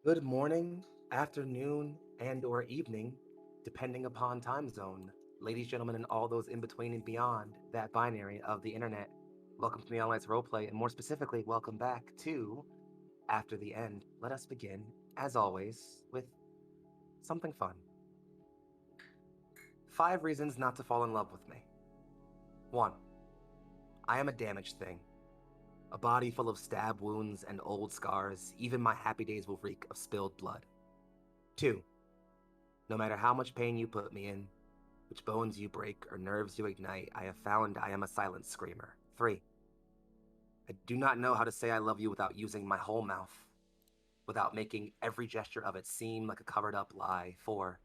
Good morning, afternoon, and or evening, depending upon time zone. Ladies, gentlemen, and all those in between and beyond that binary of the internet. Welcome to the Lights Roleplay, and more specifically, welcome back to After the End. Let us begin, as always, with something fun. 5 reasons not to fall in love with me. 1. I am a damaged thing. A body full of stab wounds and old scars. Even my happy days will reek of spilled blood. 2. No matter how much pain you put me in, which bones you break or nerves you ignite, I have found I am a silent screamer. 3. I do not know how to say I love you without using my whole mouth, without making every gesture of it seem like a covered up lie. 4.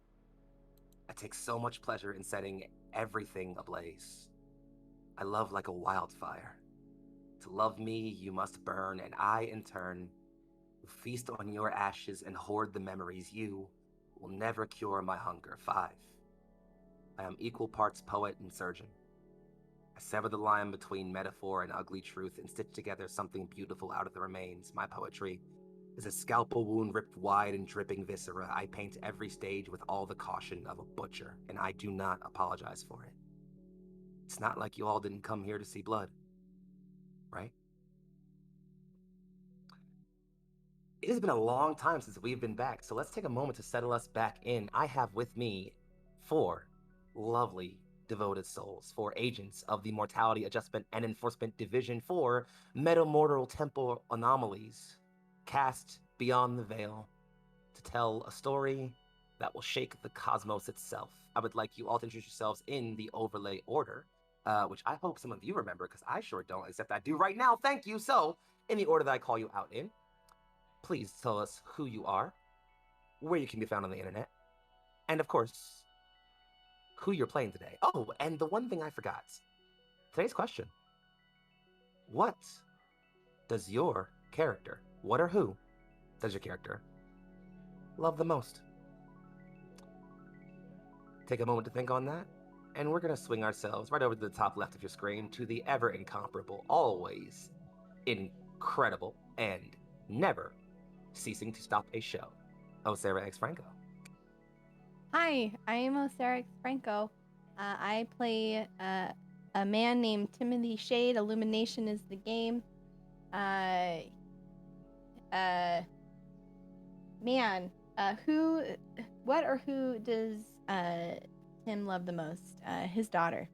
I take so much pleasure in setting everything ablaze. I love like a wildfire. To love me, you must burn, and I, in turn, will feast on your ashes and hoard the memories. You will never cure my hunger. 5. I am equal parts poet and surgeon. I sever the line between metaphor and ugly truth and stitch together something beautiful out of the remains. My poetry is a scalpel wound ripped wide and dripping viscera. I paint every stage with all the caution of a butcher, and I do not apologize for it. It's not like you all didn't come here to see blood, right? It has been a long time since we've been back, so let's take a moment to settle us back in. I have with me 4 lovely, devoted souls, 4 agents of the Mortality Adjustment and Enforcement Division, 4 metamortal temporal anomalies, cast beyond the veil to tell a story that will shake the cosmos itself. I would like you all to introduce yourselves in the overlay order, which I hope some of you remember, because I sure don't, except I do right now. Thank you. So, in the order that I call you out in, please tell us who you are, where you can be found on the internet, and of course, who you're playing today. Oh, and the one thing I forgot, today's question: what does your character, what or who does your character love the most? Take a moment to think on that, and we're going to swing ourselves right over to the top left of your screen to the ever incomparable, always incredible, and never ceasing to stop a show, Sarah X. Franco. Hi, I am Osarix Franco. I play a man named Timothy Shade. Illumination is the game. Man, what or who does Tim love the most? His daughter.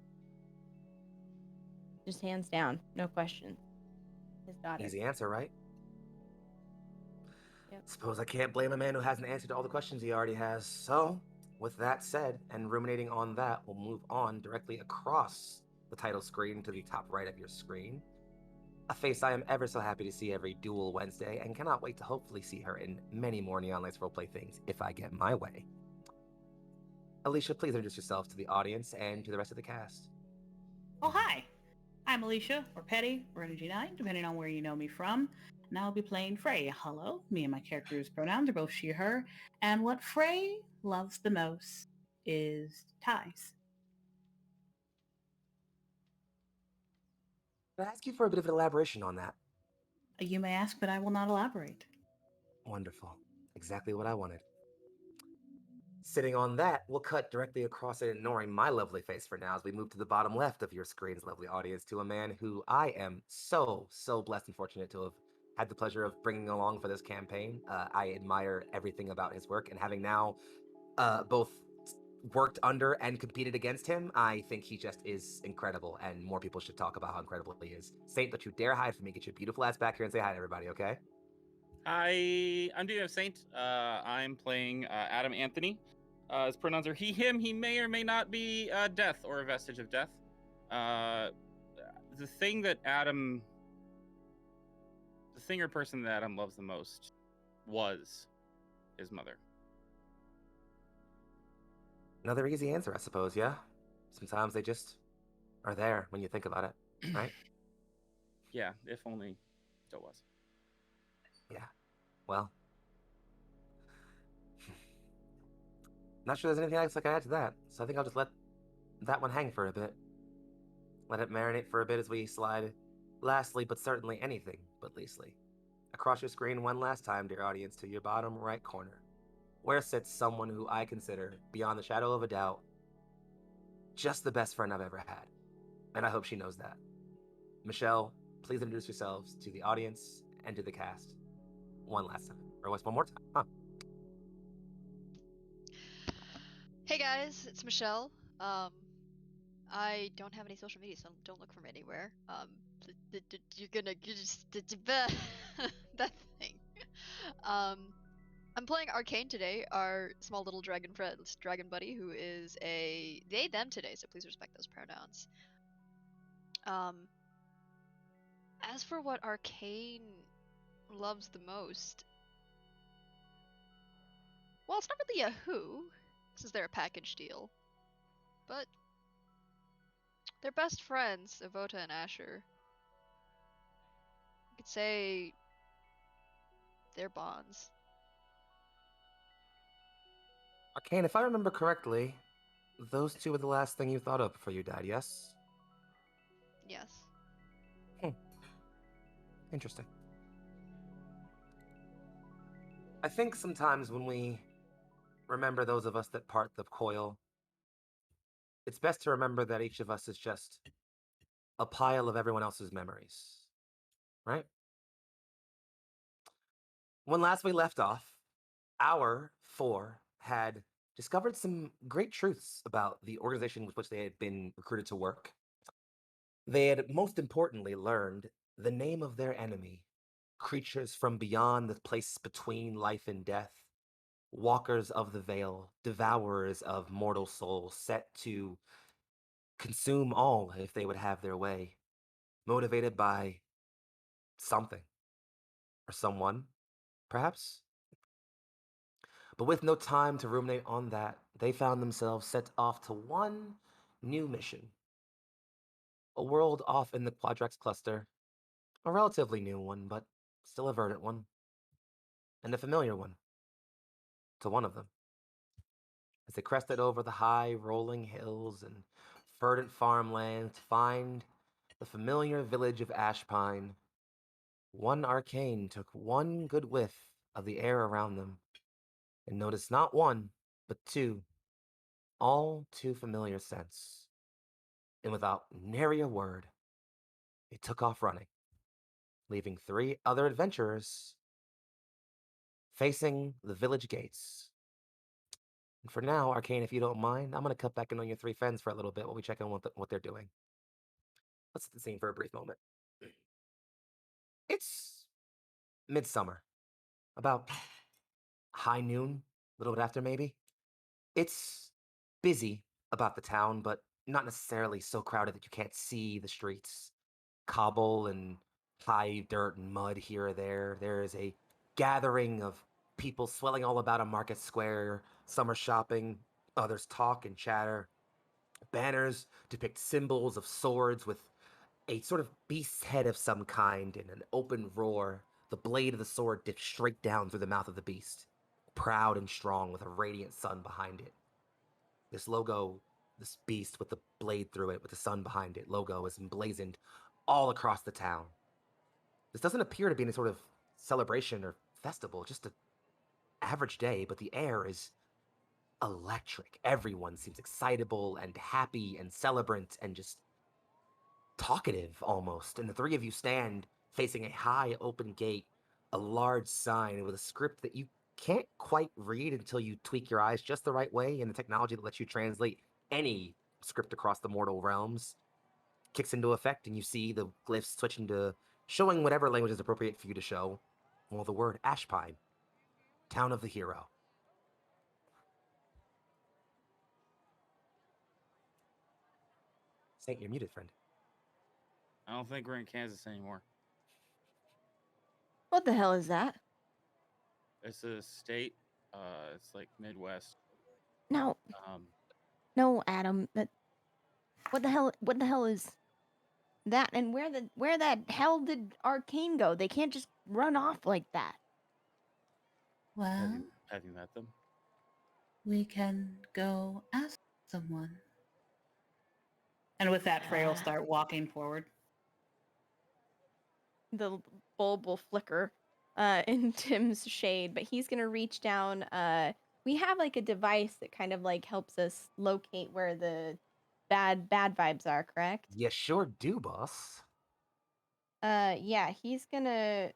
Just hands down, no question. His daughter. Easy answer, right? Yep. Suppose I can't blame a man who hasn't answered all the questions he already has. So, with that said, and ruminating on that, we'll move on directly across the title screen to the top right of your screen. A face I am ever so happy to see every Dual Wednesday, and cannot wait to hopefully see her in many more Neon Lights roleplay things if I get my way. Alicia, please introduce yourself to the audience and to the rest of the cast. Oh, hi. I'm Alicia, or Petty, or Energy 9, depending on where you know me from. And I'll be playing Frey. Hello. Me and my character's pronouns are both she, her. And what Frey loves the most is ties. Can I ask you for a bit of an elaboration on that? You may ask, but I will not elaborate. Wonderful. Exactly what I wanted. Sitting on that, we'll cut directly across it, ignoring my lovely face for now as we move to the bottom left of your screen's lovely audience to a man who I am so blessed and fortunate to have had the pleasure of bringing along for this campaign. I admire everything about his work, and having now both worked under and competed against him, I think he just is incredible, and more people should talk about how incredible he is. Saint, don't you dare hide from me. Get your beautiful ass back here and say hi to everybody, okay? I'm doing a Saint. I'm playing Adam Anthony. His pronouns are he, him. He may or may not be death or a vestige of death. The thing or person that Adam loves the most was his mother. Another easy answer, I suppose, yeah? Sometimes they just are there when you think about it, right? Yeah, if only still was. Yeah. Well, not sure there's anything else I can add to that, so I think I'll just let that one hang for a bit. Let it marinate for a bit as we slide lastly, but certainly anything but leastly, Across your screen one last time, dear audience, to your bottom right corner, where sits someone who I consider, beyond the shadow of a doubt, just the best friend I've ever had. And I hope she knows that. Michelle, please introduce yourselves to the audience and to the cast one last time. Or one more time. Huh. Hey guys, it's Michelle. I don't have any social media, so don't look for me anywhere. You just that thing. I'm playing Arcane today, our small little dragon buddy, who is a they them today, so please respect those pronouns. As for what Arcane loves the most, well, it's not really a who, since they're a package deal, but they're best friends, Avota and Asher. You could say they're bonds. Arcane, if I remember correctly, those two were the last thing you thought of before you died, yes? Yes. Interesting. I think sometimes when we remember those of us that part the coil, it's best to remember that each of us is just a pile of everyone else's memories, right? When last we left off, our four had discovered some great truths about the organization with which they had been recruited to work. They had most importantly learned the name of their enemy, creatures from beyond the place between life and death, walkers of the veil, devourers of mortal souls, set to consume all if they would have their way, motivated by something or someone, perhaps. But with no time to ruminate on that, they found themselves set off to one new mission. A world off in the Quadrax cluster, a relatively new one, but still a verdant one, and a familiar one to one of them. As they crested over the high, rolling hills and verdant farmland to find the familiar village of Ashpine, one Arcane took one good whiff of the air around them and noticed not one, but two, all too familiar scents. And without nary a word, they took off running, leaving three other adventurers facing the village gates. And for now, Arcane, if you don't mind, I'm going to cut back in on your three friends for a little bit while we check on what they're doing. Let's set the scene for a brief moment. It's midsummer, about high noon, a little bit after maybe. It's busy about the town, but not necessarily so crowded that you can't see the streets. Cobble and high dirt and mud here or there. There is a gathering of people swelling all about a market square. Some are shopping, others talk and chatter. Banners depict symbols of swords with a sort of beast's head of some kind in an open roar. The blade of the sword dips straight down through the mouth of the beast, proud and strong with a radiant sun behind it. This logo, this beast with the blade through it, with the sun behind it, logo is emblazoned all across the town. This doesn't appear to be any sort of celebration or festival, just an average day, but the air is electric. Everyone seems excitable and happy and celebrant and just talkative almost. And the three of you stand facing a high open gate, a large sign with a script that you can't quite read until you tweak your eyes just the right way, and the technology that lets you translate any script across the mortal realms kicks into effect, and you see the glyphs switching to showing whatever language is appropriate for you to show. Well, the word Ashpine, town of the hero. Saint, you're muted, friend. I don't think we're in Kansas anymore. What the hell is that? It's a state. It's like Midwest. No, Um, no, Adam. What the hell? What the hell is that? And where the hell did Arcane go? They can't just run off like that. Well, have you met them? we can go ask someone. And with that, Frey will start walking forward. The bulb will flicker. in Tim's shade, but he's gonna reach down. We have like a device that kind of like helps us locate where the bad vibes are, correct? You sure do, boss. Yeah, he's gonna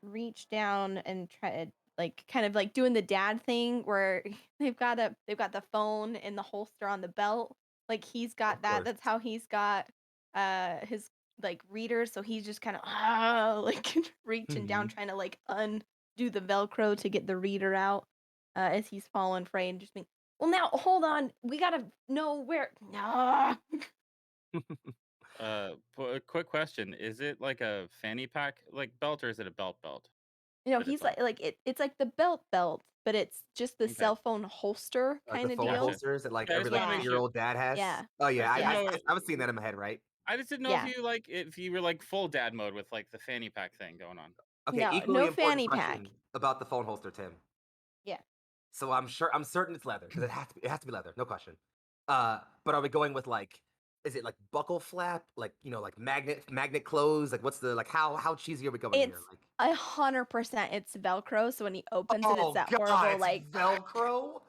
reach down and try to like kind of like doing the dad thing where they've got the phone in the holster on the belt. Like he's got Of that. course. That's how he's got his like reader. So he's just kind of like reaching down trying to like undo the Velcro to get the reader out as he's falling prey and just being, well, now hold on, we gotta know where. No. Quick question: is it like a fanny pack like belt, or is it a belt belt? You know, Bit of he's both. it's like the belt, but it's just the Okay. cell phone holster Like kind the of phone deal. Gotcha. holsters that like Yeah, I every just like want to Yeah. make sure. 2-year-old dad has. Yeah. Oh yeah, I just Yeah. didn't know. I was seeing that in my head, right? I just didn't know Yeah. if you were like full dad mode with like the fanny pack thing going on. Okay, No, equally no important fanny pack. question about the phone holster, Tim. Yeah. So I'm certain it's leather because it has to be leather, no question. But are we going with like, is it like buckle flap, like like magnet close? Like what's the like how cheesy are we going here? It's Like 100% it's Velcro, so when he opens it, it's oh that god, horrible it's like Velcro.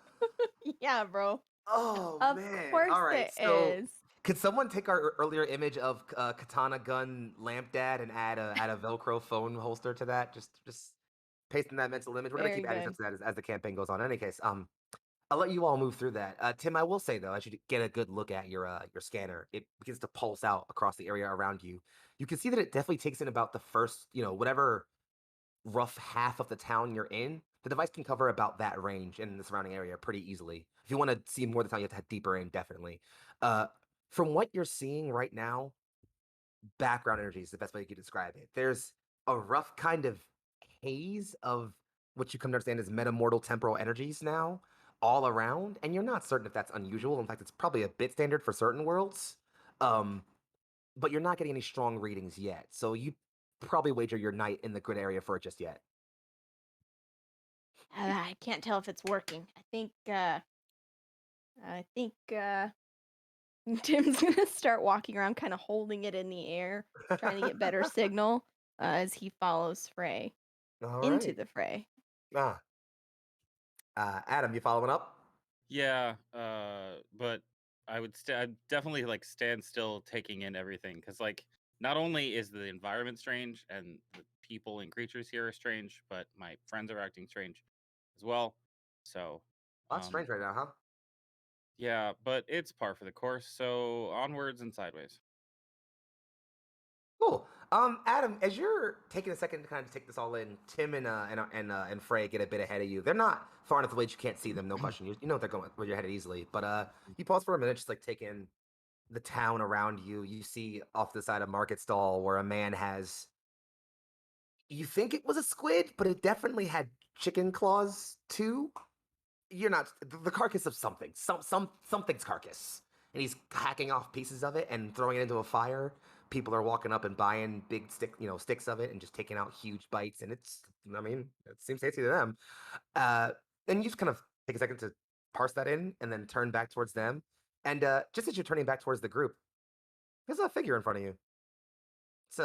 yeah, bro. Oh Of man! course All right, it so is. could someone take our earlier image of katana gun lamp dad and add a Velcro phone holster to that? Just pasting that mental image. We're gonna Very keep adding stuff good. to that as the campaign goes on. In any case, I'll let you all move through that. Tim, I will say though, as you get a good look at your scanner, it begins to pulse out across the area around you. You can see that it definitely takes in about the first, whatever rough half of the town you're in. The device can cover about that range in the surrounding area pretty easily. If you want to see more of the town, you have to head deeper in, definitely. Uh, from what you're seeing right now, background energy is the best way you could describe it. There's a rough kind of haze of what you come to understand as metamortal temporal energies now all around, and you're not certain if that's unusual. In fact, it's probably a bit standard for certain worlds. Um, but you're not getting any strong readings yet, so you probably wager your night in the grid area for it just yet. I can't tell if it's working. I think Tim's gonna start walking around kind of holding it in the air, trying to get better signal as he follows Frey All into right. the fray. Ah, Adam, you following up? Yeah, but I'd definitely like stand still, taking in everything, because like not only is the environment strange and the people and creatures here are strange, but my friends are acting strange as well. So, That's strange right now, huh? yeah, but it's par for the course. So onwards and sideways. Cool. Adam, as you're taking a second to kind of take this all in, Tim and Frey get a bit ahead of you. They're not far enough away that you can't see them, no question. You know they're going where you're headed easily. But you pause for a minute, just like taking the town around you. You see off the side of Market Stall where a man has. You think it was a squid, but it definitely had chicken claws too. You're not the carcass of something, something's carcass, and he's hacking off pieces of it and throwing it into a fire. People are walking up and buying big sticks of it and just taking out huge bites, and I mean, it seems tasty to them. Uh, and you just kind of take a second to parse that in, and then turn back towards them. And just as you're turning back towards the group, there's a figure in front of you. It's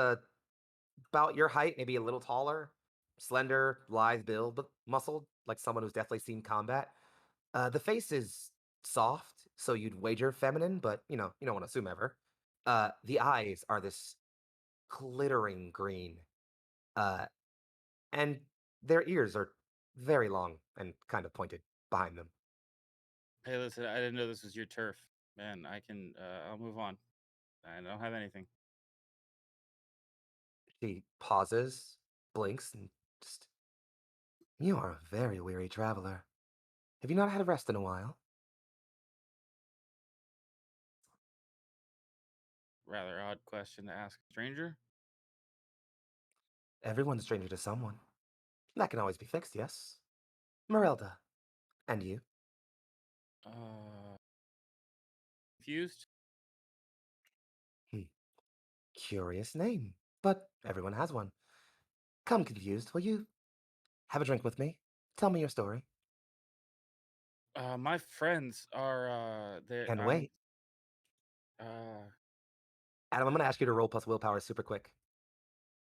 about your height, maybe a little taller, slender, lithe build, but muscled, like someone who's definitely seen combat. The face is soft, so you'd wager feminine, but you don't want to assume ever. The eyes are this glittering green, uh, and their ears are very long and kind of pointed behind them. Hey, listen, I didn't know this was your turf, man. I can, I'll move on. I don't have anything. She pauses, blinks, and just. You are a very weary traveler. Have you not had a rest in a while? Rather odd question to ask a stranger. Everyone's a stranger to someone. That can always be fixed, yes? Merelda. And you? Uh, Confused. Hmm. Curious name, but everyone has one. Come, confused, will you have a drink with me? Tell me your story. My friends are, they're, And wait, uh, Adam, I'm going to ask you to roll plus willpower super quick.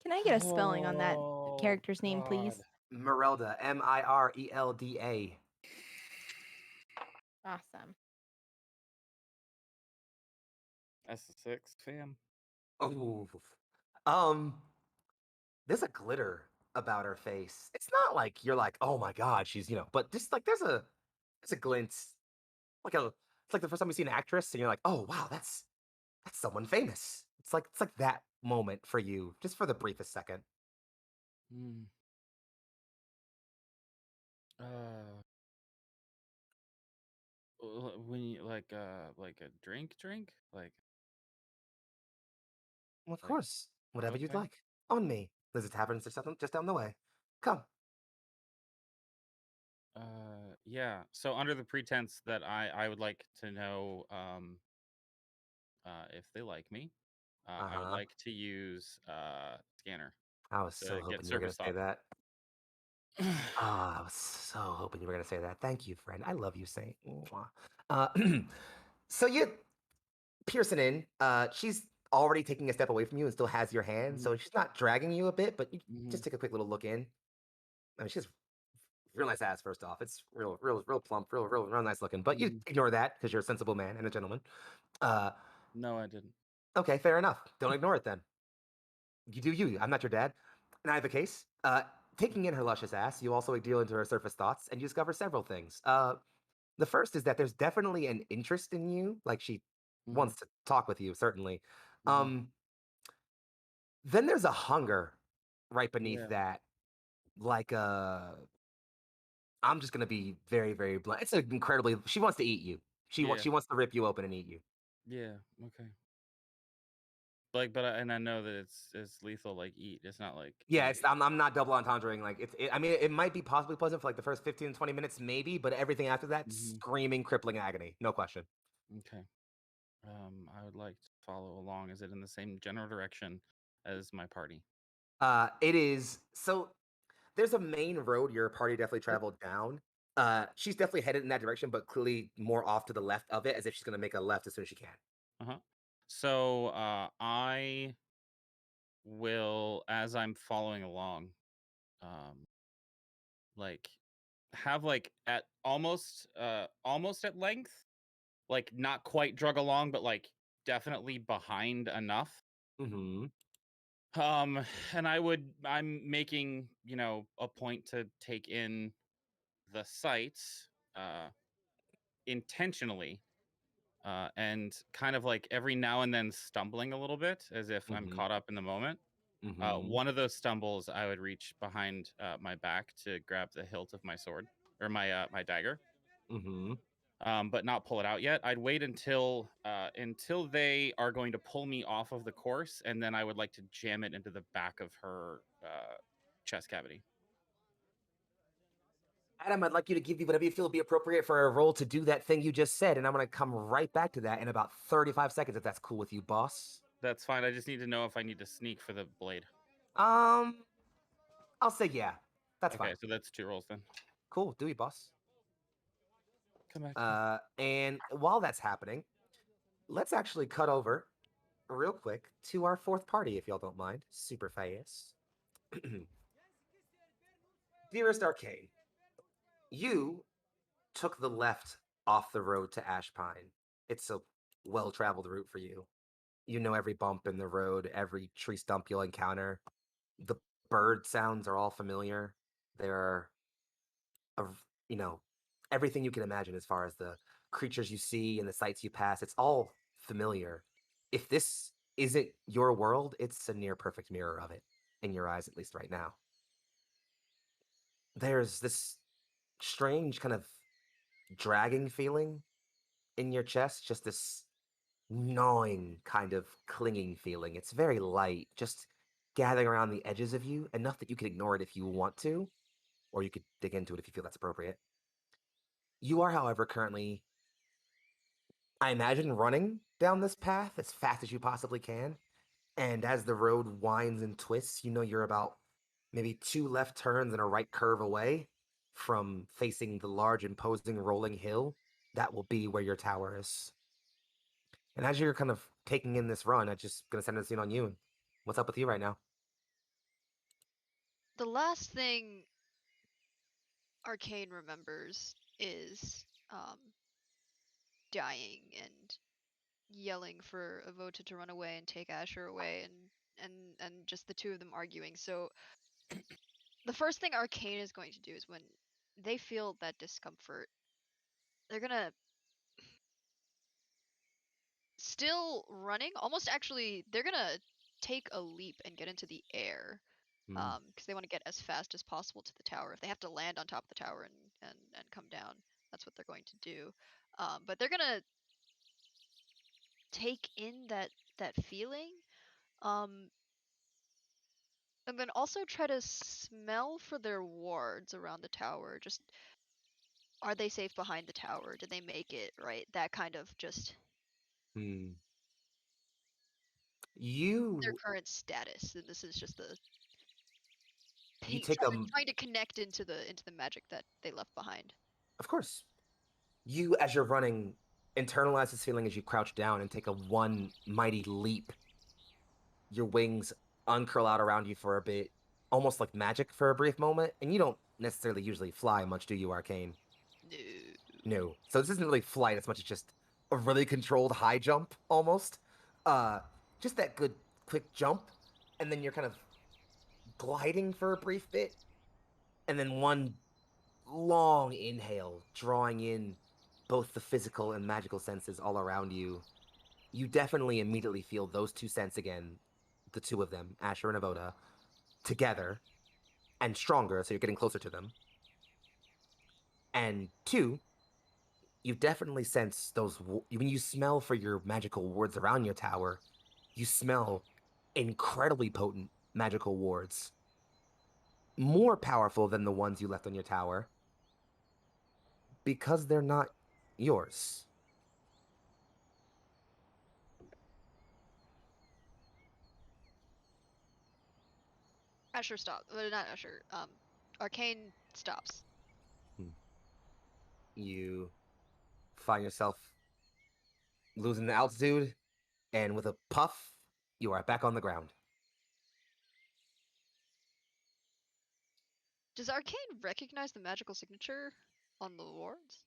Can I get a spelling on that character's name, please? God. Merelda, Mirelda. Awesome. That's a 6, fam. Oh, there's a glitter about her face. It's not like you're like, oh my god, she's but just like there's a glint, like it's like the first time you see an actress and you're like, oh wow, that's someone famous. It's like that moment for you, just for the briefest second. Hmm. Uh, when you like a drink, Well, of like course, whatever you'd okay. like. On me. There's a tavern just down the way. Come. Yeah. So under the pretense that I would like to know if they like me, I would Uh-huh. like to use scanner I was so to get hoping you were gonna surface say thought. that. Ah, I was so hoping you were gonna say that. Thank you, friend. I love you, Saint. Mwah. Uh, so you piercing in. She's already taking a step away from you and still has your hand, so she's not dragging you a bit, but you Mm-hmm. just take a quick little look in. I mean, she's real nice ass. First off, it's real plump, real nice looking. But you ignore that because you're a sensible man and a gentleman. Uh, No, I didn't. okay, fair enough. Don't ignore it then. You do you. I'm not your dad. In either case, taking in her luscious ass, you also deal into her surface thoughts, and you discover several things. The first is that there's definitely an interest in you, like she Mm-hmm. wants to talk with you, certainly. Mm-hmm. Um, then there's a hunger right beneath Yeah. that, like I'm just gonna be very, very blunt. It's an incredibly. She wants to eat you. Yeah. She wants to rip you open and eat you. Yeah. Okay. Like, but and I know that it's lethal. Like eat. It's not like Yeah, eat. it's I'm not double entendreing. Like I mean, it might be possibly pleasant for like the first 15, 20 minutes, maybe, but everything after that, Mm-hmm. screaming, crippling agony, no question. Okay. I would like to follow along. Is it in the same general direction as my party? It is so. There's a main road your party definitely traveled down. She's definitely headed in that direction, but clearly more off to the left of it, as if she's gonna make a left as soon as she can. Uh-huh. So I will, as I'm following along, um, like have like at almost at length, like not quite drug along, but like definitely behind enough. Mm-hmm. And I'm making, a point to take in the sights intentionally, and kind of like every now and then stumbling a little bit as if I'm Mm-hmm. caught up in the moment. Mm-hmm. One of those stumbles, I would reach behind my back to grab the hilt of my sword or my dagger, Mm-hmm. but not pull it out yet. I'd wait until they are going to pull me off of the course, and then I would like to jam it into the back of her chest cavity. Adam, I'd like you to give me whatever you feel would be appropriate for a role to do that thing you just said, and I'm gonna come right back to that in about 35 seconds, if that's cool with you, boss. That's fine. I just need to know if I need to sneak for the blade. Um, I'll say yeah. That's Okay, fine. so that's 2 rolls then. Cool, do it, boss. Come back to me. And while that's happening, let's actually cut over real quick to our fourth party, if y'all don't mind. Super fast. Dearest Arcane, you took the left off the road to Ashpine. It's a well traveled route for you. You know every bump in the road, every tree stump you'll encounter. The bird sounds are all familiar. They're, of everything you can imagine as far as the creatures you see and the sights you pass. It's all familiar. If this isn't your world, it's a near perfect mirror of it, in your eyes, at least right now. There's this strange kind of dragging feeling in your chest, just this gnawing kind of clinging feeling. It's very light, just gathering around the edges of you, enough that you can ignore it if you want to, or you could dig into it if you feel that's appropriate. You are, however, currently, I imagine, running down this path as fast as you possibly can. And as the road winds and twists, you know you're about maybe 2 left turns and a right curve away from facing the large, imposing rolling hill that will be where your tower is. And as you're kind of taking in this run, I'm just gonna send a scene on you. What's up with you right now? the last thing Arcane remembers is dying and yelling for Avota to run away and take Asher away, and just the two of them arguing. So the first thing Arcane is going to do is when they feel that discomfort, they're gonna still running, almost actually they're gonna take a leap and get into the air. Because they want to get as fast as possible to the tower. If they have to land on top of the tower and come down, that's what they're going to do. But they're gonna take in that feeling, and then also try to smell for their wards around the tower. Just, are they safe behind the tower? Did they make it right? That kind of just their You current status. And this is just the you take trying to connect into the magic that they left behind. Of course. You, as you're running, internalize this feeling as you crouch down and take a one mighty leap. Your wings uncurl out around you for a bit, almost like magic for a brief moment. And you don't necessarily usually fly much, do you, Arcane? No. No. So this isn't really flight as much as just a really controlled high jump, almost. Just that good quick jump, and then you're kind of gliding for a brief bit, and then one long inhale, drawing in both the physical and magical senses all around you. You definitely immediately feel those two scents again, the two of them, Asher and Avoda, together and stronger, so you're getting closer to them. And two, you definitely sense those, when you smell for your magical wards around your tower, you smell incredibly potent magical wards. More powerful than the ones you left on your tower, because they're not yours. Asher stops. Not Asher. Arcane stops. You find yourself losing the altitude, and with a puff, you are back on the ground. Does Arcane recognize the magical signature on the wards?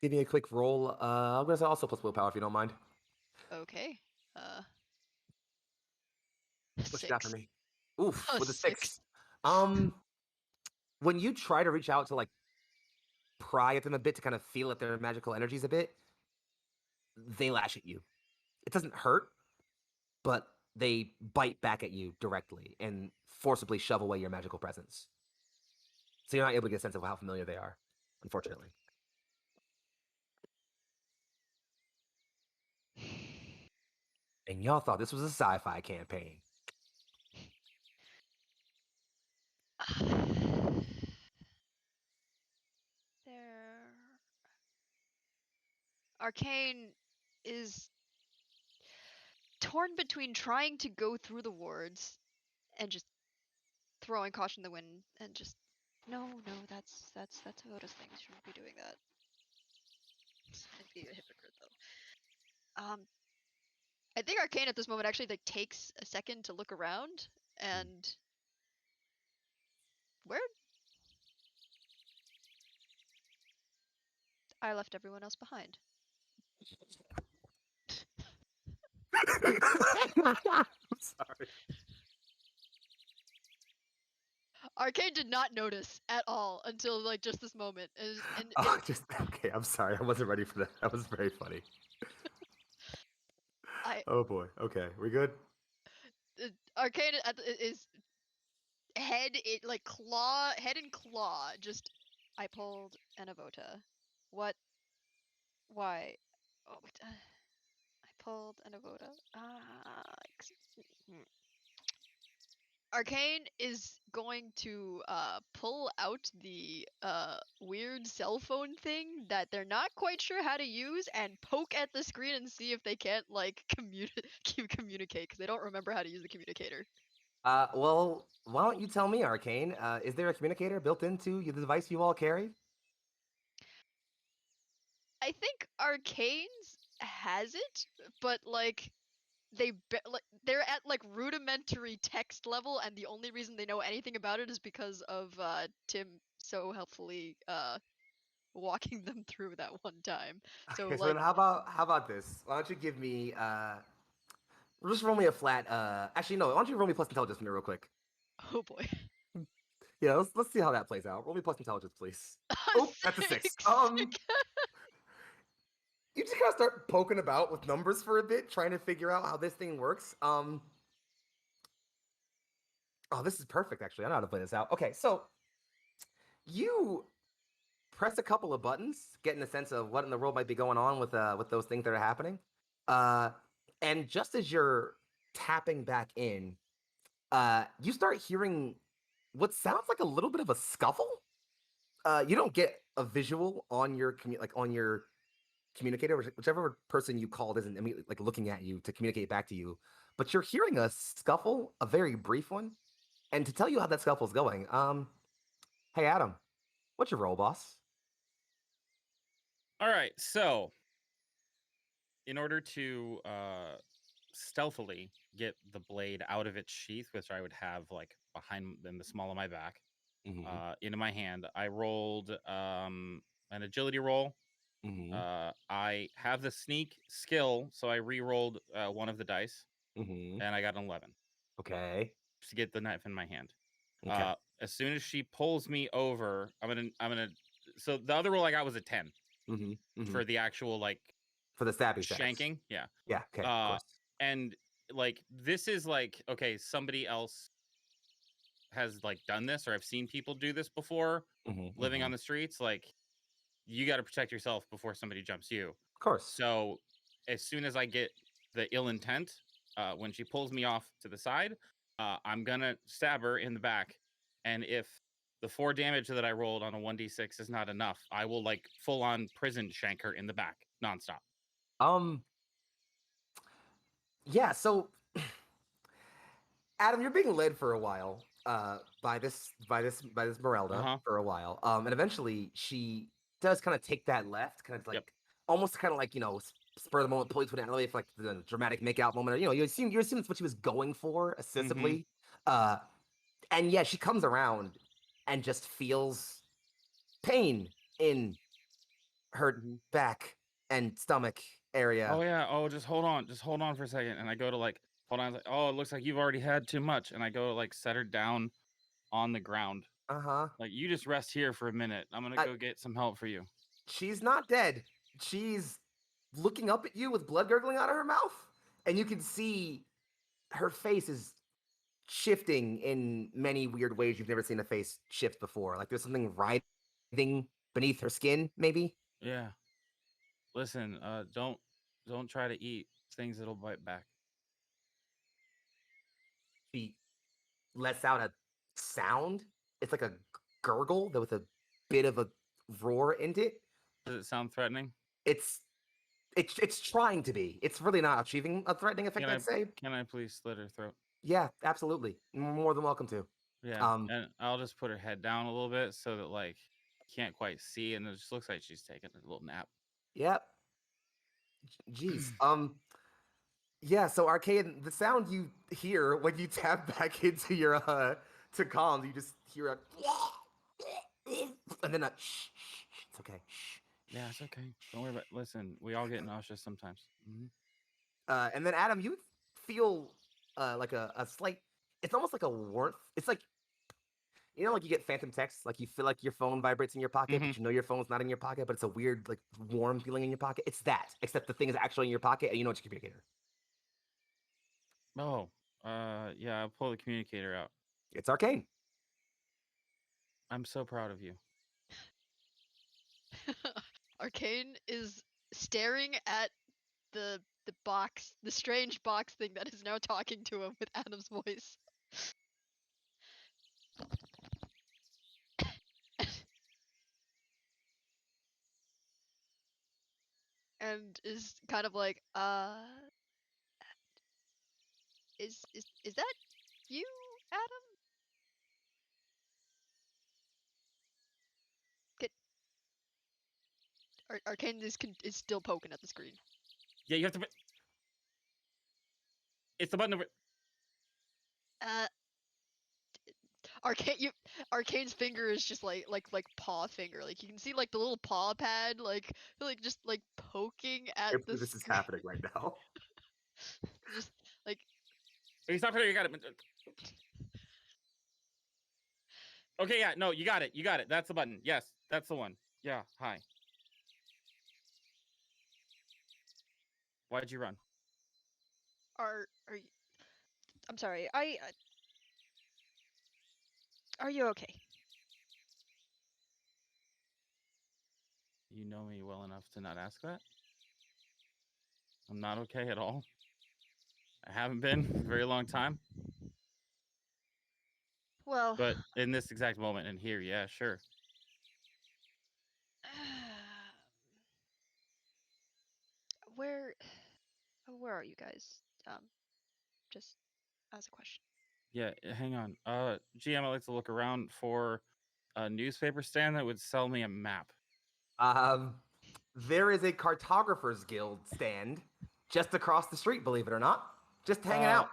Give me a quick roll. I'm gonna say also plus willpower if you don't mind. Okay. What you got for 6. me? Oof, with a 6. 6. When you try to reach out to like pry at them a bit to kind of feel at their magical energies a bit, they lash at you. It doesn't hurt, but they bite back at you directly and forcibly shove away your magical presence. So you're not able to get a sense of how familiar they are, unfortunately. And y'all thought this was a sci-fi campaign. There. Arcane is torn between trying to go through the wards and just throwing caution to the wind and just no, that's Avoda's thing. She shouldn't be doing that. I'd be a hypocrite though. I think Arcane at this moment actually like takes a second to look around and where I left everyone else behind. I'm sorry. Arcane did not notice at all until like just this moment. Okay, I'm sorry. I wasn't ready for that. That was very funny. Oh boy. Okay, we good? Arcane is head and claw. Just I pulled an Avota. What? Why? Oh, I pulled an Avoda. Arcane is going to pull out the weird cell phone thing that they're not quite sure how to use and poke at the screen and see if they can't like communicate because they don't remember how to use the communicator. Well, why don't you tell me, Arcane? Is there a communicator built into the device you all carry? I think Arcane's has it, but like they're at like rudimentary text level, and the only reason they know anything about it is because of Tim so helpfully walking them through that one time. So Okay, so like, then how about this? Why don't you give me just roll me a flat actually no, why don't you roll me plus intelligence for me real quick? oh boy, Yeah, let's see how that plays out. Roll me plus intelligence, please. a Oh, that's a 6. six. You just gotta start poking about with numbers for a bit, trying to figure out how this thing works. Oh, this is perfect, actually. I know how to play this out. Okay, so you press a couple of buttons, getting a sense of what in the world might be going on with those things that are happening. Uh, and just as you're tapping back in, you start hearing what sounds like a little bit of a scuffle. You don't get a visual on your on your communicator, whichever person you called isn't immediately like looking at you to communicate back to you, but you're hearing a scuffle, a very brief one. And to tell you how that scuffle's going, hey Adam, what's your role, boss? All right, so in order to stealthily get the blade out of its sheath, which I would have like behind in the small of my back, Mm-hmm. into my hand, I rolled an agility roll. Mm-hmm. I have the sneak skill, so I re-rolled one of the dice, Mm-hmm. and I got an 11 Okay. to get the knife in my hand. Okay. As soon as she pulls me over, I'm gonna. So the other roll I got was a 10 Mm-hmm. Mm-hmm. for the actual like For the stabby stabs. shanking. Yeah. Yeah. Okay. Of Uh, course. and like this is like okay, somebody else has like done this, or I've seen people do this before, Mm-hmm. living Mm-hmm. on the streets. Like you got to protect yourself before somebody jumps you. Of course. So as soon as I get the ill intent, when she pulls me off to the side, I'm gonna stab her in the back, and if the 4 damage that I rolled on a 1d6 is not enough, I will like full on prison shank her in the back nonstop. Um. Yeah. So Adam, you're being led for a while, by this Uh Merelda huh. for a while. And eventually she does kind of take that left, kind of Yep. like almost kind of like spur of the moment, pull you to an alley for like the dramatic make out moment. Or, you assume it's what she was going for, ostensibly. Uh, and yeah, she comes around and just feels pain in her Mm-hmm. back and stomach area. Oh yeah. Oh, just hold on for a second. And I go to like hold on. Like, oh, it looks like you've already had too much. And I go to like set her down on the ground. Uh-huh. Like you just rest here for a minute. I'm gonna I, go get some help for you. she's not dead. She's looking up at you with blood gurgling out of her mouth, and you can see her face is shifting in many weird ways you've never seen a face shift before. Like there's something writhing beneath her skin, maybe. Yeah. Listen. Don't try to eat things that'll bite back. She lets out a sound. It's like a gurgle with a bit of a roar in it. Does it sound threatening? It's it's trying to be. It's really not achieving a threatening effect, I'd say. Can I please slit her throat? Yeah, absolutely. More than welcome to. Yeah, Um, and I'll just put her head down a little bit so that like can't quite see, and it just looks like she's taking a little nap. Yep. Jeez. Yeah, so Arcade, the sound you hear when you tap back into your to calm, you just hear a and then a shh, it's okay. Shh. Yeah, it's okay. Don't worry about. Listen, we all get nauseous sometimes. And then Adam, you feel like a slight, it's almost like a warmth. It's like like you get phantom text, like you feel like your phone vibrates in your pocket, Mm-hmm. but you know your phone's not in your pocket, but it's a weird, like warm feeling in your pocket. It's that, except the thing is actually in your pocket and you know it's your communicator. Oh, yeah. I'll pull the communicator out. It's Arcane. I'm so proud of you. Arcane is staring at the box, the strange box thing that is now talking to him with Adam's voice. And is kind of like, is that you, Adam? Get Arcane is still poking at the screen. Yeah, you have to. It's the button over. Arcane's finger is just like paw finger. Like you can see like the little paw pad, like just like poking at the This is screen. happening right now. Just like Okay, stop here. You got it. Okay, yeah, no, you got it. You got it. That's the button. Yes, that's the one. Yeah, hi. Why'd you run? are you? I'm sorry. Are you okay? You know me well enough to not ask that? I'm not okay at all. I haven't been for a very long time. Well, But in this exact moment and here, yeah, sure. where are you guys? Just as a question. Yeah, hang on. GM, I like to look around for a newspaper stand that would sell me a map. There is a cartographer's guild stand just across the street, believe it or not. Just hanging out.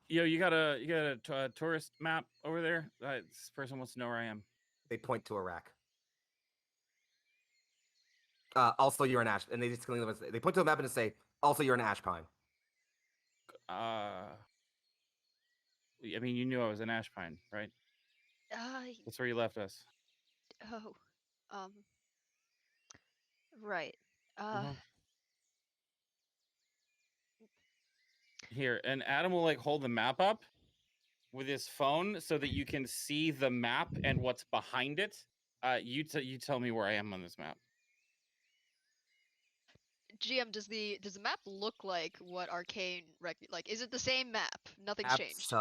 Yo, you got a tourist map over there? This person wants to know where I am. They point to a rack. Also, you're an ash, and they point to a map and say, "Also, you're an ash pine." I mean, you knew I was an ash pine, right? That's where you left us. Oh, right. Here, and Adam will like hold the map up with his phone so that you can see the map and what's behind it. You tell me where I am on this map. GM, does the map look like what Arcane like? Is it the same map? Nothing's changed.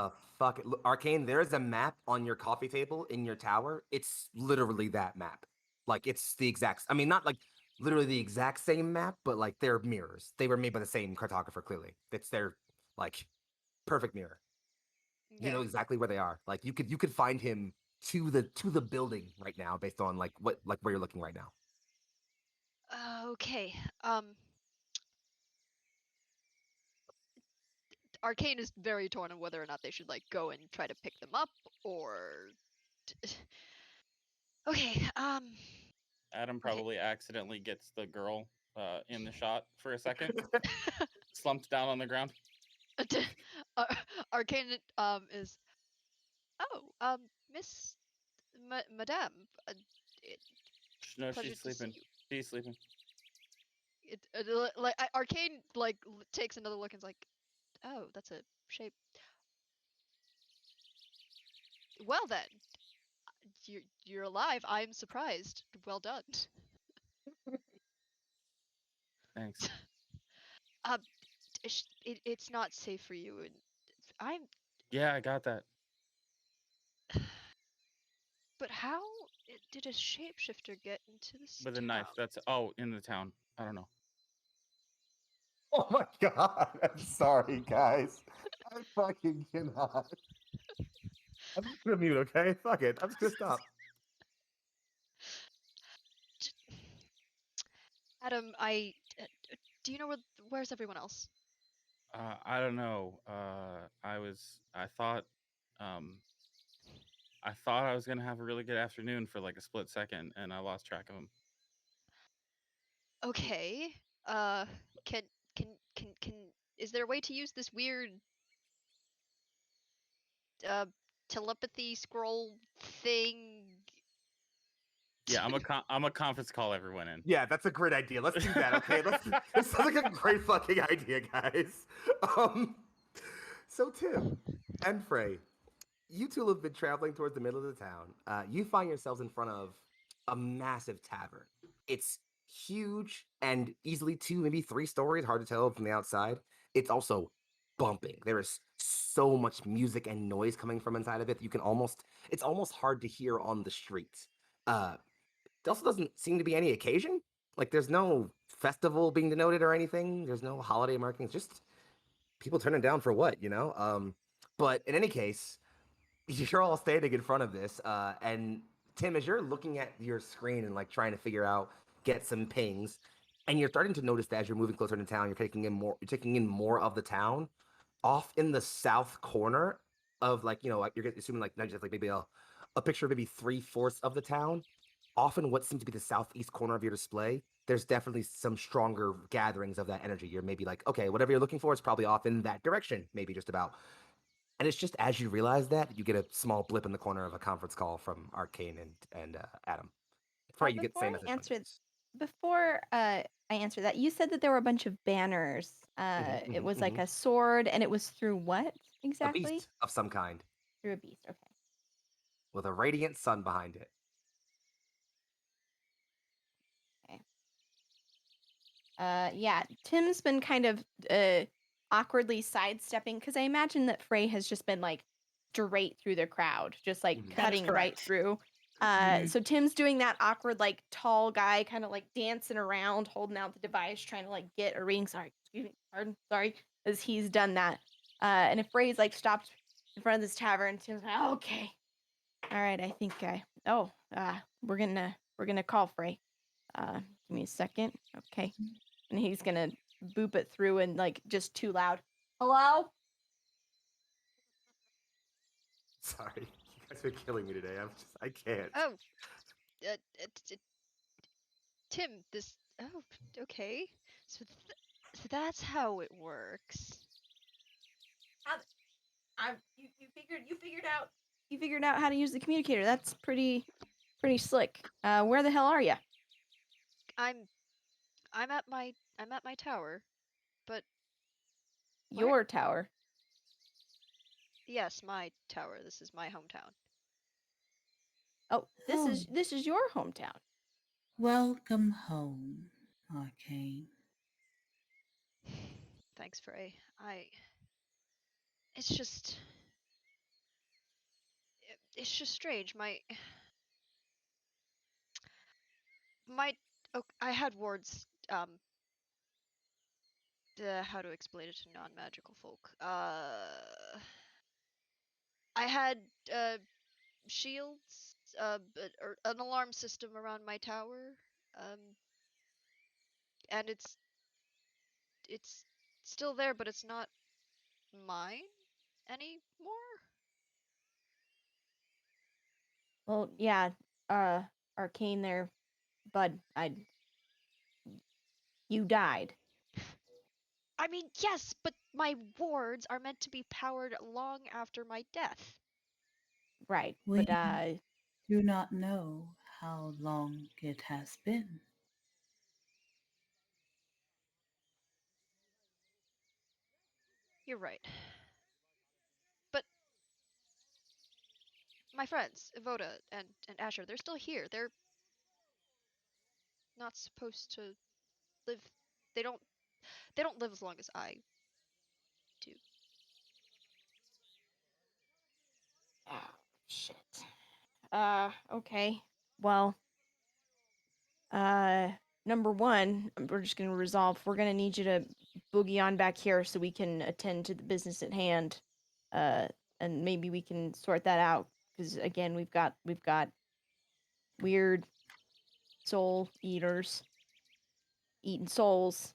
Arcane, there is a map on your coffee table in your tower. It's literally that map. Like it's the exact. I mean, not like literally the exact same map, but like they're mirrors. They were made by the same cartographer. Clearly, it's their like perfect mirror. Okay. You know exactly where they are. Like you could find him to the building right now based on like where you're looking right now. Okay. Arcane is very torn on whether or not they should like go and try to pick them up or. Okay. Adam probably accidentally gets the girl in the shot for a second, slumped down on the ground. Arcane is. Oh, Miss Madame. No, Pleasure she's to see sleeping. you. She's sleeping. Arcane like takes another look and's like, oh, that's a shape. Well then, you're alive. I'm surprised. Well done. Thanks. It's not safe for you, and I'm. Yeah, I got that. But how did a shapeshifter get into this With a town? knife. That's in the town. I don't know. Oh my god! I'm sorry, guys. I fucking cannot. I'm just gonna mute, okay? Fuck it. I'm just gonna stop. Adam, do you know where's everyone else? I don't know. I thought I was gonna have a really good afternoon for like a split second, and I lost track of him. Okay. Can is there a way to use this weird telepathy scroll thing? Yeah, I'm a conference call everyone in. Yeah, that's a great idea. Let's do that, okay? This sounds like a great fucking idea, guys. So Tim and Frey, you two have been traveling towards the middle of the town. You find yourselves in front of a massive tavern. It's huge and easily 2, maybe 3 stories, hard to tell from the outside. It's also bumping. There is so much music and noise coming from inside of it. It's almost hard to hear on the streets. There also doesn't seem to be any occasion. Like there's no festival being denoted or anything. There's no holiday markings. Just people turning down for what, you know? But in any case, you're all standing in front of this, and Tim, as you're looking at your screen and like trying to figure out, get some pings, and you're starting to notice that as you're moving closer to town, you're taking in more of the town. off in the south corner of like like you're assuming like not just like maybe a picture of maybe 3/4 of the town. Often what seems to be the southeast corner of your display, there's definitely some stronger gatherings of that energy. You're maybe like, okay, whatever you're looking for is probably off in that direction, maybe just about. And it's just as you realize that, you get a small blip in the corner of a conference call from Arcane and Adam. Frey, you get the Before same I message. answer, I answer that, you said that there were a bunch of banners. It was like a sword, and it was through what A exactly? beast of some kind Through a beast. Okay. with a radiant sun behind it. Okay. Yeah, Tim's been kind of awkwardly sidestepping because I imagine that Frey has just been like straight through the crowd, just like Mhm. That is cutting right correct. through. Mhm. So Tim's doing that awkward, like tall guy, kind of like dancing around, holding out the device, trying to like get a ring. Sorry, excuse me, pardon, sorry, as he's done that. And if Frey's like stopped in front of this tavern, Tim's like, oh, okay, all right, I think we're gonna call Frey. Give me a second, okay. And he's gonna boop it through and like just too loud. Hello? Sorry, you guys are killing me today. I can't. Oh, Tim, this. Oh, okay. So that's how it works. You figured out how to use the communicator. That's pretty slick. Where the hell are you? I'm at my tower, but Your tower. yes, my tower. This is my hometown. Oh, this is your hometown. Welcome home, Arcane. Thanks, Frey. It's just strange. I had wards. How to explain it to non-magical folk? I had shields, or an alarm system around my tower, and it's still there, but it's not mine anymore. Well, yeah. Arcane there, bud. You died. I mean, yes, but my wards are meant to be powered long after my death. Right. We But do not know how long it has been. You're right. But my friends, Evoda and Asher, they're still here. They're not supposed to live. They don't. They don't live as long as I do. oh shit. Okay. Well, number one, we're just gonna resolve. We're gonna need you to boogie on back here so we can attend to the business at hand. And maybe we can sort that out because again, we've got weird soul eaters eating souls.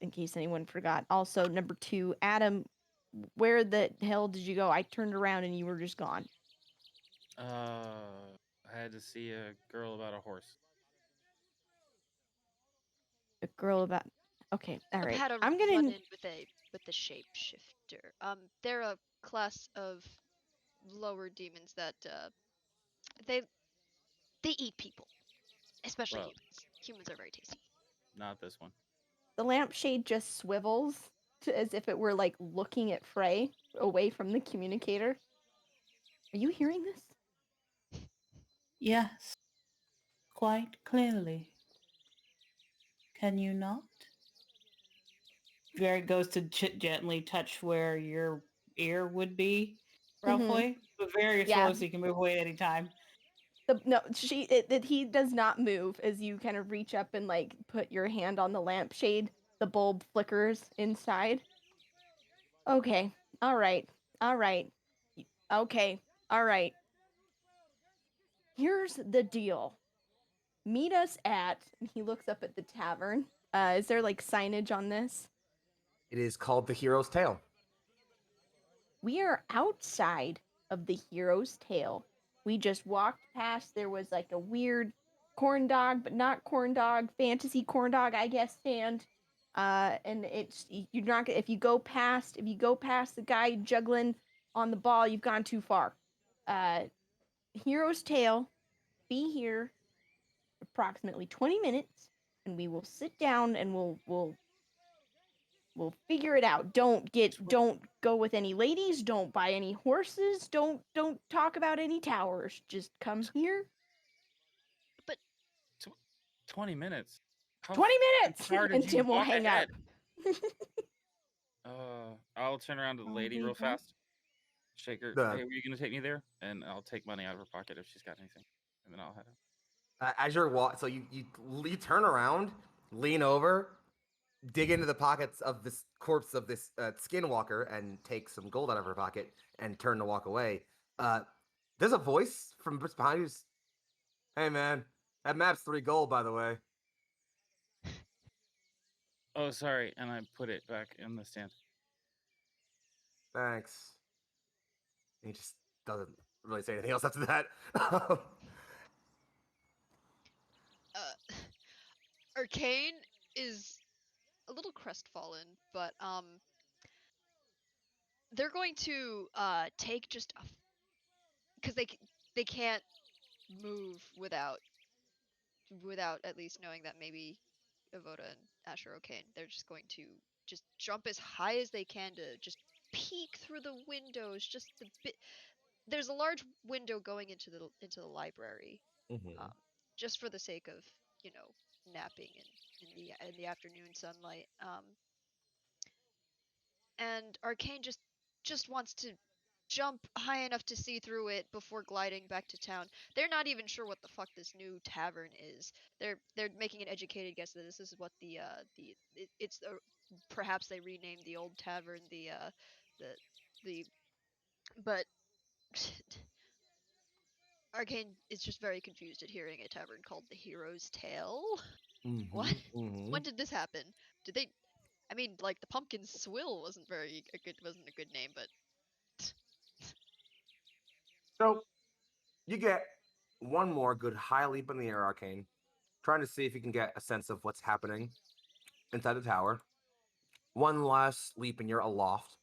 In case anyone forgot. Also, number two, Adam, where the hell did you go? I turned around and you were just gone. I had to see a girl about a horse. A girl about. Okay, all I've right. had a I'm gonna. run-in with the shapeshifter. They're a class of lower demons that they they eat people, especially Bro, humans. Humans are very tasty. not this one. The lampshade just swivels as if it were like looking at Frey away from the communicator. Are you hearing this? Yes, quite clearly. Can you not? Garrett goes to gently touch where your ear would be, roughly, but very Yeah. slow so you can move away anytime. He does not move as you kind of reach up and like put your hand on the lampshade. The bulb flickers inside. Okay. All right. All right. Okay. All right. Here's the deal. Meet us at. And he looks up at the tavern. Is there like signage on this? It is called the Hero's Tale. we are outside of the hero's tale. We just walked past. There was like a weird corn dog, but not corn dog, fantasy corn dog, I guess, stand. And it's you're not if you go past the guy juggling on the ball, you've gone too far. Hero's tale. Be here approximately 20 minutes, and we will sit down and we'll figure it out. Don't go with any ladies, don't buy any horses, don't talk about any towers. Just come here. But 20 minutes. 20 minutes far did and you Tim will walk hang ahead? up. I'll turn around to the I'll lady be real back. fast. Shake her. The- Hey, were you gonna take me there? And I'll take money out of her pocket if she's got anything, and then I'll head out. As you're so you turn around, lean over, dig into the pockets of this corpse of this skinwalker, and take some gold out of her pocket, and turn to walk away. There's a voice from behind you. Hey man, that map's 3 gold, by the way. Oh, sorry, and I put it back in the stand. Thanks. He just doesn't really say anything else after that. Arcane is a little crestfallen, but they're going to take just a because they can't move without at least knowing that maybe Avoda and Ash are okay. They're just going to just jump as high as they can to just peek through the windows. Just the bit. There's a large window going into the library, Mhm. just for the sake of napping in the afternoon sunlight. And Arcane just wants to jump high enough to see through it before gliding back to town. They're not even sure what the fuck this new tavern is. They're making an educated guess that this is what it's perhaps they renamed the old tavern the but Arcane is just very confused at hearing a tavern called the Hero's Tale. What? When did this happen? Did they? I mean, like the Pumpkin Swill wasn't a good name, but So you get one more good high leap in the air, Arcane, trying to see if you can get a sense of what's happening inside the tower. One last leap and you're aloft.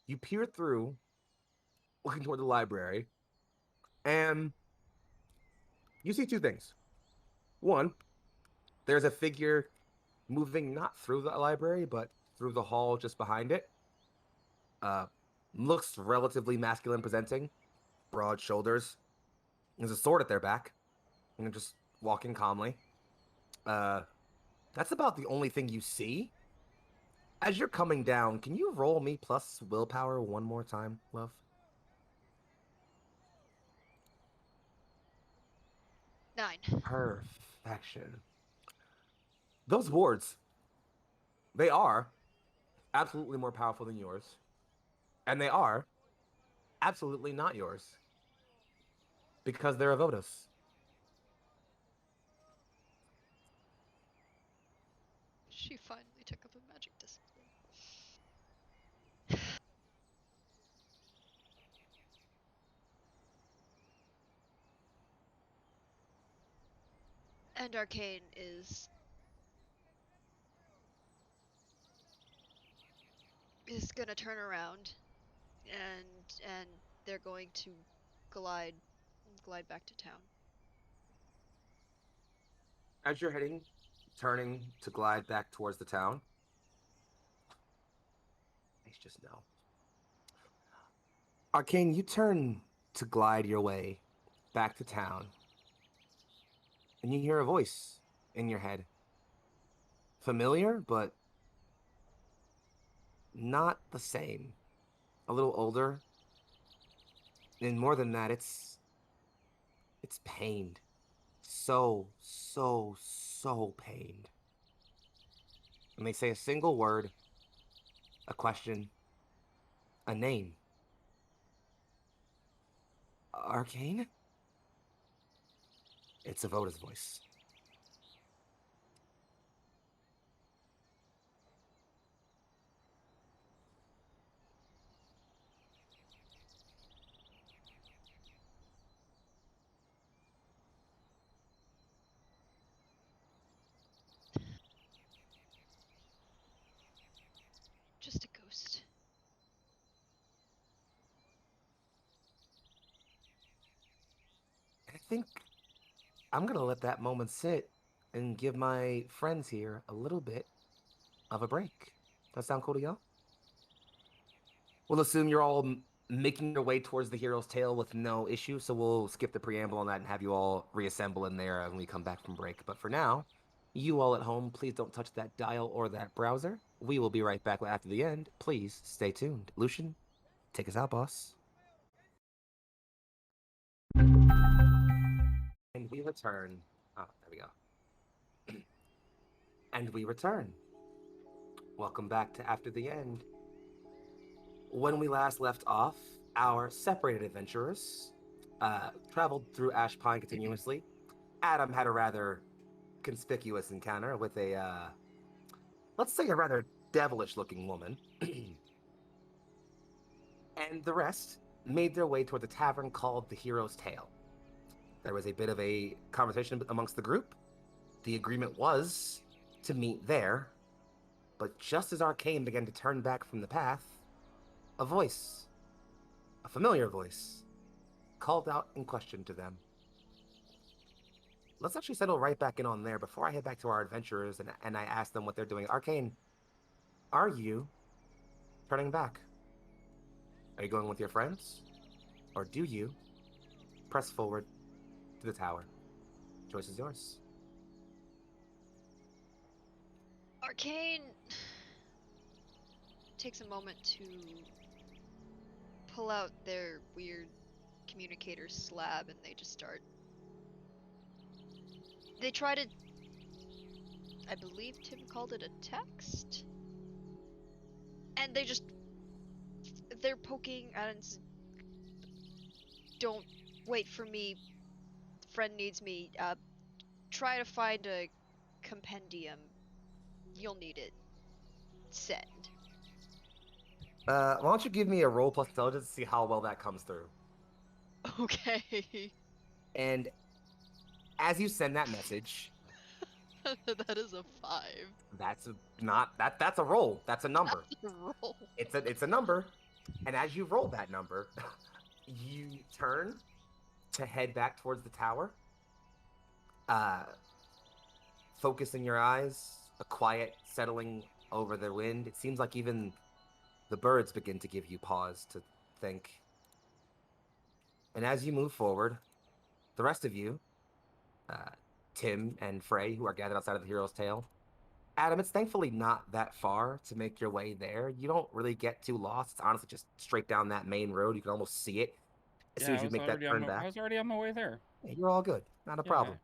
You peer through, looking toward the library, and you see 2 things. One, there's a figure moving not through the library, but through the hall just behind it. Uh, Looks relatively masculine presenting, broad shoulders. There's a sword at their back, and they're just walking calmly. Uh, that's about the only thing you see. As you're coming down, can you roll me plus willpower one more time, love? 9. Perfection. Those wards, they are absolutely more powerful than yours, and they are absolutely not yours because they're Avodas. She finally took up a magic discipline. And Arcane is gonna turn around and they're going to glide back to town. As you're turning to glide back towards the town, I just know. Arcane, you turn to glide your way back to town, and you hear a voice in your head. Familiar, but not the same. A little older, and more than that, it's pained. So, so, so pained. And they say a single word, a question, a name. Arcane? It's Avoda's voice. think I'm gonna let that moment sit and give my friends here a little bit of a break. That sound cool to y'all? We'll assume you're all making your way towards the hero's tale with no issue, so we'll skip the preamble on that and have you all reassemble in there when we come back from break. But for now, you all at home, please don't touch that dial or that browser. We will be right back after the end. Please stay tuned. Lucian, take us out, boss. And we return. Oh, there we go. And we return. Welcome back to After the End. When we last left off, our separated adventurers traveled through Ash Pine continuously. Adam had a rather conspicuous encounter with let's say, a rather devilish looking woman. And the rest made their way toward the tavern called the Hero's Tale. There was a bit of a conversation amongst the group. The agreement was to meet there, but just as Arcane began to turn back from the path, a voice, a familiar voice, called out in question to them. Let's actually settle right back in on there before I head back to our adventurers and I ask them what they're doing. Arcane, are you turning back? Are you going with your friends? Or do you press forward to the tower? Choice is yours. Arcane takes a moment to pull out their weird communicator slab and they just start. They try to. I believe Tim called it a text? And they just. They're poking and. Don't wait for me. Friend needs me. Try to find a compendium. You'll need it. Send. Why don't you give me a roll plus intelligence to see how well that comes through? Okay. And as you send that message, That is a 5. that's a roll. That's a number. Roll. It's a number. And as you roll that number, you turn to head back towards the tower. Focusing your eyes, a quiet settling over the wind. It seems like even the birds begin to give you pause to think. And as you move forward, the rest of you, Tim and Frey, who are gathered outside of the Hero's Tale. Adam, it's thankfully not that far to make your way there. You don't really get too lost. It's honestly just straight down that main road. You can almost see it as soon as you make that turn back. I was already on my way there. Yeah, you're all good. Not a problem.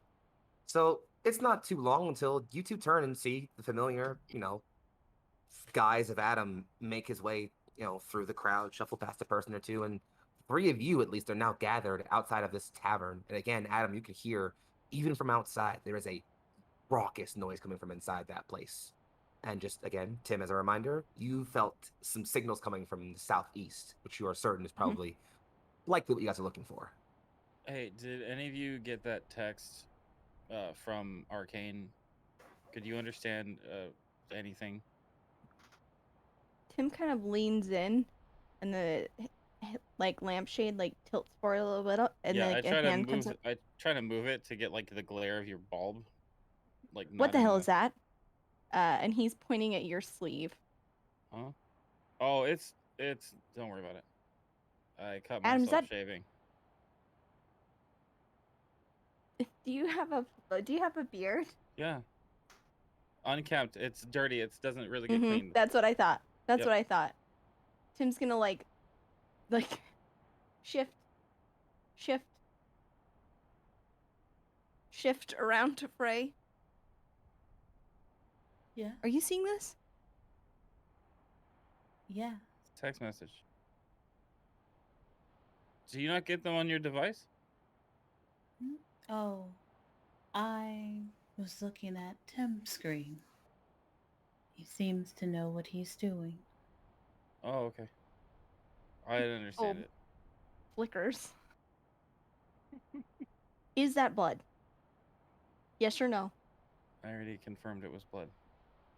So it's not too long until you two turn and see the familiar, guise of Adam make his way, through the crowd, shuffle past a person or two, and 3 of you at least are now gathered outside of this tavern. And again, Adam, you can hear, even from outside, there is a raucous noise coming from inside that place. And just again, Tim, as a reminder, you felt some signals coming from the southeast, which you are certain is probably likely what you guys are looking for. Hey, did any of you get that text from Arcane? Could you understand anything? Tim kind of leans in, and the lampshade tilts forward a little bit up, and yeah, then a hand comes up. I try to move it to get the glare of your bulb. What the hell is that? And he's pointing at your sleeve. Huh? Oh, it's. Don't worry about it. I cut Adam, myself shaving. Do you have a beard? Yeah. Unkempt. It's dirty. It doesn't really get clean. That's what I thought. What I thought. Tim's gonna shift around to Frey. Yeah. Are you seeing this? Yeah. Text message. Do you not get them on your device? Oh, I was looking at Tim's screen. He seems to know what he's doing. Oh, okay. I didn't understand it. Flickers. Is that blood? Yes or no? I already confirmed it was blood.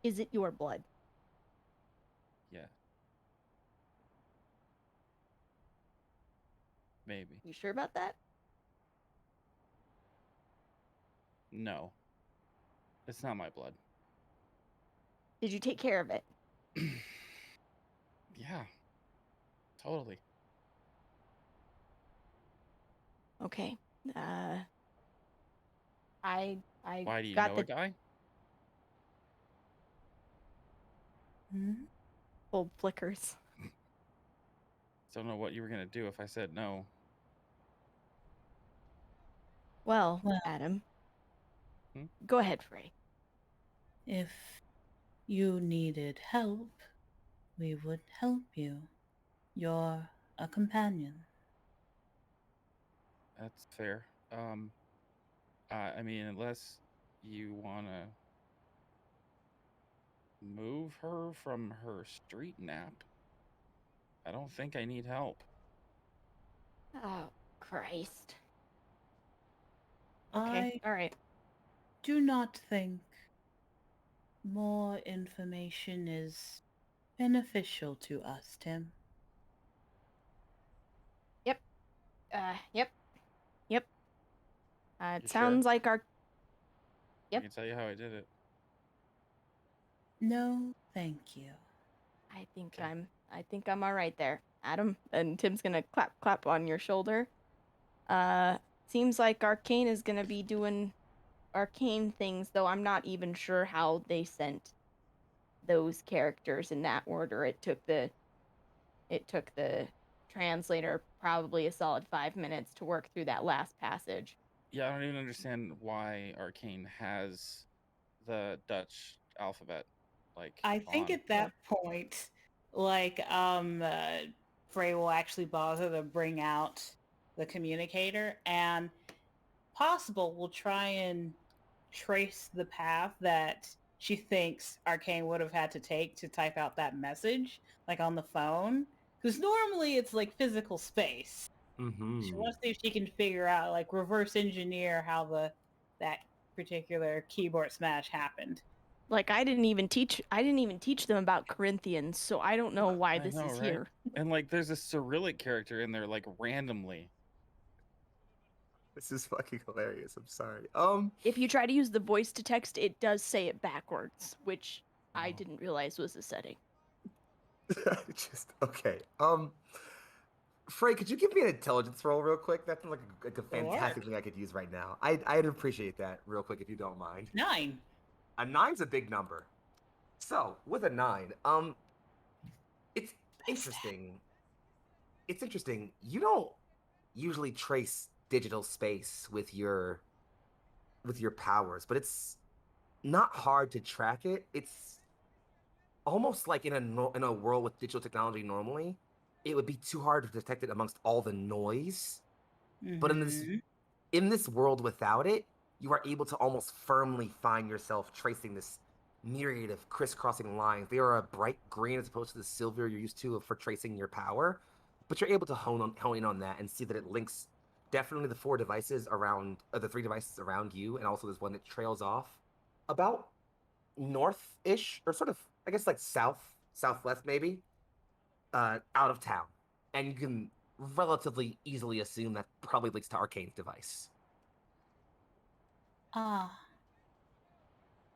Is it your blood? Yeah. Maybe. You sure about that? No. It's not my blood. Did you take care of it? Yeah. Totally. Okay. I Why do you got know a the guy? bulb flickers. Don't know what you were gonna do if I said no. Well, Well. Adam. Hmm? Go ahead, Frey. If you needed help, we would help you. You're a companion. That's fair. I mean, unless you wanna move her from her street nap, I don't think I need help. Oh, Christ. Okay, I all right. do not think more information is beneficial to us, Tim. Yep. Yep. It You sounds sure? like our. I Yep. can tell you how I did it. No, thank you. Okay. I think I'm all right there, Adam. And Tim's gonna clap on your shoulder. Seems like Arcane is gonna be doing arcane things, though I'm not even sure how they sent those characters in that order. It took the translator probably a solid 5 minutes to work through that last passage. Yeah, I don't even understand why Arcane has the Dutch alphabet. Like, I think on. at that point, like, Frey will actually bother to bring out the communicator, and possible will try and trace the path that she thinks Arcane would have had to take to type out that message, like on the phone. Because normally it's like physical space. She Mm-hmm. wants to see if she can figure out, like, reverse engineer how that particular keyboard smash happened. Like I didn't even teach them about Corinthians, so I don't know why I this know, is right? here. And like, there's a Cyrillic character in there, like, randomly. This is fucking hilarious. I'm sorry. If you try to use the voice to text, it does say it backwards, which I Oh. didn't realize was a setting. Just okay. Frey, could you give me an intelligence roll real quick? That's like a fantastic thing I could use right now. I'd appreciate that real quick if you don't mind. 9. A nine's a big number. So with a 9, it's interesting. It's interesting. You don't usually trace digital space with your powers, but it's not hard to track it. It's almost like in a world with digital technology normally, it would be too hard to detect it amongst all the noise. But Mm-hmm. in this world without it, you are able to almost firmly find yourself tracing this myriad of crisscrossing lines. They are a bright green as opposed to the silver you're used to for tracing your power. But you're able to hone in on that and see that it links definitely the four devices around, the three devices around you, and also there's one that trails off about north-ish, or sort of, I guess, like southwest maybe, out of town. And you can relatively easily assume that probably links to Arcane's device. Ah,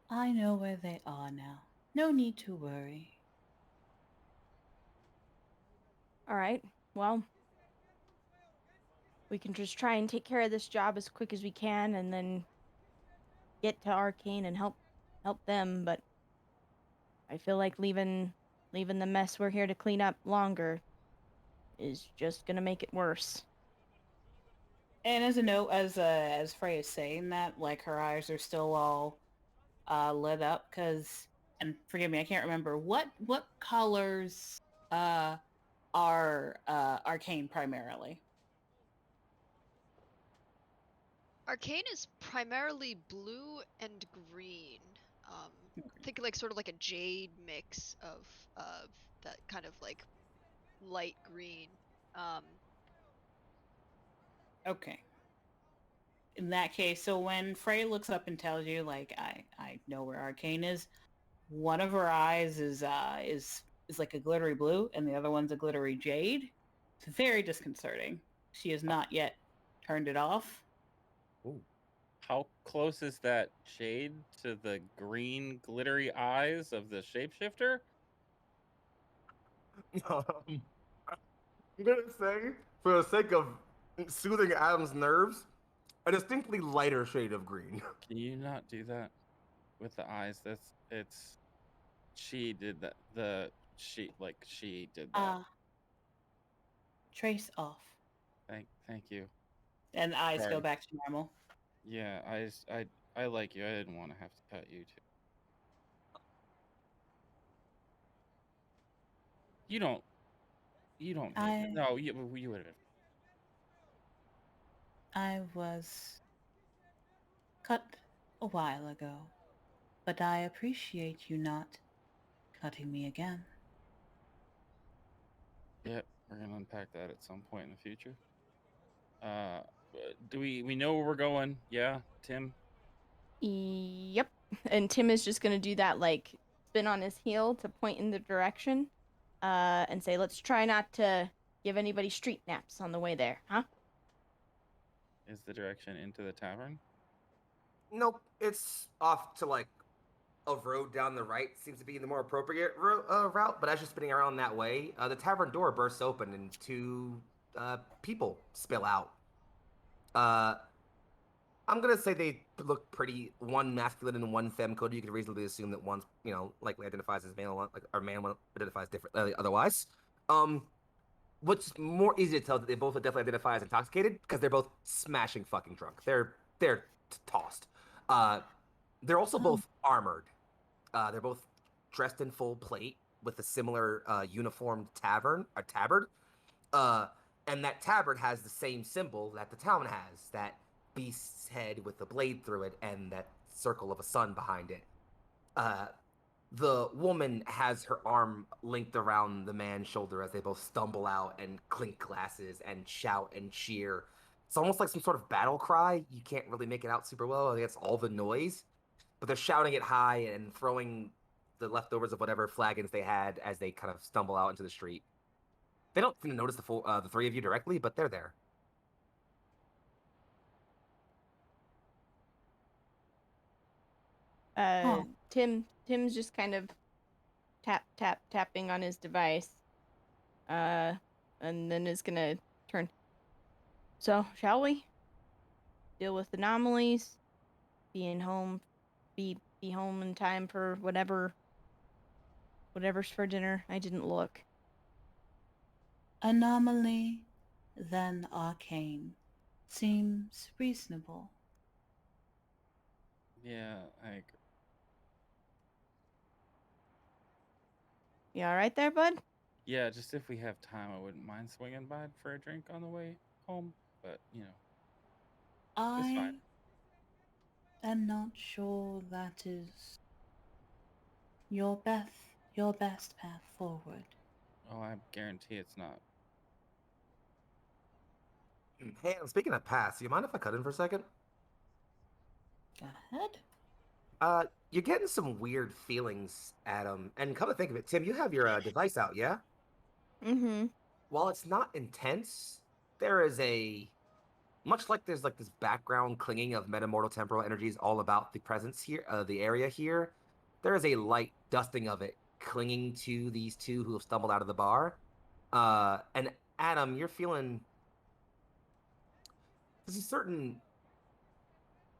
I know where they are now. No need to worry. All right. Well, we can just try and take care of this job as quick as we can and then get to Arcane and help them, but I feel like leaving the mess we're here to clean up longer is just going to make it worse. And as a note, as Frey is saying that, like, her eyes are still all lit up, because, and forgive me, I can't remember what colors are Arcane primarily. Arcane is primarily blue and green. Think like sort of like a jade mix of that kind of like light green. Um, Okay. In that case, so when Frey looks up and tells you, like, I know where Arcane is, one of her eyes is like a glittery blue, and the other one's a glittery jade. It's very disconcerting. She has not yet turned it off. Ooh. how close is that shade to the green glittery eyes of the shapeshifter? I'm gonna say, for the sake of soothing Adam's nerves, a distinctly lighter shade of green. Can you not do that with the eyes? It's she did that. She did that. Trace off. Thank you. And the eyes Sorry. go back to normal. Yeah, I like you. I didn't want to have to cut you too. You don't need no, you would have. I was cut a while ago, but I appreciate you not cutting me again. Yep, we're gonna unpack that at some point in the future. Do we know where we're going? Yeah, Tim. Yep. And Tim is just gonna do that like spin on his heel to point in the direction, and say, "Let's try not to give anybody street naps on the way there, huh?" Is the direction into the tavern? Nope, it's off to like a road down the right. Seems to be the more appropriate route. But as you're spinning around that way, the tavern door bursts open and two people spill out. Uh, I'm gonna say they look pretty, one masculine and one femme coded. You could reasonably assume that one's, likely identifies as male, like or man one identifies different otherwise. What's more easy to tell that they both definitely identify as intoxicated because they're both smashing fucking drunk. They're tossed. They're also both armored. They're both dressed in full plate with a similar uniformed tabard. Uh, and that tabard has the same symbol that the town has, that beast's head with the blade through it and that circle of a sun behind it. The woman has her arm linked around the man's shoulder as they both stumble out and clink glasses and shout and cheer. It's almost like some sort of battle cry. You can't really make it out super well. I think it's all the noise, but they're shouting it high and throwing the leftovers of whatever flagons they had as they kind of stumble out into the street. They don't seem to notice the three of you directly, but they're there. Tim's just kind of tapping on his device, and then is gonna turn. So, shall we deal with anomalies? Be home in time for whatever's for dinner. I didn't look. Anomaly, then arcane. Seems reasonable. Yeah, I agree. You all right there, bud? Yeah, just if we have time, I wouldn't mind swinging by for a drink on the way home. But it's fine. I am not sure that is your best path forward. Oh, I guarantee it's not. Hey, speaking of pass, you mind if I cut in for a second? Go ahead. You're getting some weird feelings, Adam. And come to think of it, Tim, you have your device out, yeah? Mm-hmm. While it's not intense, there is much like there's like this background clinging of metamortal temporal energies all about the presence here, the area here. There is a light dusting of it clinging to these two who have stumbled out of the bar. And Adam, you're feeling there's a certain,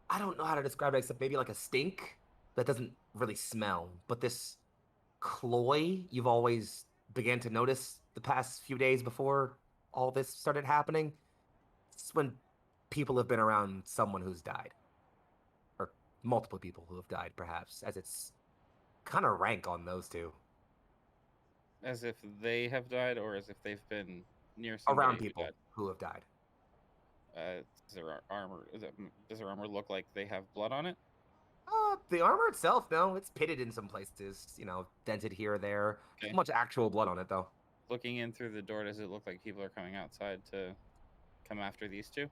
I don't know how to describe it except maybe like a stink that doesn't really smell, but this cloy you've always began to notice the past few days before all this started happening. It's when people have been around someone who's died, or multiple people who have died, perhaps, as it's kind of rank on those two. As if they have died, or as if they've been near somebody Around who people died. who have died. Does their armor? Does their armor look like they have blood on it? The armor itself, no, it's pitted in some places, dented here or there. Okay. Not much actual blood on it, though. Looking in through the door, does it look like people are coming outside to come after these two?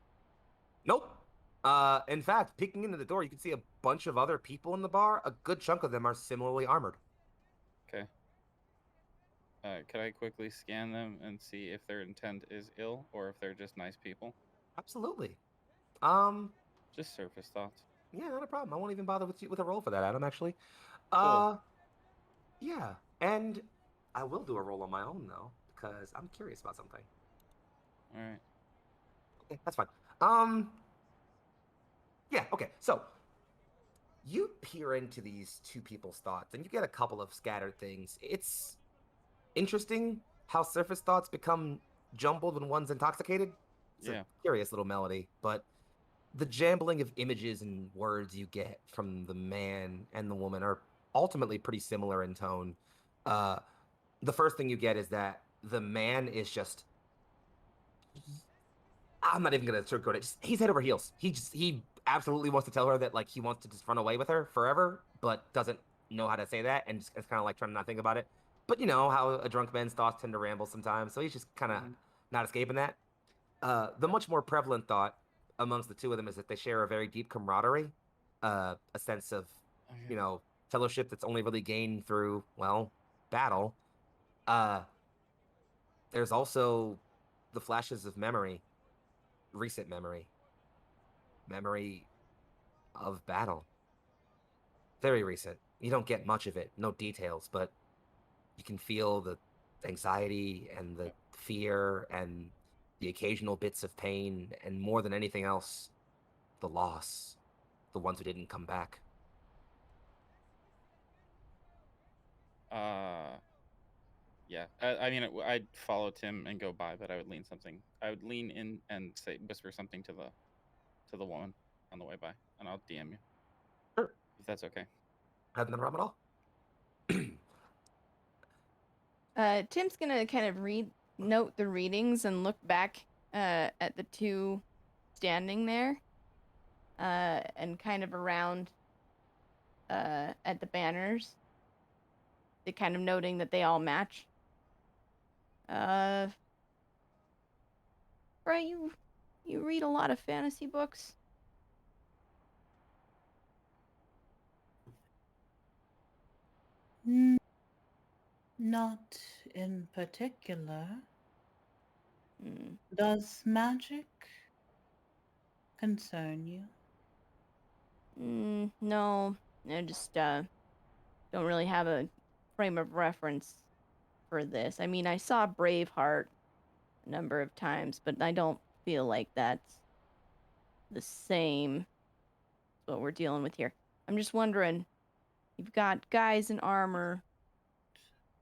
Nope. In fact, peeking into the door, you can see a bunch of other people in the bar. A good chunk of them are similarly armored. Okay. Could I quickly scan them and see if their intent is ill or if they're just nice people? Absolutely. Just surface thoughts. Yeah, not a problem. I won't even bother with a roll for that, Adam. Actually, Cool. yeah, and I will do a roll on my own though because I'm curious about something. All right. Okay, that's fine. Um, yeah, okay. So you peer into these two people's thoughts, and you get a couple of scattered things. It's interesting how surface thoughts become jumbled when one's intoxicated. It's a Yeah. curious little melody, but the jambling of images and words you get from the man and the woman are ultimately pretty similar in tone. Uh, the first thing you get is that the man is just, I'm not even gonna sugarcoat it. He's head over heels. He absolutely wants to tell her that like he wants to just run away with her forever, but doesn't know how to say that, and just, it's kind of like trying to not think about it. But you know how a drunk man's thoughts tend to ramble sometimes, so he's just kind of Mhm. not escaping that. The much more prevalent thought amongst the two of them is that they share a very deep camaraderie, a sense of, you Okay. know, fellowship that's only really gained through, well, battle. Uh, there's also the flashes of memory, recent memory of battle. Very recent. You don't get much of it, no details, but you can feel the anxiety and the Yeah. fear and the occasional bits of pain, and more than anything else, the loss, the ones who didn't come back. Uh, yeah. I mean, I'd follow Tim and go by, but I would lean something. I would lean in and say, whisper something to the woman on the way by, and I'll DM you Sure. if that's okay. Have none problem at all. Tim's gonna kind of note the readings and look back at the two standing there, and kind of around at the banners, they kind of noting that they all match. Right, you read a lot of fantasy books? Not in particular. Hmm. Does magic concern you? No, I just don't really have a frame of reference for this. I mean, I saw Braveheart a number of times, but I don't feel like that's the same as what we're dealing with here. I'm just wondering, you've got guys in armor,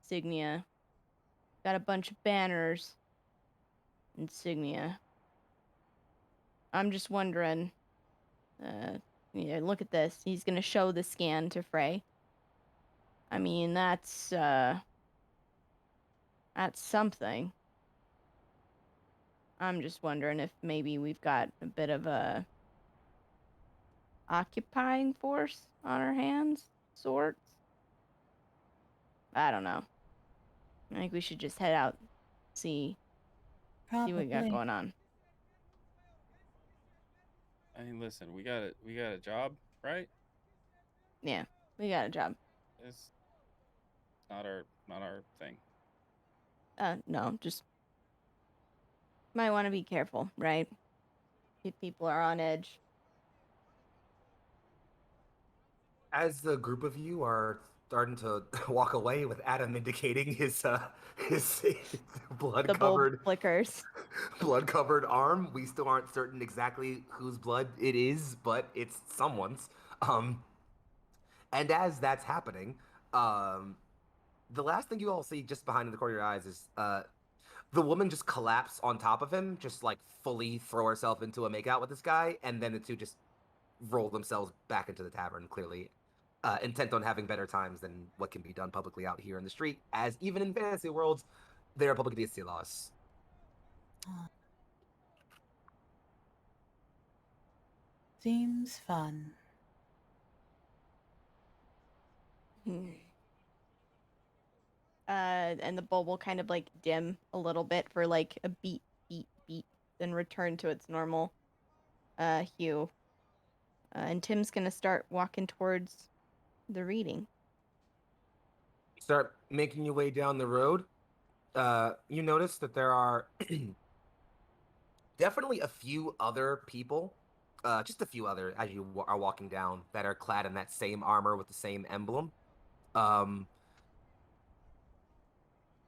insignia, got a bunch of banners, insignia. I'm just wondering, yeah, look at this. He's gonna show the scan to Frey. I mean, that's something. I'm just wondering if maybe we've got a bit of a occupying force on our hands, sorts. I don't know. I think we should just head out, see what we got Probably. going on. I mean, listen, we got a job, right? Yeah, we got a job. It's not our thing. No, just might want to be careful, right? If people are on edge. As the group of you are starting to walk away, with Adam indicating his blood The bulb covered flickers. blood covered arm, we still aren't certain exactly whose blood it is, but it's someone's. Um, and as that's happening, um, the last thing you all see just behind the corner of your eyes is the woman just collapse on top of him, just like fully throw herself into a makeout with this guy, and then the two just roll themselves back into the tavern, clearly intent on having better times than what can be done publicly out here in the street, as even in fantasy worlds, there are public decency laws. Ah, seems fun. Hmm. And the bulb will kind of like dim a little bit for like a beat, beat, beat, then return to its normal hue. And Tim's gonna start walking towards the reading. Start making your way down the road. You notice that there are definitely a few other people just a few other as you are walking down that are clad in that same armor with the same emblem. Um,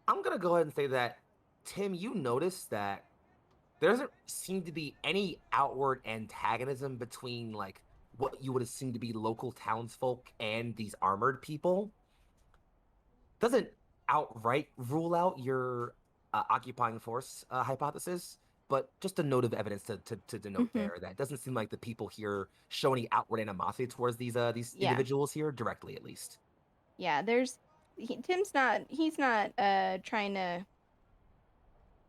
I'm gonna go ahead and say that, Tim, you notice that there doesn't seem to be any outward antagonism between like what you would assume to be local townsfolk and these armored people. Doesn't outright rule out your occupying force hypothesis, but just a note of evidence to denote Hmm. there that doesn't seem like the people here show any outward animosity towards these Yeah. individuals here directly, at least. Yeah, Tim's not he's not trying to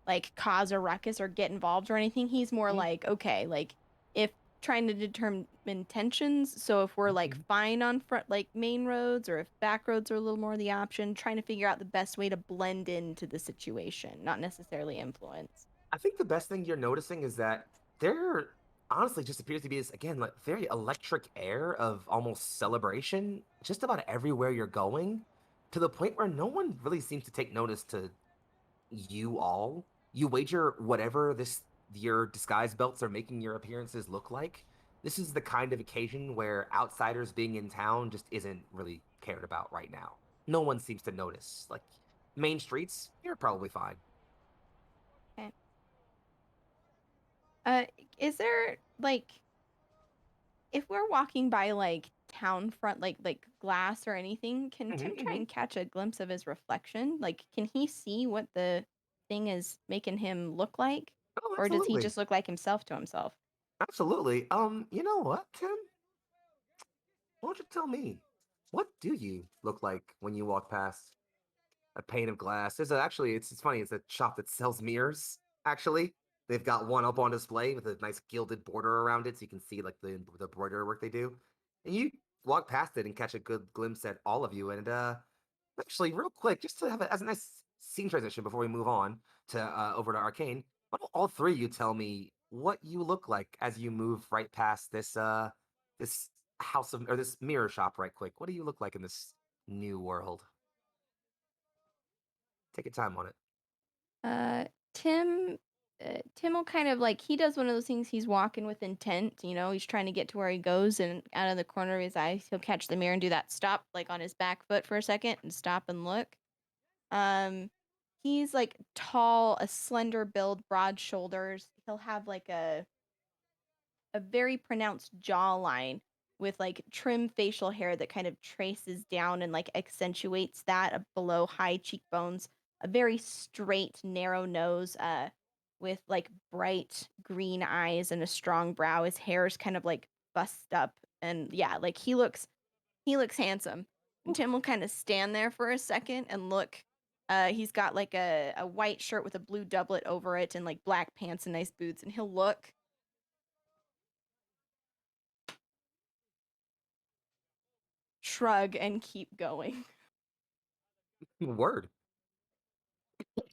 like cause a ruckus or get involved or anything. He's more Mhm, like, okay, like if trying to determine intentions. So if we're like mhm. fine on front like main roads or if back roads are a little more the option, trying to figure out the best way to blend into the situation, not necessarily influence. I think the best thing you're noticing is that there honestly just appears to be this, again, like very electric air of almost celebration just about everywhere you're going, to the point where no one really seems to take notice to you all. You wager whatever this your disguise belts are making your appearances look like. This is the kind of occasion where outsiders being in town just isn't really cared about right now. No one seems to notice. Like main streets, you're probably fine. Okay. Uh, is there like if we're walking by like town front like glass or anything, can Mhm, Tim try mhm. and catch a glimpse of his reflection? Like can he see what the thing is making him look like? Oh, Or does he absolutely. just look like himself to himself? Absolutely. You know what, Tim? Why don't you tell me? What do you look like when you walk past a pane of glass? Actually, it's funny. It's a shop that sells mirrors. Actually, they've got one up on display with a nice gilded border around it, so you can see like the embroidery work they do. And you walk past it and catch a good glimpse at all of you. And actually, real quick, just to have as a nice scene transition before we move on to over to Arcane, why don't all three of you tell me what you look like as you move right past this house of or this mirror shop right quick? What do you look like in this new world? Take your time on it. Uh, Tim, Tim will kind of like he does one of those things. He's walking with intent. He's trying to get to where he goes, and out of the corner of his eyes, he'll catch the mirror and do that stop, like on his back foot for a second, and stop and look. Um, he's like tall, a slender build, broad shoulders. He'll have like a very pronounced jawline with like trim facial hair that kind of traces down and like accentuates that below high cheekbones, a very straight narrow nose with like bright green eyes and a strong brow. His hair is kind of like bust up, and yeah, like he looks handsome. And Tim will kind of stand there for a second and look. He's got like a white shirt with a blue doublet over it and like black pants and nice boots, and he'll look, shrug, and keep going. Word.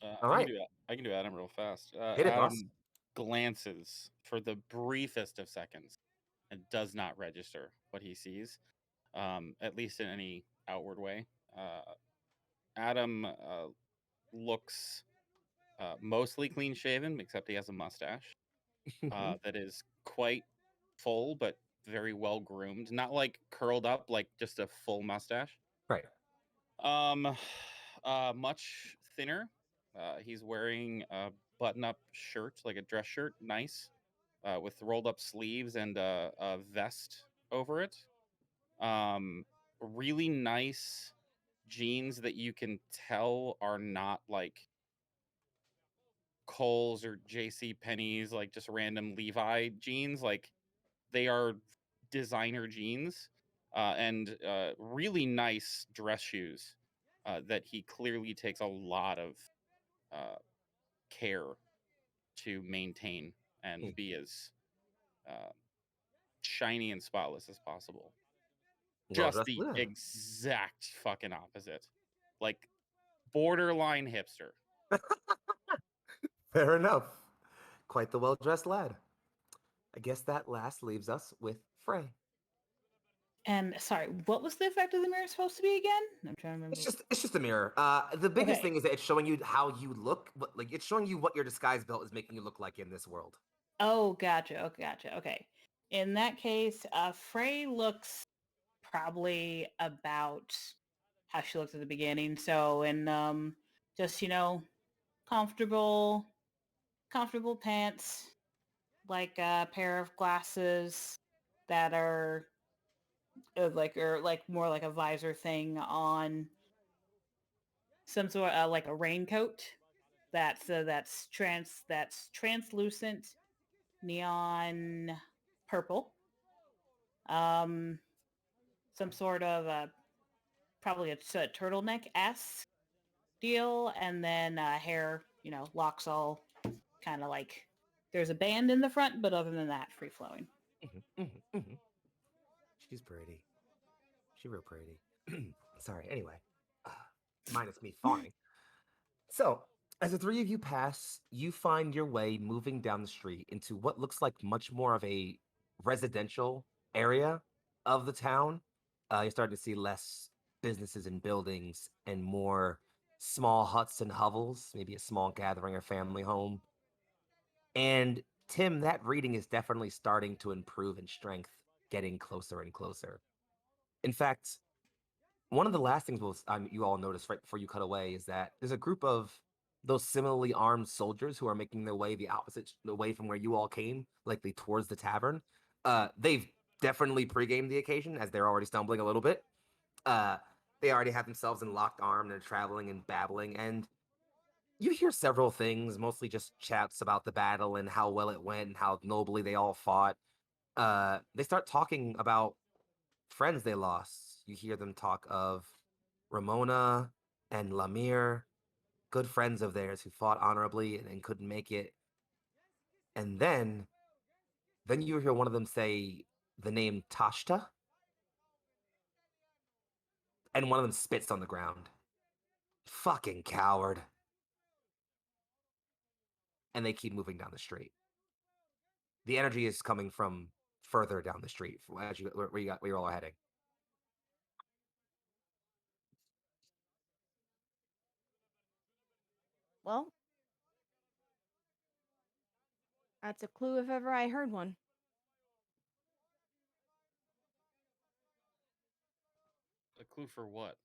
All I can right. do I can do Adam real fast. Hit it, boss. Adam glances for the briefest of seconds and does not register what he sees, at least in any outward way. Adam looks mostly clean shaven, except he has a mustache that is quite full but very well groomed. Not like curled up, like just a full mustache. Right. Um, much thinner. He's wearing a button-up shirt, like a dress shirt, nice, with rolled-up sleeves and a vest over it. Um, really nice jeans that you can tell are not like Kohl's or J.C. Penney's, like just random Levi jeans. Like they are designer jeans, and really nice dress shoes that he clearly takes a lot of uh, care to maintain and be as uh, shiny and spotless as possible. Well Just dressed. the Yeah. exact fucking opposite. Like borderline hipster. Fair enough. Quite the well dressed lad. I guess that last leaves us with Frey. And sorry, what was the effect of the mirror supposed to be again? I'm trying to It's remember. just a mirror. The biggest Okay. thing is that it's showing you how you look, but like it's showing you what your disguise belt is making you look like in this world. Oh, gotcha. Okay, gotcha. Okay. In that case, Frey looks probably about how she looked at the beginning. So in just comfortable pants, like a pair of glasses that are like more like a visor thing on, some sort of like a raincoat that's translucent neon purple, um some sort of probably a turtleneck s deal, and then hair, locks all kind of like, there's a band in the front, but other than that, free flowing. She's pretty. She's real pretty. Sorry. Anyway, minus me fawning. So, as the three of you pass, you find your way moving down the street into what looks like much more of a residential area of the town. You're starting to see less businesses and buildings and more small huts and hovels, maybe a small gathering or family home. And Tim, that reading is definitely starting to improve in strength, getting closer and closer. In fact, one of the last things you all notice right before you cut away is that there's a group of those similarly armed soldiers who are making their way the opposite away from where you all came, likely towards the tavern. They've definitely pre-gamed the occasion as they're already stumbling a little bit. Uh, they already have themselves in locked arm and they're traveling and babbling, and you hear several things, mostly just chats about the battle and how well it went and how nobly they all fought. They start talking about friends they lost. You hear them talk of Ramona and Lamir, good friends of theirs who fought honorably and couldn't make it. And then you hear one of them say the name Tashta, and one of them spits on the ground. Fucking coward. And they keep moving down the street. The energy is coming from further down the street, where you all are heading. Well, that's a clue if ever I heard one. A clue for what?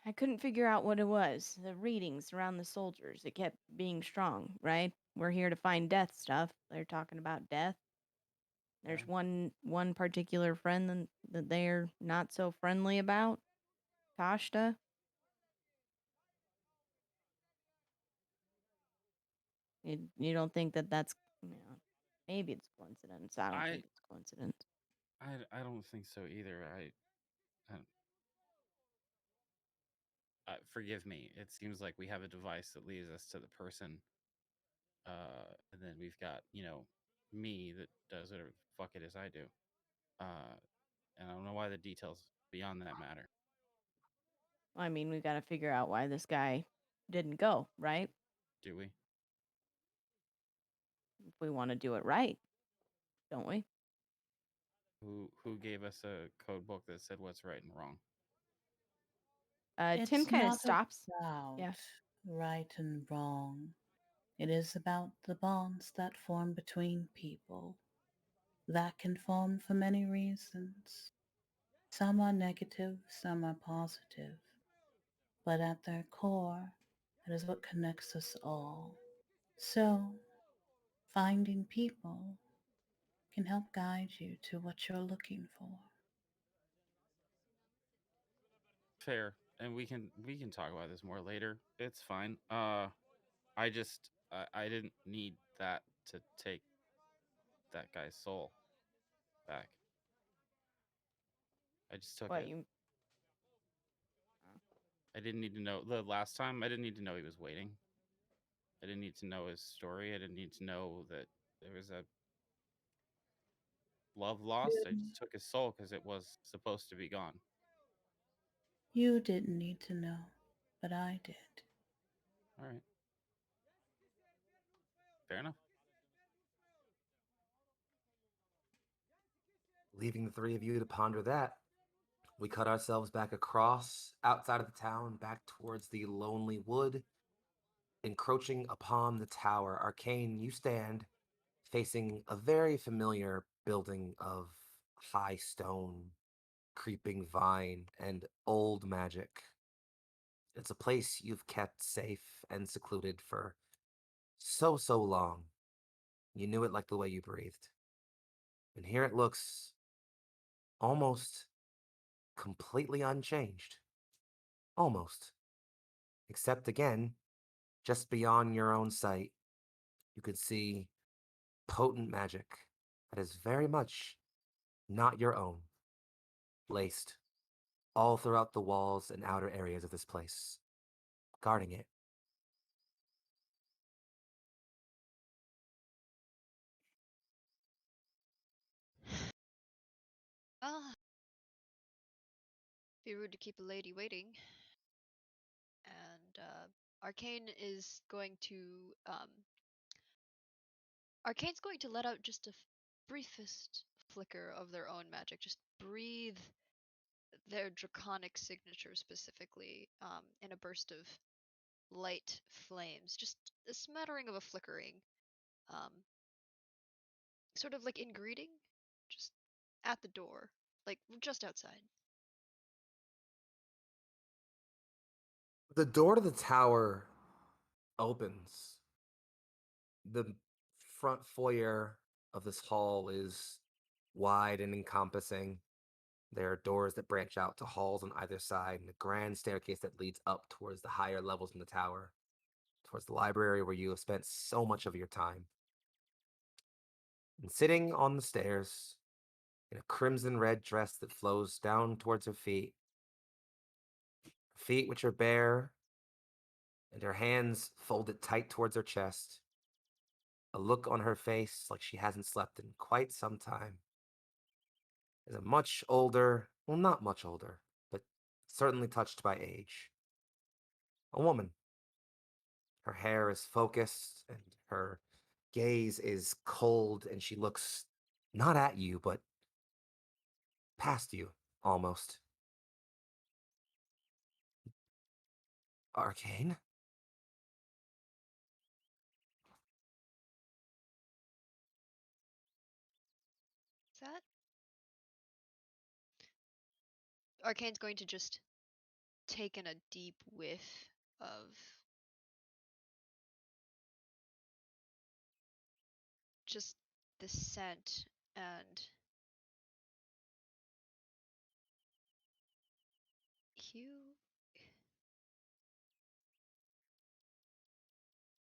I couldn't figure out what it was. The readings around the soldiers, it kept being strong, right? We're here to find death stuff. They're talking about death. There's Yeah. one particular friend that they're not so friendly about. Tashta. You don't think that's maybe it's coincidence. I don't think it's coincidence. I don't think so either. Forgive me. It seems like we have a device that leads us to the person, and then we've got me that does whatever the fuck it is I do, and I don't know why the details beyond that matter. I mean, we got to figure out why this guy didn't go, right? Do we? If we want to do it right, don't we? Who gave us a code book that said what's right and wrong? Tim It's kind of not stops. about Yeah. right and wrong. It is about the bonds that form between people. That can form for many reasons. Some are negative, some are positive. But at their core, it is what connects us all. So, finding people can help guide you to what you're looking for. Fair, and we can talk about this more later. It's fine. I just I didn't need that to take that guy's soul back. I just took What it. you? I didn't need to know the last time. I didn't need to know he was waiting. I didn't need to know his story. I didn't need to know that there was a love lost. I just took his soul because it was supposed to be gone. You didn't need to know, but I did. All right, fair enough. Leaving the three of you to ponder that, we cut ourselves back across outside of the town, back towards the lonely wood, encroaching upon the tower. Arcane, you stand facing a very familiar building of high stone, creeping vine, and old magic. It's a place you've kept safe and secluded for so long. You knew it like the way you breathed. And here it looks almost completely unchanged. Almost. Except again, just beyond your own sight, you could see potent magic that is very much not your own, laced all throughout the walls and outer areas of this place, guarding it. Ah, be rude to keep a lady waiting. And Arcane is going to Arcane's going to let out just a briefest flicker of their own magic. Just breathe their draconic signature specifically in a burst of light flames. Just a smattering of a flickering. Um, sort of like in greeting, just at the door, like just outside. The door to the tower opens. The front foyer of this hall is wide and encompassing. There are doors that branch out to halls on either side, and a grand staircase that leads up towards the higher levels in the tower, towards the library where you have spent so much of your time. And sitting on the stairs, in a crimson red dress that flows down towards her feet which are bare, and her hands folded tight towards her chest, a look on her face like she hasn't slept in quite some time, is a much older, well, not much older, but certainly touched by age. A woman. Her hair is focused and her gaze is cold, and she looks not at you, but past you, almost. Arcane? Is that Arcane's going to just take in a deep whiff of just the scent and you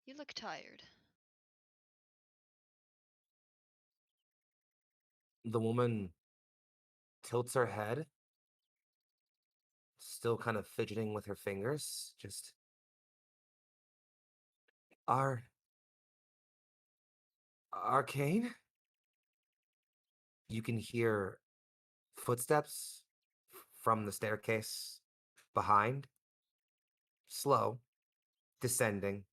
you look tired. The woman tilts her head, still kind of fidgeting with her fingers. Just, Ar Arcane? You can hear footsteps from the staircase behind, slow, descending,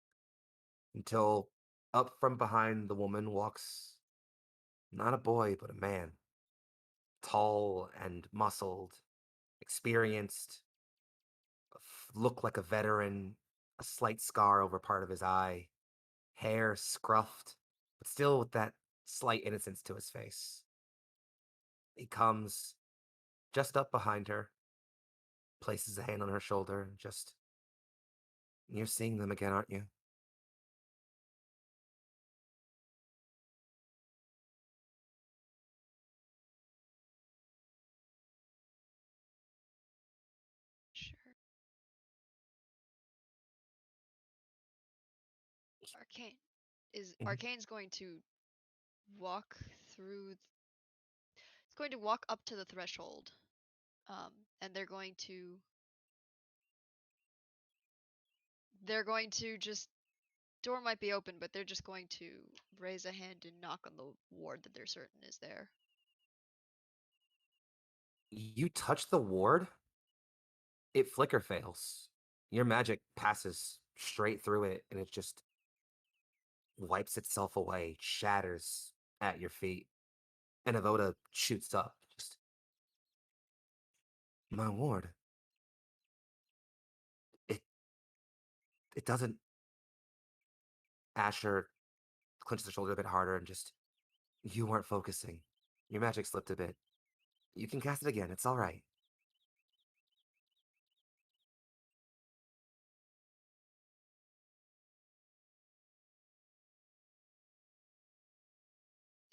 until up from behind the woman walks not a boy, but a man. Tall and muscled, experienced, look like a veteran, a slight scar over part of his eye, hair scruffed, but still with that slight innocence to his face. He comes just up behind her, places a hand on her shoulder, and just, you're seeing them again, aren't you? Sure. Arcane Mhm. Arcane's going to walk through it's going to walk up to the threshold. And they're going to just door might be open, but they're just going to raise a hand and knock on the ward that they're certain is there. You touch the ward, it flicker fails. Your magic passes straight through it, and it just wipes itself away, shatters at your feet. And Avoda shoots up. Just, my ward. It it doesn't. Asher clenches her shoulder a bit harder and just, You weren't focusing. Your magic slipped a bit. You can cast it again, it's alright.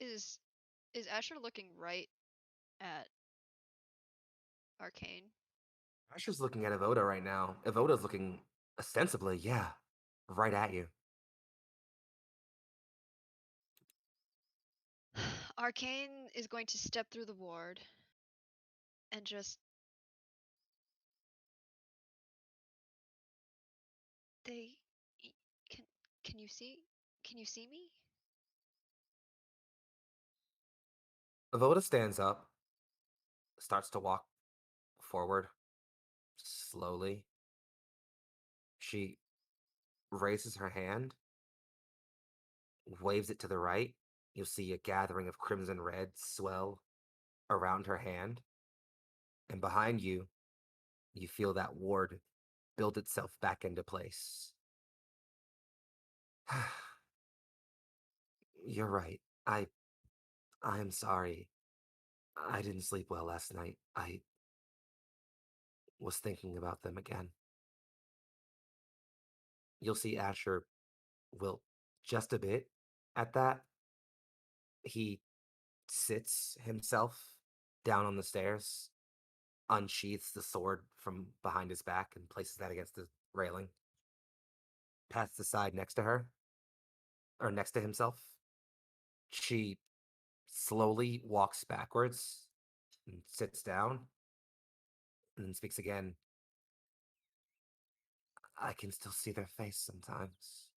Is Asher looking right at Arcane? Asher's looking at Evoda right now. Evoda's looking, ostensibly, yeah, right at you. Arcane is going to step through the ward and just they can can you see me? Evoda stands up, starts to walk forward, slowly. She raises her hand, waves it to the right. You'll see a gathering of crimson red swell around her hand. And behind you, you feel that ward build itself back into place. You're right. I'm sorry. I didn't sleep well last night. I was thinking about them again. You'll see Asher wilt just a bit at that. He sits himself down on the stairs, unsheaths the sword from behind his back, and places that against the railing. Pats the side next to her, or next to himself. She slowly walks backwards and sits down, and then speaks again. I can still see their face sometimes.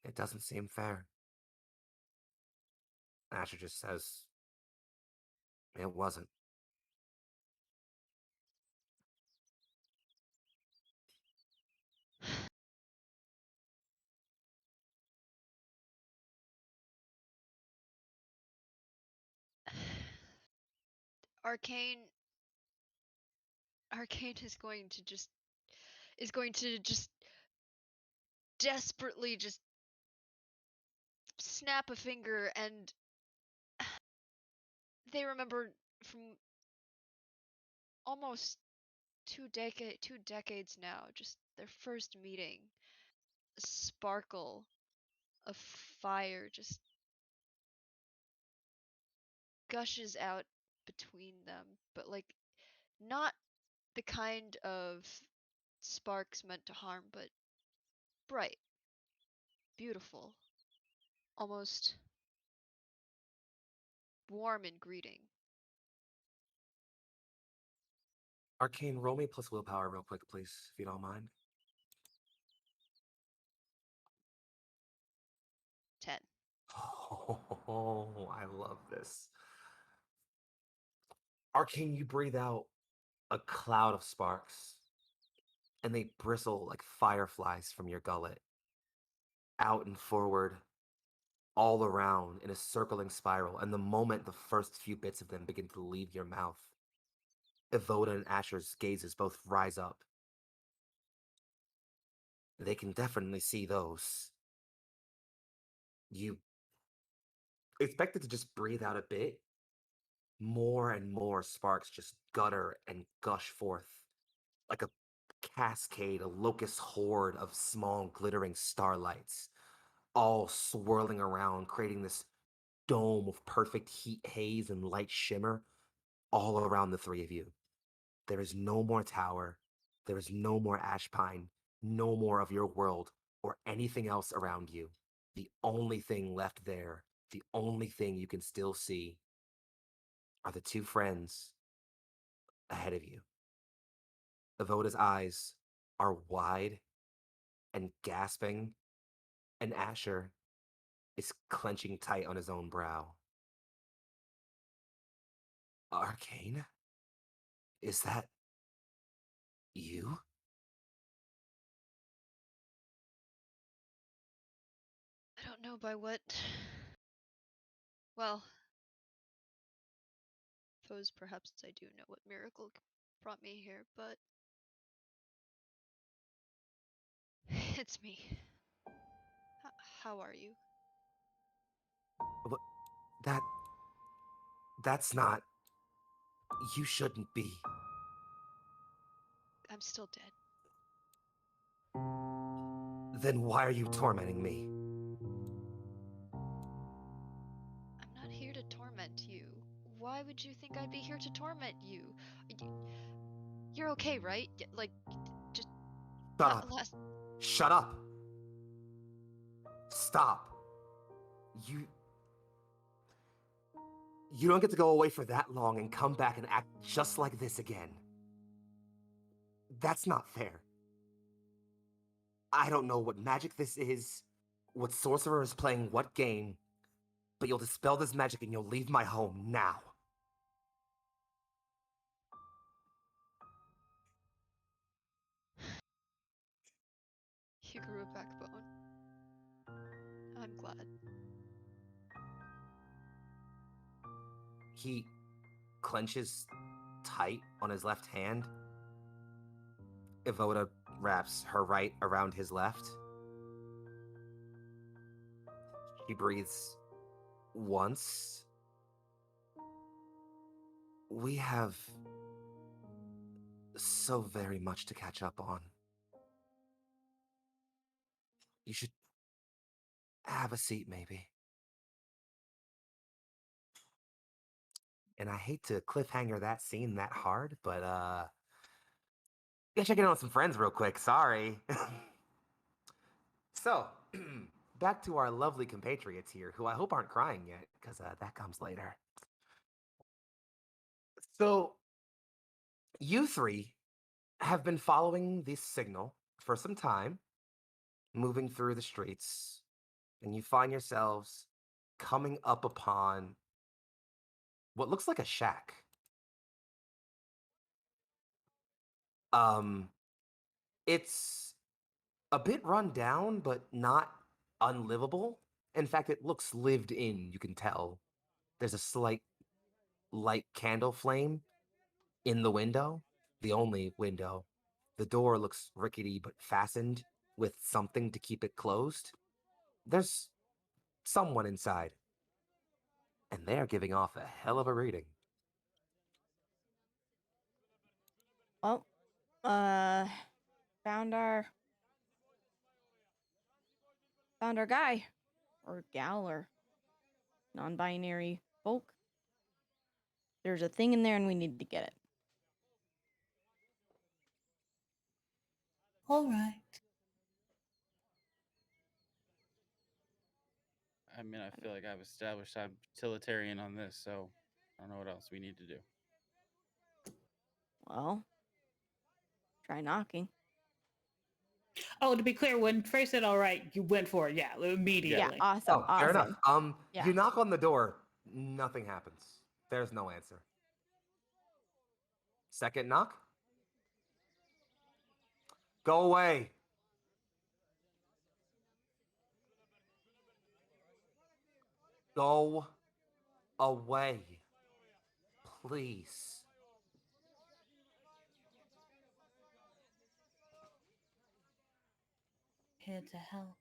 It doesn't seem fair. Asher just says, it wasn't. Arcane is going to just desperately just snap a finger, and they remember from almost two decades now, just their first meeting. A sparkle of fire just gushes out between them, but like not the kind of sparks meant to harm, but bright, beautiful, almost warm in greeting. Arcane, roll me plus willpower real quick, please, if you don't mind. 10. Oh, I love this. Arcane, you breathe out a cloud of sparks, and they bristle like fireflies from your gullet, out and forward, all around in a circling spiral. And the moment the first few bits of them begin to leave your mouth, Evoda and Asher's gazes both rise up. They can definitely see those. You expect it to just breathe out a bit. More and more sparks just gutter and gush forth like a cascade, a locust horde of small glittering starlights, all swirling around, creating this dome of perfect heat haze and light shimmer all around the three of you. There is no more tower. There is no more ash pine, no more of your world or anything else around you. The only thing left there, the only thing you can still see, are the two friends ahead of you. Avoda's eyes are wide and gasping, and Asher is clenching tight on his own brow. Arcane? Is that you? I don't know by what. Well, suppose perhaps I do know what miracle brought me here, but it's me. How are you? That's not... You shouldn't be. I'm still dead. Then why are you tormenting me? I'm not here to torment you. Why would you think I'd be here to torment you? You're okay, right? Like, just... Shut up. Shut up. Stop. You don't get to go away for that long and come back and act just like this again. That's not fair. I don't know what magic this is, what sorcerer is playing what game, but you'll dispel this magic and you'll leave my home now. You grew a backbone. I'm glad. He clenches tight on his left hand. Evoda wraps her right around his left. She breathes once. We have so very much to catch up on. You should have a seat, maybe. And I hate to cliffhanger that scene that hard, but gotta check in on some friends real quick. Sorry. So, back to our lovely compatriots here, who I hope aren't crying yet, because that comes later. So, you three have been following this signal for some time, moving through the streets, and you find yourselves coming up upon what looks like a shack. Um, it's a bit run down, but not unlivable. In fact, it looks lived in, you can tell. There's a slight light candle flame in the window, the only window. The door looks rickety but fastened with something to keep it closed. There's someone inside, and they are giving off a hell of a reading. Well, found our guy or gal or non-binary folk. There's a thing in there and we need to get it. All right. I mean, I feel like I've established I'm utilitarian on this, so I don't know what else we need to do. Well, try knocking. Oh, to be clear, when Frey said all right, you went for it. Yeah, immediately. Yeah, awesome. Fair enough. Yeah. You knock on the door, nothing happens. There's no answer. Second knock? Go away. Go away. Please. Here to help.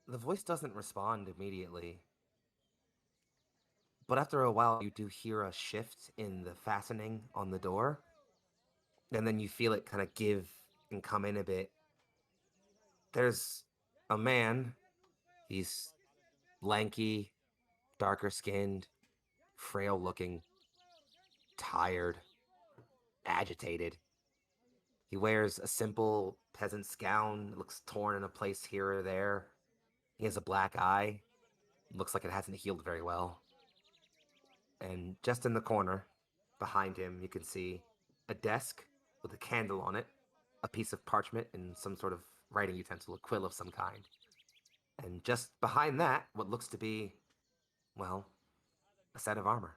The voice doesn't respond immediately. But after a while, you do hear a shift in the fastening on the door. And then you feel it kind of give and come in a bit. There's a man. He's lanky, darker skinned, frail looking, tired, agitated. He wears a simple peasant's gown. It looks torn in a place here or there. He has a black eye. Looks like it hasn't healed very well. And just in the corner, behind him, you can see a desk with a candle on it, a piece of parchment, and some sort of writing utensil, a quill of some kind. And just behind that, what looks to be, well, a set of armor.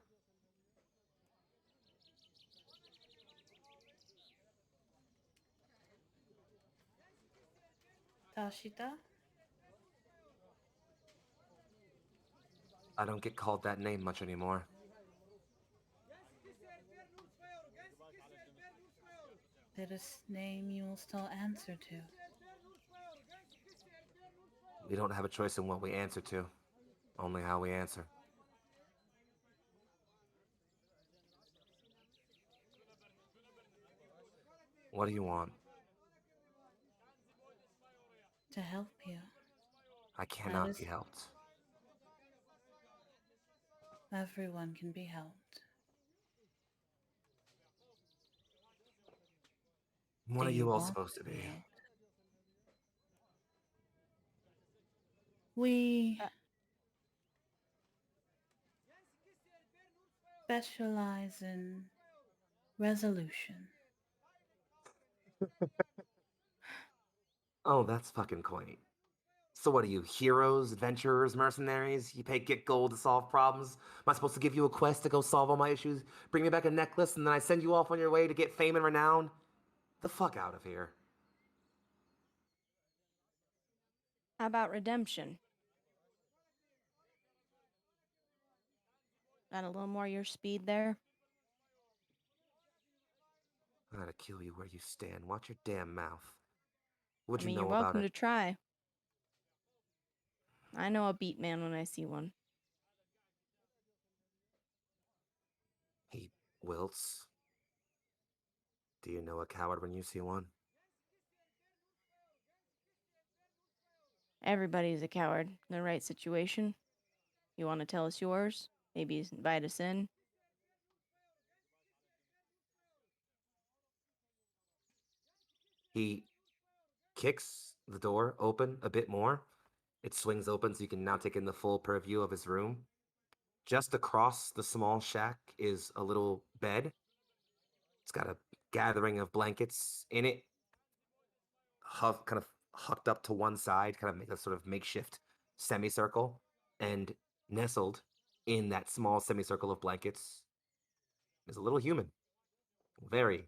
Tashita? I don't get called that name much anymore. That is name you will still answer to. We don't have a choice in what we answer to, only how we answer. What do you want? To help you. I cannot be is- helped. Everyone can be helped. What Do are you all want supposed to be? helped? We Uh. specialize in resolution. Oh, that's fucking quaint. So what are you, heroes, adventurers, mercenaries? You pay get gold to solve problems? Am I supposed to give you a quest to go solve all my issues, bring me back a necklace, and then I send you off on your way to get fame and renown? The fuck out of here. How about redemption? Got a little more your speed there? I gotta kill you where you stand. Watch your damn mouth. I What'd you mean, you're know about welcome it? to try. I know a beat man when I see one. He wilts. Do you know a coward when you see one? Everybody's a coward in the right situation. You want to tell us yours? Maybe invite us in? He kicks the door open a bit more. It swings open so you can now take in the full purview of his room. Just across the small shack is a little bed. It's got a gathering of blankets in it, kind of hucked up to one side, kind of make a sort of makeshift semicircle. And nestled in that small semicircle of blankets is a little human. Very,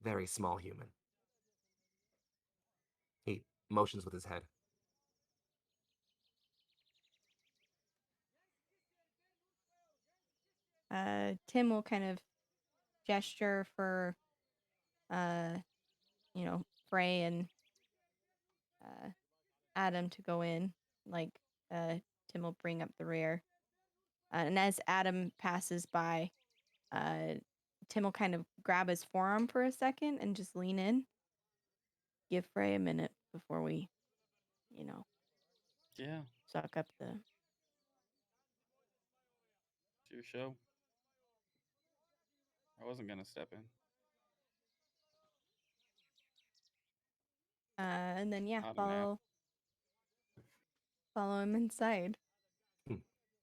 very small human. He motions with his head. Tim will kind of gesture for, Frey and Adam to go in. Like, Tim will bring up the rear. And as Adam passes by, Tim will kind of grab his forearm for a second and just lean in. Give Frey a minute before we, Yeah, suck up the. it's your show. I wasn't gonna step in. And then Not an app. follow him inside.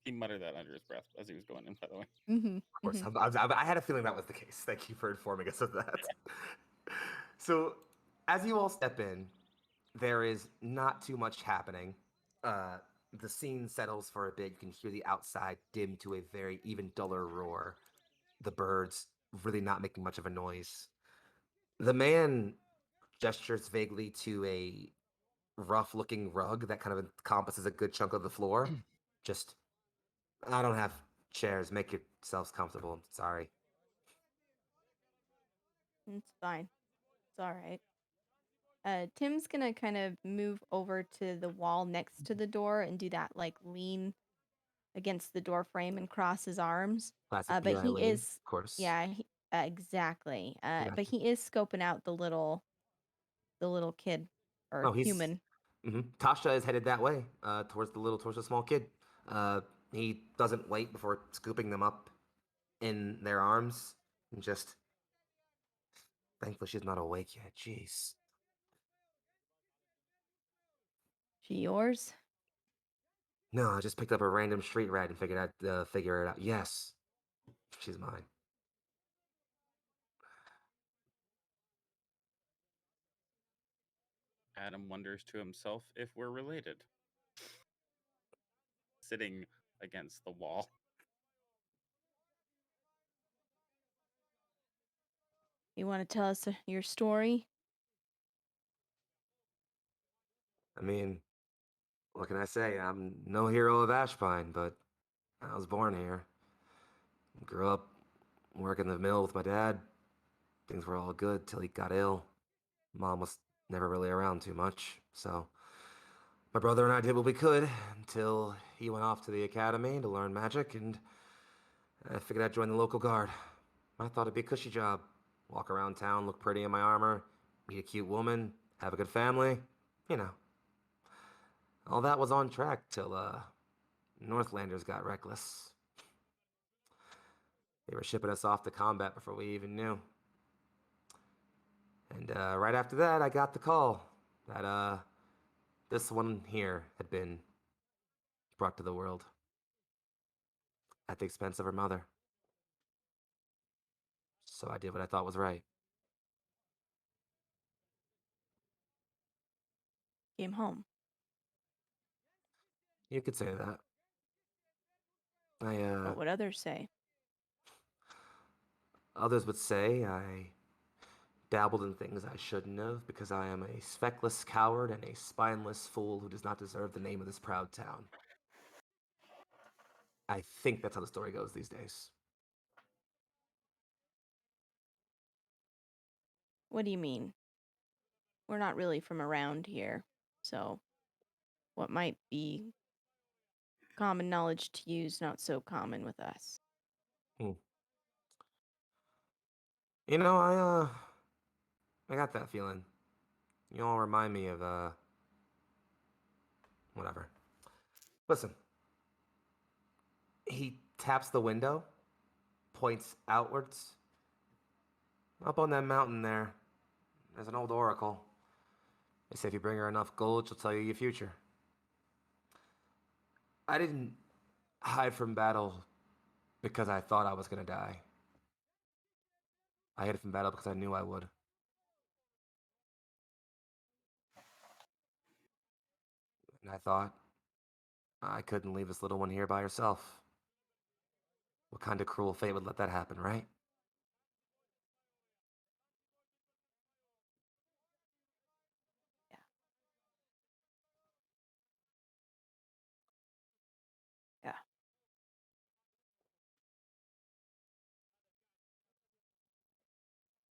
He muttered that under his breath as he was going in, by the way. Mm-hmm. Of course, I had a feeling that was the case. Thank you for informing us of that. So, as you all step in, there is not too much happening. Uh, the scene settles for a bit. You can hear the outside dim to a very even duller roar. The birds really not making much of a noise. The man gestures vaguely to a rough-looking rug that kind of encompasses a good chunk of the floor. Just, I don't have chairs. Make yourselves comfortable. I'm sorry. It's fine. It's all right. Tim's gonna kind of move over to the wall next to the door and do that like lean against the door frame and cross his arms. Classic But Eli he Lane, is, of course. yeah, exactly. Gotcha. But he is scoping out the little kid or Oh, he's human. Tasha is headed that way, towards the small kid. He doesn't wait before scooping them up in their arms. And just, thankfully she's not awake yet. Jeez. She yours? No, I just picked up a random street rat and figured I'd figure it out. Yes, she's mine. Adam wonders to himself if we're related. Sitting against the wall. You want to tell us your story? I mean, what can I say? I'm no hero of Ashpine, but I was born here. Grew up working the mill with my dad. Things were all good till he got ill. Mom was never really around too much, so My brother and I did what we could until he went off to the academy to learn magic, and I figured I'd join the local guard. I thought it'd be a cushy job. Walk around town, look pretty in my armor, meet a cute woman, have a good family. You know. All that was on track till, Northlanders got reckless. They were shipping us off to combat before we even knew. And, right after that, I got the call that, this one here had been brought to the world at the expense of her mother. So I did what I thought was right. Came home. You could say that. What would others say? Others would say I dabbled in things I shouldn't have because I am a speckless coward and a spineless fool who does not deserve the name of this proud town. I think that's how the story goes these days. What do you mean? We're not really from around here, so what might be common knowledge to you is not so common with us. Hmm. I got that feeling. You all remind me of, whatever. Listen. He taps the window, points outwards. Up on that mountain there, there's an old oracle. They say if you bring her enough gold, she'll tell you your future. I didn't hide from battle because I thought I was gonna die. I hid from battle because I knew I would. And I thought I couldn't leave this little one here by herself. What kind of cruel fate would let that happen, right? Yeah. Yeah.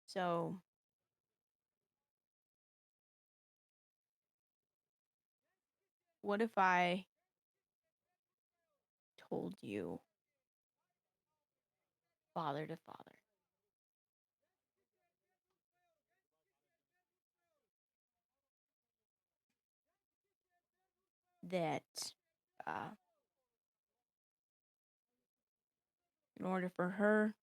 So, what if I told you father to father that uh, in order for her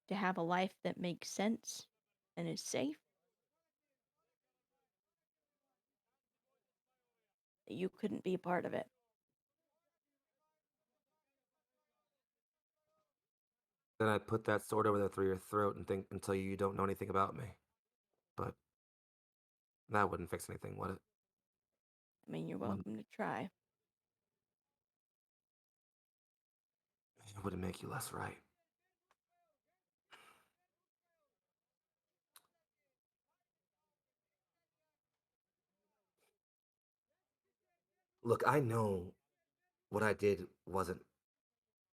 to have a life that makes sense and is safe, that you couldn't be a part of it? Then I'd put that sword over there through your throat and think until you don't know anything about me. But that wouldn't fix anything, would it? I mean, you're Wouldn't, welcome to try. it wouldn't make you less right. Look, I know what I did wasn't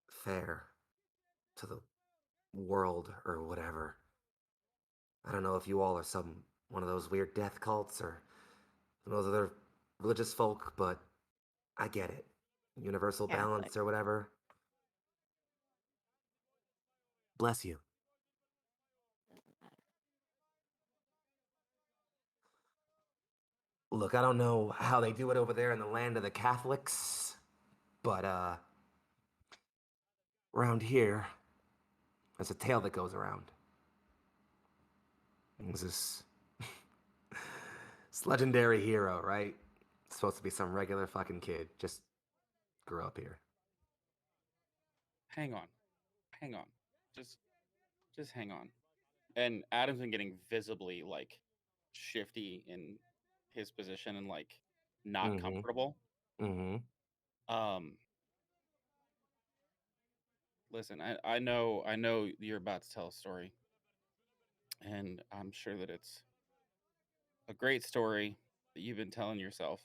fair to the world or whatever. I don't know if you all are one of those weird death cults or some of those other religious folk, but I get it. Universal Catholic. balance or whatever. Bless you. Doesn't matter. Look, I don't know how they do it over there in the land of the Catholics, but around here, there's a tale that goes around. There's this legendary hero, right? Supposed to be some regular fucking kid, just grew up here. Hang on. Hang on. Just just hang on. And Adam's been getting visibly like shifty in his position and like not Mm-hmm. comfortable. Mm-hmm. Um Listen, I know you're about to tell a story. And I'm sure that it's a great story that you've been telling yourself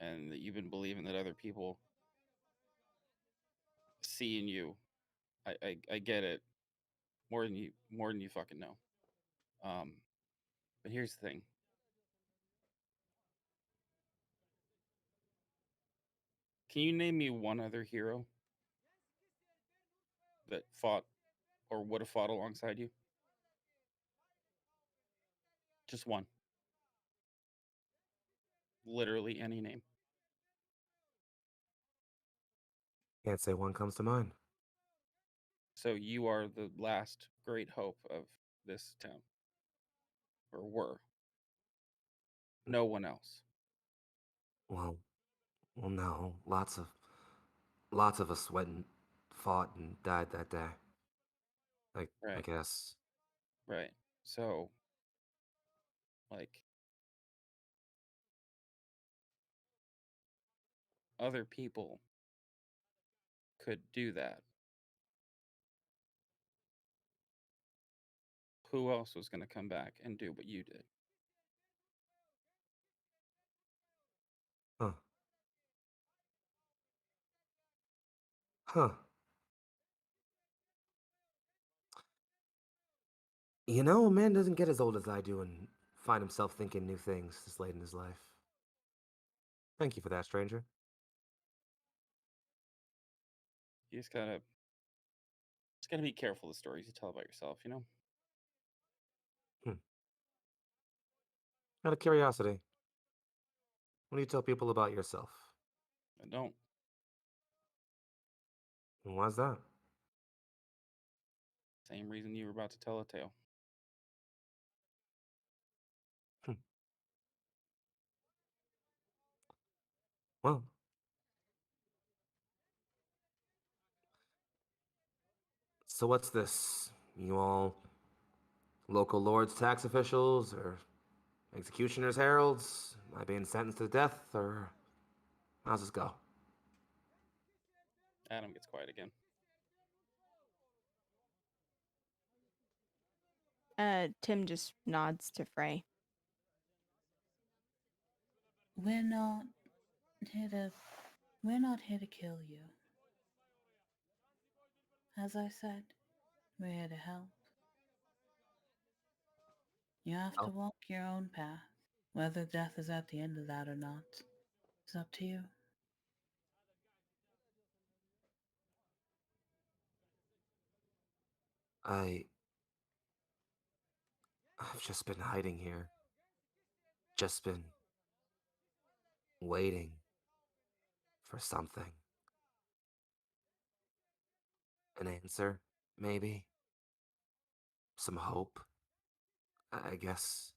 and that you've been believing that other people see in you. I get it more than you fucking know. Um, but here's the thing. Can you name me one other hero that fought or would have fought alongside you? Just one. Literally any name. Can't say one comes to mind. So you are the last great hope of this town. Or were. No one else. Well, no. Lots of us went and fought and died that day. I Right. guess. Right. So, like, other people could do that. Who else was going to come back and do what you did? Huh. Huh. You know, a man doesn't get as old as I do and find himself thinking new things this late in his life. Thank you for that, stranger. You just gotta be careful the stories you tell about yourself, you know? Out of curiosity, what do you tell people about yourself? I don't. And why's that? Same reason you were about to tell a tale. Hmm. Well, so what's this? You all local lords, tax officials, or executioners, heralds? Am I being sentenced to death, or how's this go? Adam gets quiet again. Tim just nods to Frey. We're not here to kill you. As I said, we're here to help. You have to Oh. walk your own path. Whether death is at the end of that or not, it's up to you. I've just been hiding here. Just been waiting for something. An answer, maybe? Some hope? I guess.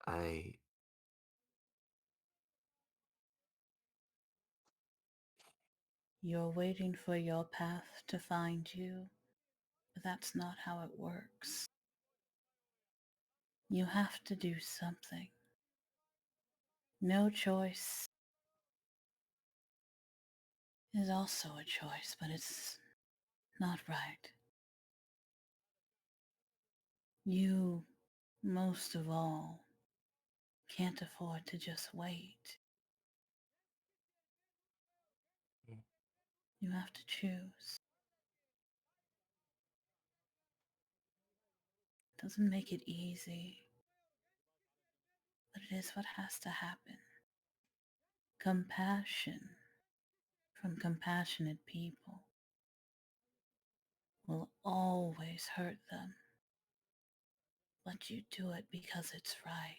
I. You're waiting for your path to find you, but that's not how it works. You have to do something. No choice is also a choice, but it's not right. You, most of all, can't afford to just wait. You have to choose. Doesn't make it easy, but it is what has to happen. Compassion from compassionate people will always hurt them, but you do it because it's right.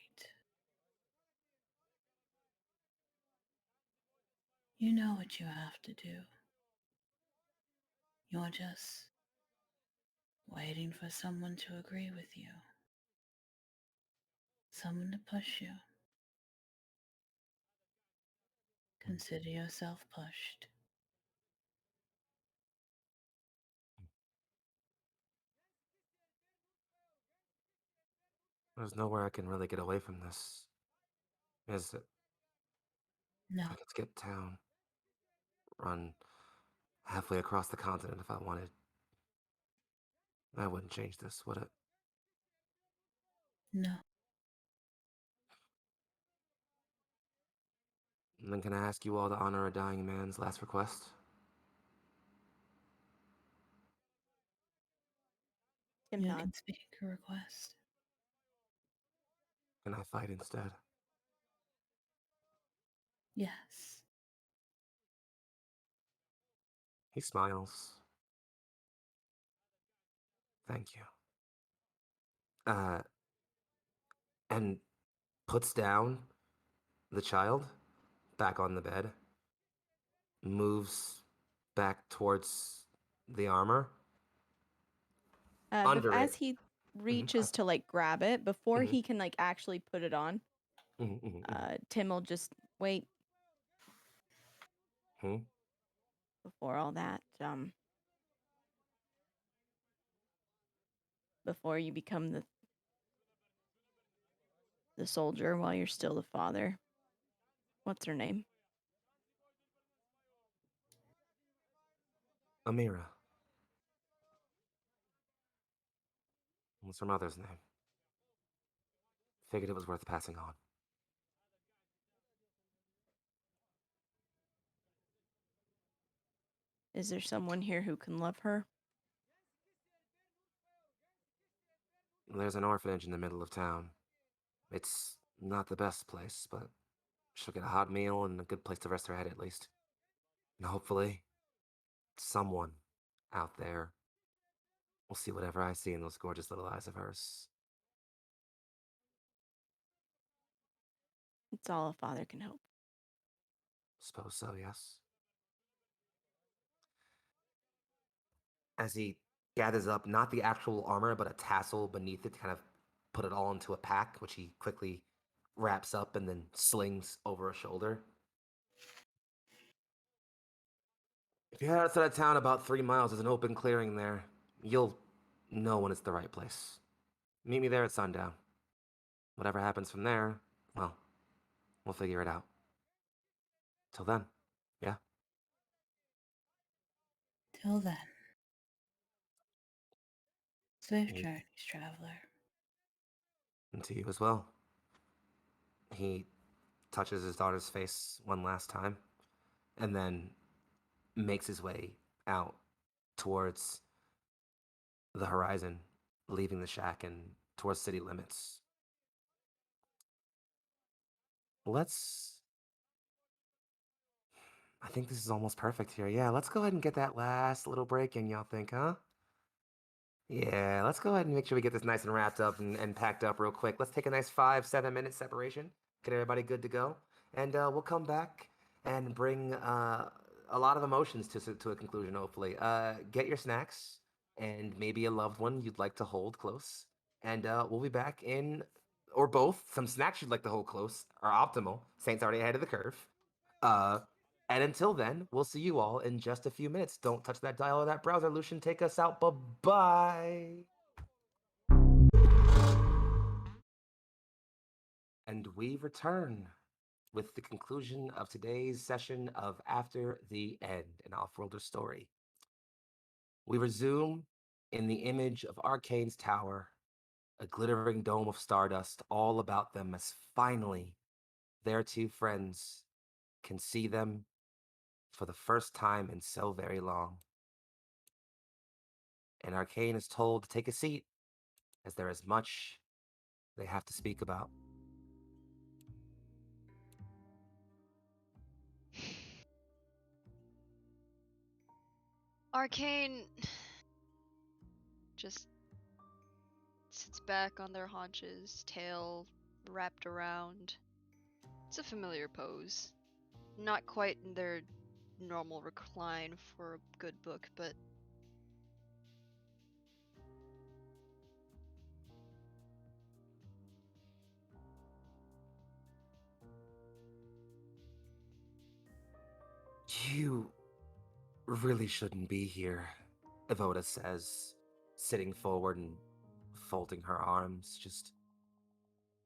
You know what you have to do. You're just waiting for someone to agree with you, someone to push you. Consider yourself pushed. There's nowhere I can really get away from this. Is it? No, I could skip town. Run halfway across the continent if I wanted. That wouldn't change this, would it? no. And then can I ask you all to honor a dying man's last request? Tim You nods. can speak a request. Can I fight instead? Yes. He smiles. Thank you. And puts down the child back on the bed, moves back towards the armor. Under As it. he reaches to like grab it, before Mhm. he can like actually put it on, Tim will just wait before all that. Before you become the soldier while you're still the father. What's her name? Amira. What's her mother's name? Figured it was worth passing on. Is there someone here who can love her? There's an orphanage in the middle of town. It's not the best place, but she'll get a hot meal and a good place to rest her head at least. And hopefully, someone out there will see whatever I see in those gorgeous little eyes of hers. It's all a father can hope. Suppose so, yes. As he gathers up not the actual armor, but a tassel beneath it to kind of put it all into a pack, which he quickly wraps up and then slings over a shoulder. If you head outside of town about 3 miles, there's an open clearing there. You'll know when it's the right place. Meet me there at sundown. Whatever happens from there, well, we'll figure it out. Till then, yeah? Till then. Safe Mm. journeys, traveler. And to you as well. He touches his daughter's face one last time, and then makes his way out towards the horizon, leaving the shack and towards city limits. Let's. I think this is almost perfect here. Yeah, let's go ahead and get that last little break in, y'all think, huh? Yeah, let's go ahead and make sure we get this nice and wrapped up and packed up real quick. Let's take a nice 5-7 minute separation, get everybody good to go, and we'll come back and bring a lot of emotions to a conclusion, hopefully. Get your snacks and maybe a loved one you'd like to hold close, and we'll be back in, or both, some snacks you'd like to hold close are optimal. Saint's already ahead of the curve. Uh, and until then, we'll see you all in just a few minutes. Don't touch that dial or that browser. Lucian, take us out. Bye-bye. And we return with the conclusion of today's session of After the End, an Offworlder story. We resume in the image of Arcane's tower, a glittering dome of stardust all about them as finally their two friends can see them for the first time in so very long. And Arcane is told to take a seat, as there is much they have to speak about. Arcane just sits back on their haunches, tail wrapped around. It's a familiar pose. Not quite in their normal recline for a good book, but You really shouldn't be here, Evoda says, sitting forward and folding her arms, just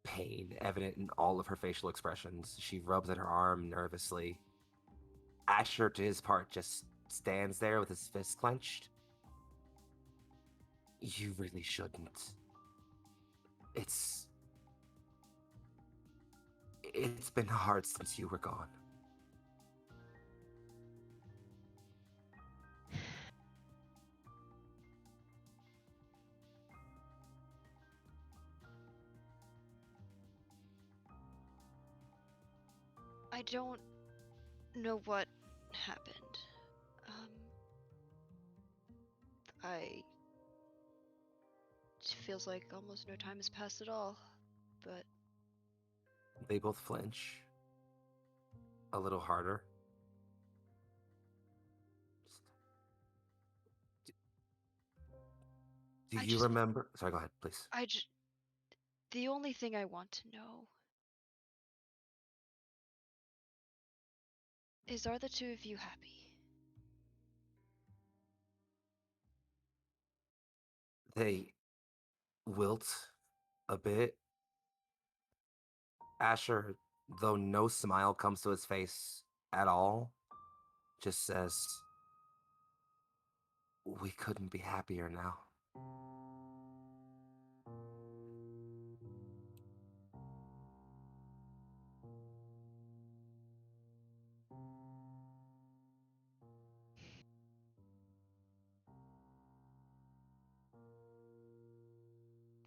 pain evident in all of her facial expressions. She rubs at her arm nervously. Asher, to his part, just stands there with his fist clenched. You really shouldn't. It's been hard since you were gone. I don't know what happened. Um, It feels like almost no time has passed at all, but They both flinch. A little harder. Do I you just- remember? Sorry, go ahead, please. the only thing I want to know is, are the two of you happy? They wilt a bit. Asher, though no smile comes to his face at all, just says, "We couldn't be happier now."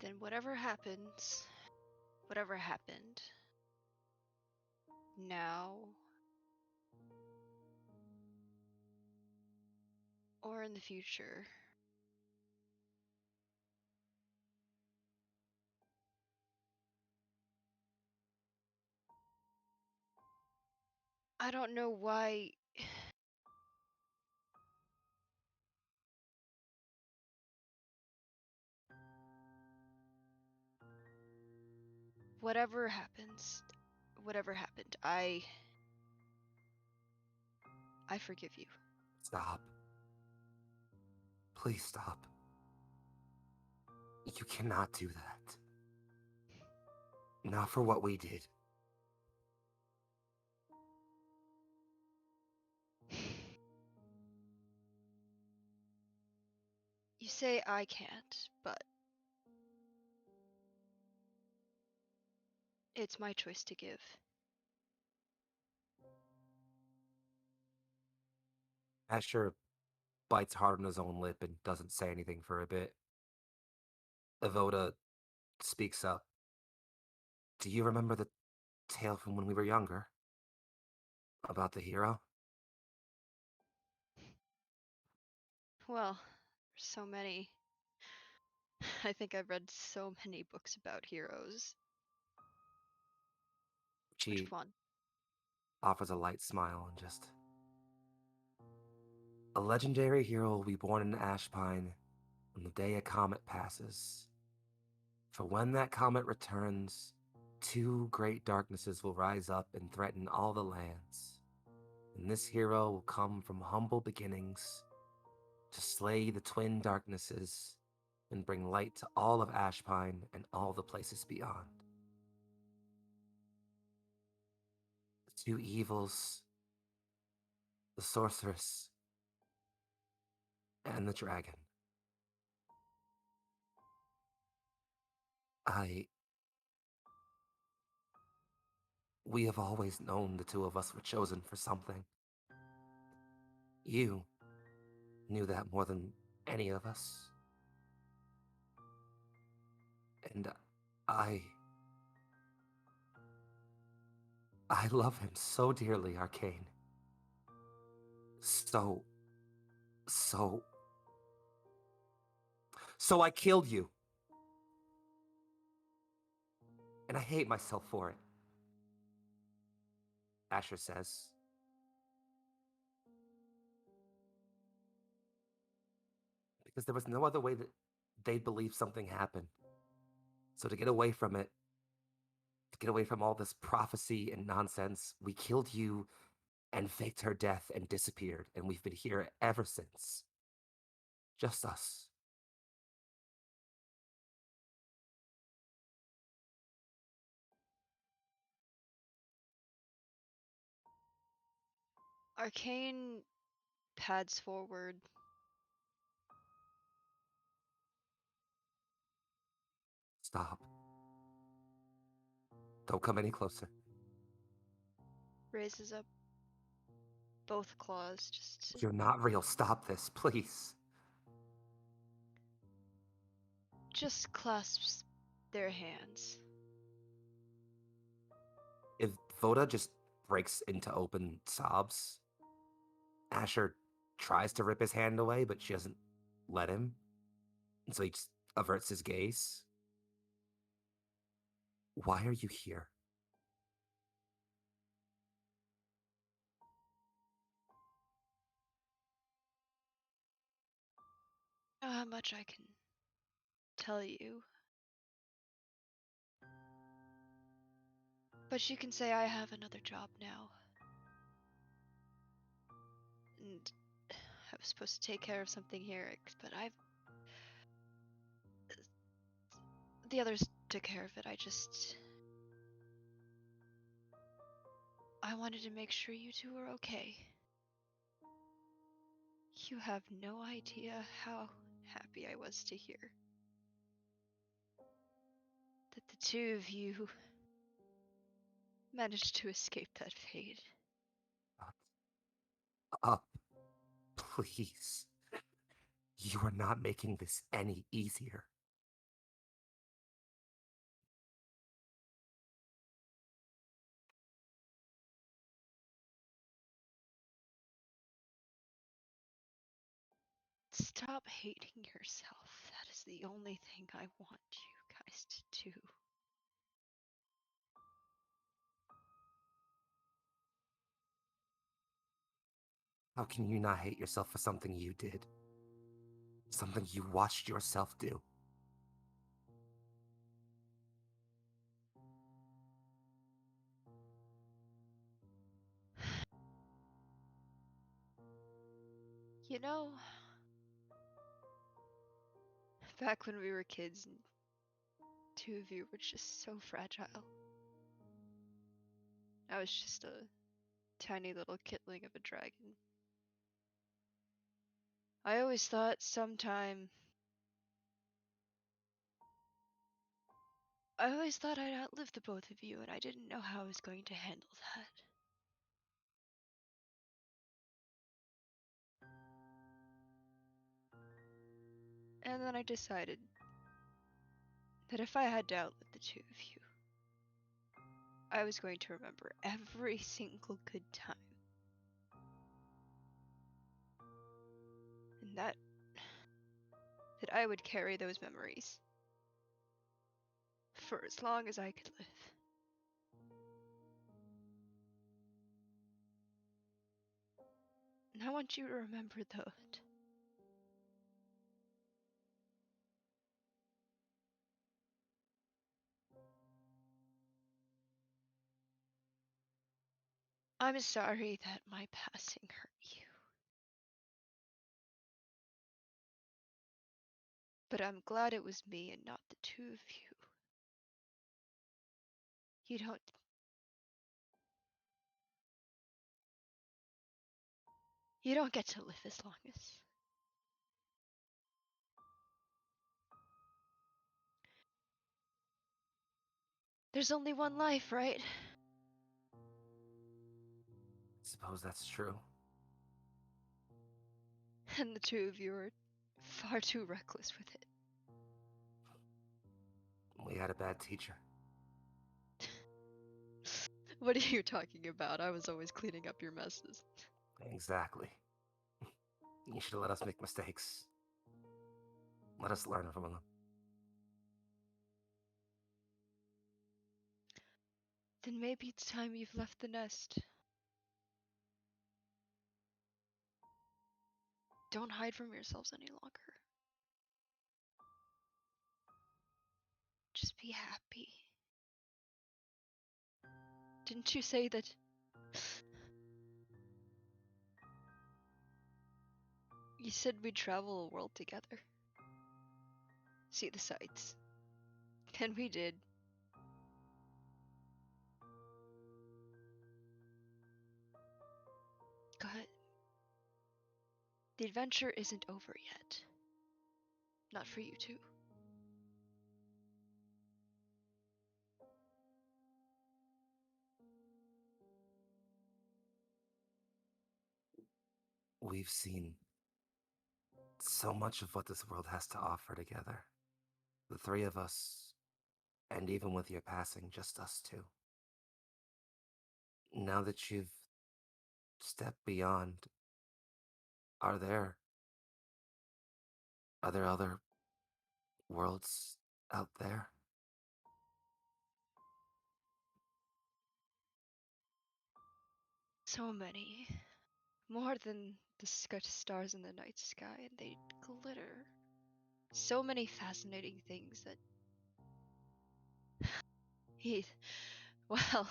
Then whatever happens, whatever happened, now or in the future, I don't know why. Whatever happens, whatever happened, I forgive you. Stop. Please stop. You cannot do that. Not for what we did. You say I can't, but it's my choice to give. Asher bites hard on his own lip and doesn't say anything for a bit. Avoda speaks up. Do you remember the tale from when we were younger? About the hero? Well, there's so many. I think I've read so many books about heroes. Which She one? offers a light smile and just... A legendary hero will be born in Ashpine on the day a comet passes. For when that comet returns, two great darknesses will rise up and threaten all the lands. And this hero will come from humble beginnings to slay the twin darknesses and bring light to all of Ashpine and all the places beyond. The two evils, the sorceress and the dragon. We have always known the two of us were chosen for something. You knew that more than any of us. And I love him so dearly, Arcane. So I killed you. And I hate myself for it. Asher says. Because there was no other way that they'd believe something happened. So to get away from it, to get away from all this prophecy and nonsense, we killed you and faked her death and disappeared, and we've been here ever since. Just us. Arcane pads forward. Stop. Don't come any closer. Raises up both claws, just You're not real. Stop this, please. clasps their hands. If Voda just breaks into open sobs, Asher tries to rip his hand away, but she doesn't let him. And so he just averts his gaze. Why are you here? I don't know how much I can tell you. But you can say I have another job now. And I was supposed to take care of something here, but the others took care of it. I wanted to make sure you two were okay. You have no idea how happy I was to hear that the two of you managed to escape that fate. Up, please. You are not making this any easier. Stop hating yourself. That is the only thing I want you guys to do. How can you not hate yourself for something you did? Something you watched yourself do? You know, back when we were kids and two of you were just so fragile. I was just a tiny little kitling of a dragon. I always thought I'd outlive the both of you, and I didn't know how I was going to handle that. And then I decided that if I had to outlive the two of you, I was going to remember every single good time. And that I would carry those memories for as long as I could live. And I want you to remember that. I'm sorry that my passing hurt you. But I'm glad it was me and not the two of you. You don't get to live as long as. There's only one life, right? Suppose that's true. And the two of you are far too reckless with it. We had a bad teacher. What are you talking about? I was always cleaning up your messes. Exactly. You should have let us make mistakes. Let us learn from them. Then maybe it's time you've left the nest. Don't hide from yourselves any longer. Just be happy. Didn't you say that? You said we'd travel the world together. See the sights. And we did. Go ahead. The adventure isn't over yet. Not for you two. We've seen so much of what this world has to offer together. The three of us, and even with your passing, just us two. Now that you've stepped beyond, are there Are there other worlds out there? So many. More than the stars in the night sky, and they glitter. So many fascinating things that he. Well,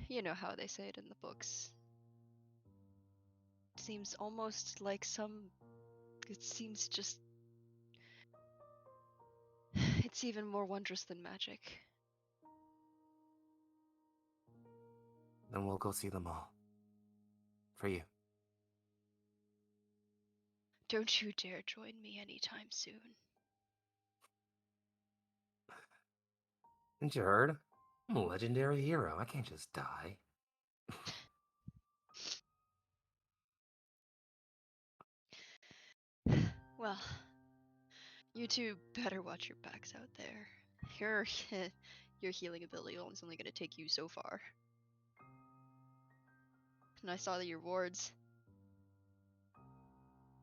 you know how they say it in the books. It seems almost like some. It seems just. It's even more wondrous than magic. Then we'll go see them all. For you. Don't you dare join me anytime soon. Haven't you heard? I'm a legendary hero. I can't just die. Well, you two better watch your backs out there. Your your healing ability is only going to take you so far. And I saw that your wards.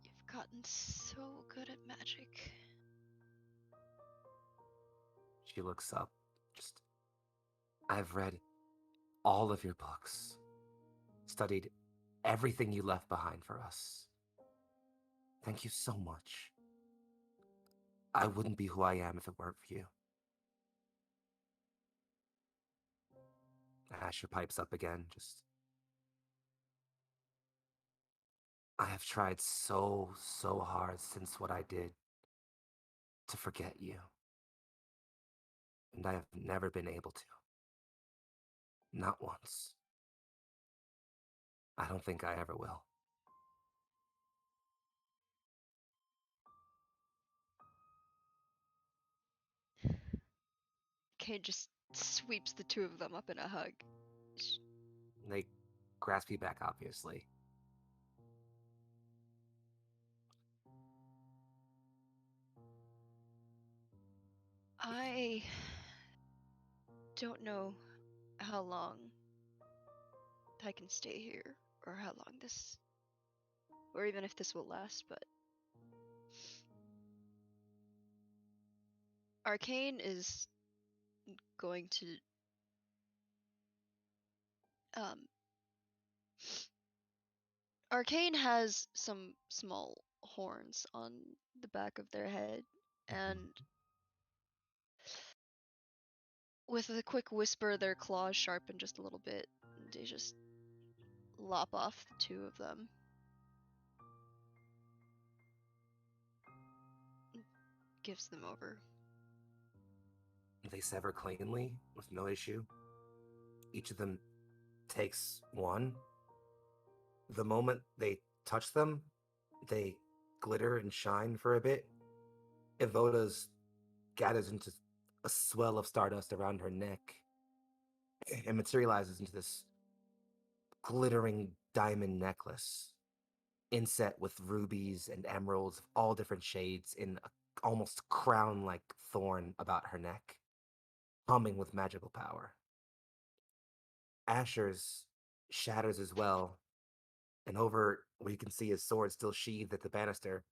You've gotten so good at magic. She looks up. I've read all of your books. Studied everything you left behind for us. Thank you so much. I wouldn't be who I am if it weren't for you. Asher pipes up again, I have tried so hard since what I did to forget you. And I have never been able to. Not once. I don't think I ever will. Kane just sweeps the two of them up in a hug. They grasp you back, obviously. I don't know how long I can stay here, or how long this, or even if this will last, but Arcane is going to Arcane has some small horns on the back of their head, and with a quick whisper, their claws sharpen just a little bit, and they just lop off the two of them. Gives them over. They sever cleanly, with no issue. Each of them takes one. The moment they touch them, they glitter and shine for a bit. Evoda's gathers into a swell of stardust around her neck and materializes into this glittering diamond necklace, inset with rubies and emeralds of all different shades in a almost crown-like thorn about her neck, humming with magical power. Asher's shatters as well, and over where you can see his sword still sheathed at the banister,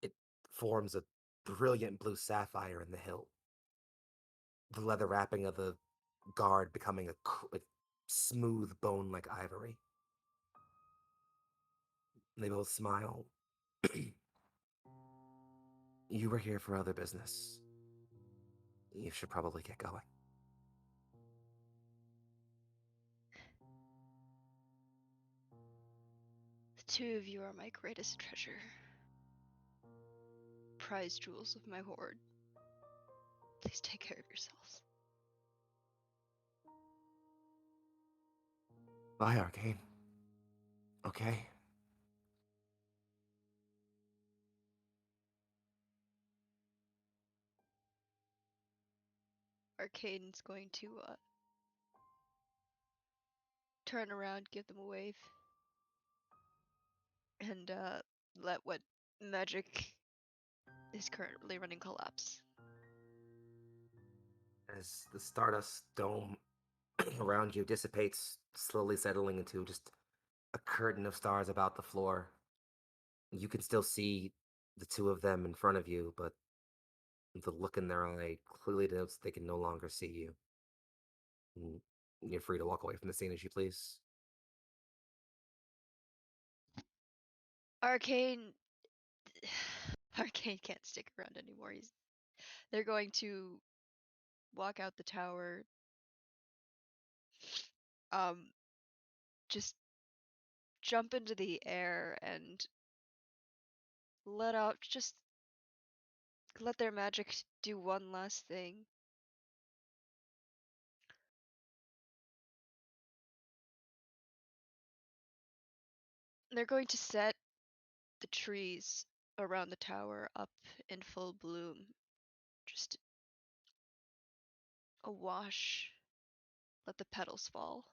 it forms a brilliant blue sapphire in the hilt. The leather wrapping of the guard becoming a smooth bone like ivory. They both smile. You were here for other business. You should probably get going. The two of you are my greatest treasure. Prize jewels of my hoard. Please take care of yourselves. Bye, Arcane. Okay? Arcane's going to turn around, give them a wave, and let what magic is currently running collapse. As the stardust dome around you dissipates, slowly settling into just a curtain of stars about the floor, you can still see the two of them in front of you, but the look in their eye clearly denotes they can no longer see you. And you're free to walk away from the scene as you please. Arcane. Arcane can't stick around anymore. They're going to walk out the tower. Just jump into the air and just let their magic do one last thing. They're going to set the trees around the tower up in full bloom. Just awash. Let the petals fall.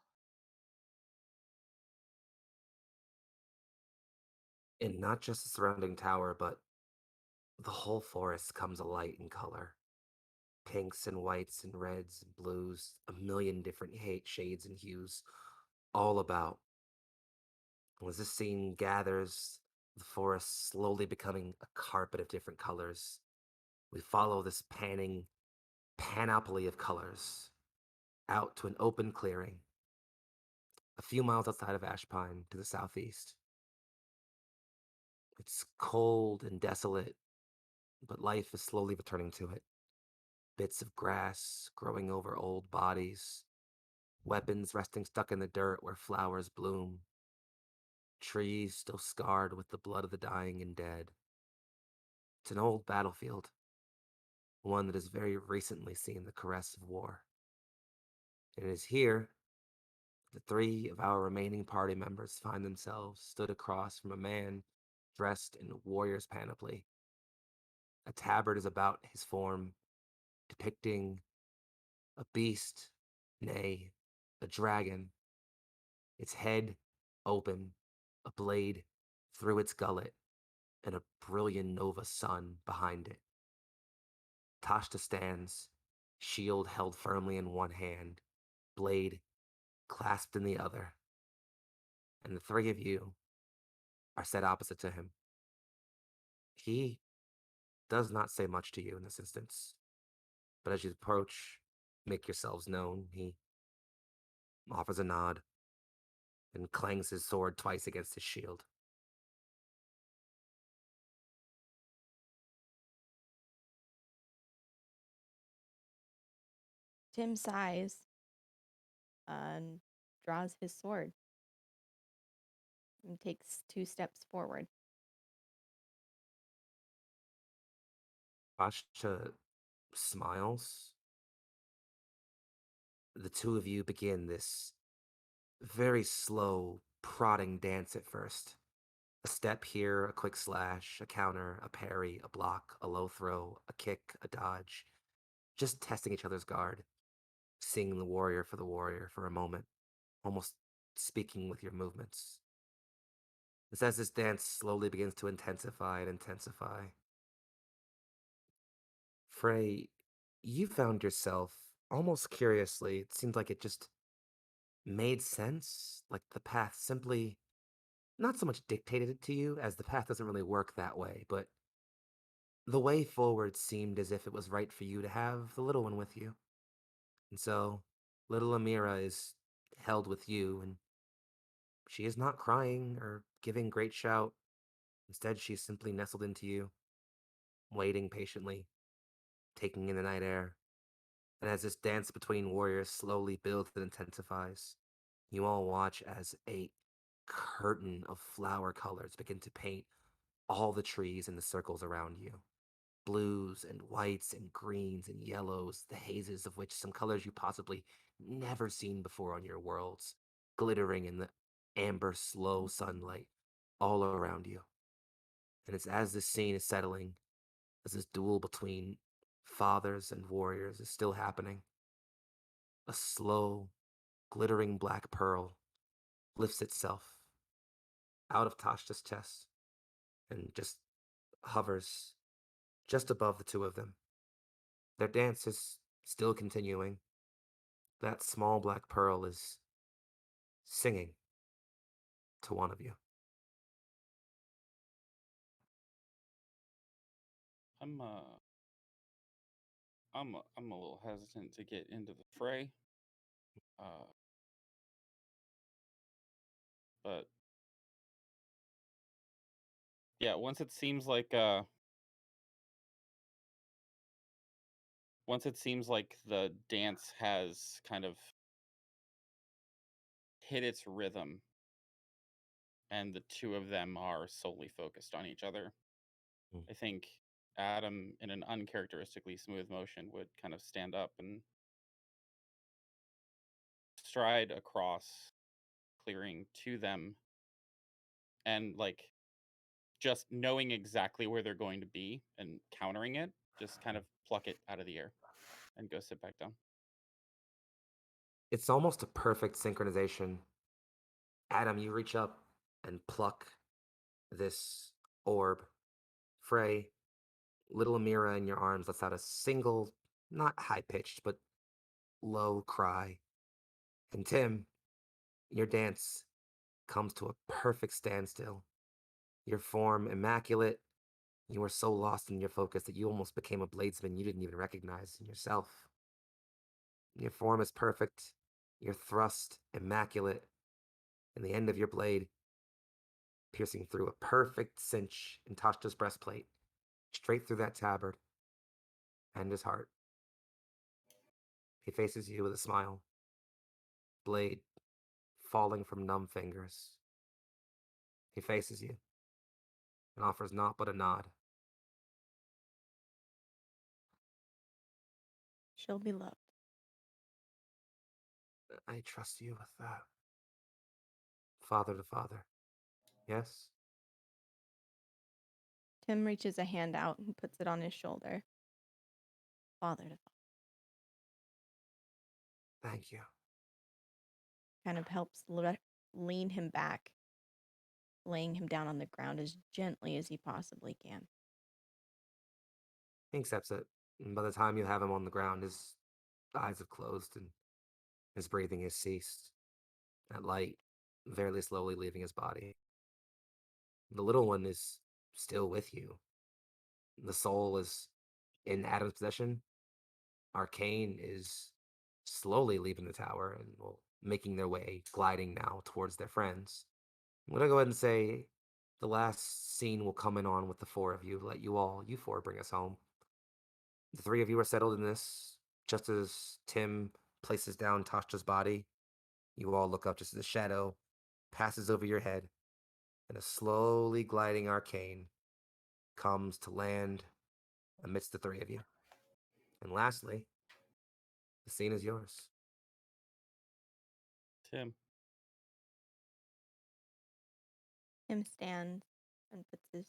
And not just the surrounding tower, but the whole forest comes alight in color. Pinks and whites and reds and blues, a million different shades and hues, all about. As this scene gathers, the forest slowly becoming a carpet of different colors, we follow this panoply of colors out to an open clearing, a few miles outside of Ashpine to the southeast. It's cold and desolate, but life is slowly returning to it. Bits of grass growing over old bodies, weapons resting stuck in the dirt where flowers bloom, trees still scarred with the blood of the dying and dead. It's an old battlefield, one that has very recently seen the caress of war. And it is here the three of our remaining party members find themselves stood across from a man dressed in a warrior's panoply. A tabard is about his form, depicting a beast, nay, a dragon, its head open, a blade through its gullet, and a brilliant nova sun behind it. Tashta stands, shield held firmly in one hand, blade clasped in the other, and the three of you are set opposite to him. He does not say much to you in this instance, but as you approach, make yourselves known, he offers a nod and clangs his sword twice against his shield. Tim sighs and draws his sword and takes 2 steps forward. Tasha smiles. The two of you begin this very slow, prodding dance at first. A step here, a quick slash, a counter, a parry, a block, a low throw, a kick, a dodge. Just testing each other's guard, seeing the warrior for a moment, almost speaking with your movements. It's as this dance slowly begins to intensify and intensify. Frey, you found yourself, almost curiously, it seemed like it just made sense, like the path simply not so much dictated it to you, as the path doesn't really work that way, but the way forward seemed as if it was right for you to have the little one with you. And so, little Amira is held with you, and she is not crying or giving great shout. Instead, she's simply nestled into you, waiting patiently, taking in the night air. And as this dance between warriors slowly builds and intensifies, you all watch as a curtain of flower colors begin to paint all the trees in the circles around you. Blues and whites and greens and yellows, the hazes of which some colors you possibly never seen before on your worlds, glittering in the amber, slow sunlight all around you. And it's as this scene is settling, as this duel between fathers and warriors is still happening, a slow, glittering black pearl lifts itself out of Tashta's chest and just hovers just above the two of them. Their dance is still continuing. That small black pearl is singing to one of you. I'm a little hesitant to get into the fray. But yeah, once it seems like the dance has kind of hit its rhythm and the two of them are solely focused on each other, I think Adam, in an uncharacteristically smooth motion, would kind of stand up and stride across clearing to them, and like just knowing exactly where they're going to be and countering it, just kind of pluck it out of the air and go sit back down. It's almost a perfect synchronization. Adam, you reach up and pluck this orb. Frey, little Amira in your arms lets out a single, not high pitched, but low cry. And Tim, your dance comes to a perfect standstill. Your form immaculate. You were so lost in your focus that you almost became a bladesman you didn't even recognize in yourself. Your form is perfect, your thrust immaculate, and the end of your blade piercing through a perfect cinch in Tashta's breastplate, straight through that tabard and his heart. He faces you with a smile, blade falling from numb fingers. He faces you and offers naught but a nod. She'll be loved. I trust you with that. Father to father. Yes? Tim reaches a hand out and puts it on his shoulder. Father to father. Thank you. Kind of helps lean him back, laying him down on the ground as gently as he possibly can. He accepts it. And by the time you have him on the ground, his eyes have closed and his breathing has ceased. That light very slowly leaving his body. The little one is still with you. The soul is in Adam's possession. Arcane is slowly leaving the tower and making their way, gliding now towards their friends. I'm going to go ahead and say the last scene will come in on with the four of you, let you four bring us home. The three of you are settled in this. Just as Tim places down Tasha's body, you all look up just as the shadow passes over your head, and a slowly gliding arcane comes to land amidst the three of you. And lastly, the scene is yours. Tim. Tim stands and puts his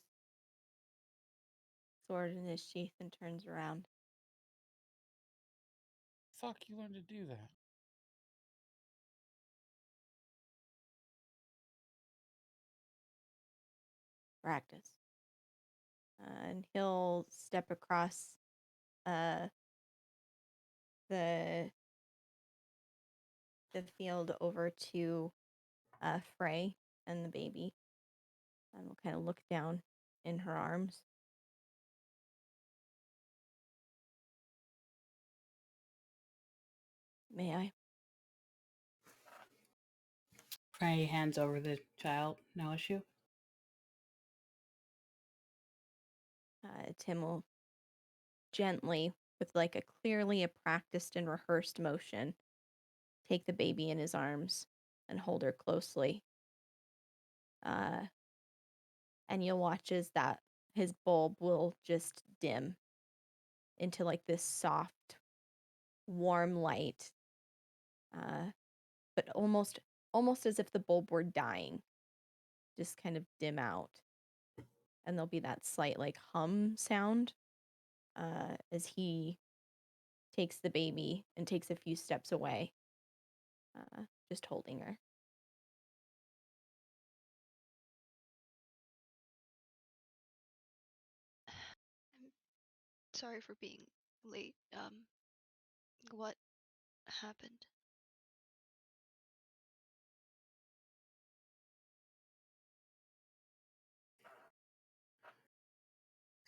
sword in his sheath and turns around. Fuck, you learned to do that. Practice. And he'll step across the field over to Frey and the baby, and will kind of look down in her arms. May I? Frey hands over the child. No issue. Tim will gently, with like a clearly a practiced and rehearsed motion, take the baby in his arms and hold her closely. And you'll watch as that his bulb will just dim into like this soft, warm light, but almost as if the bulb were dying, just kind of dim out. And there'll be that slight like hum sound as he takes the baby and takes a few steps away, just holding her. I'm sorry for being late. What happened?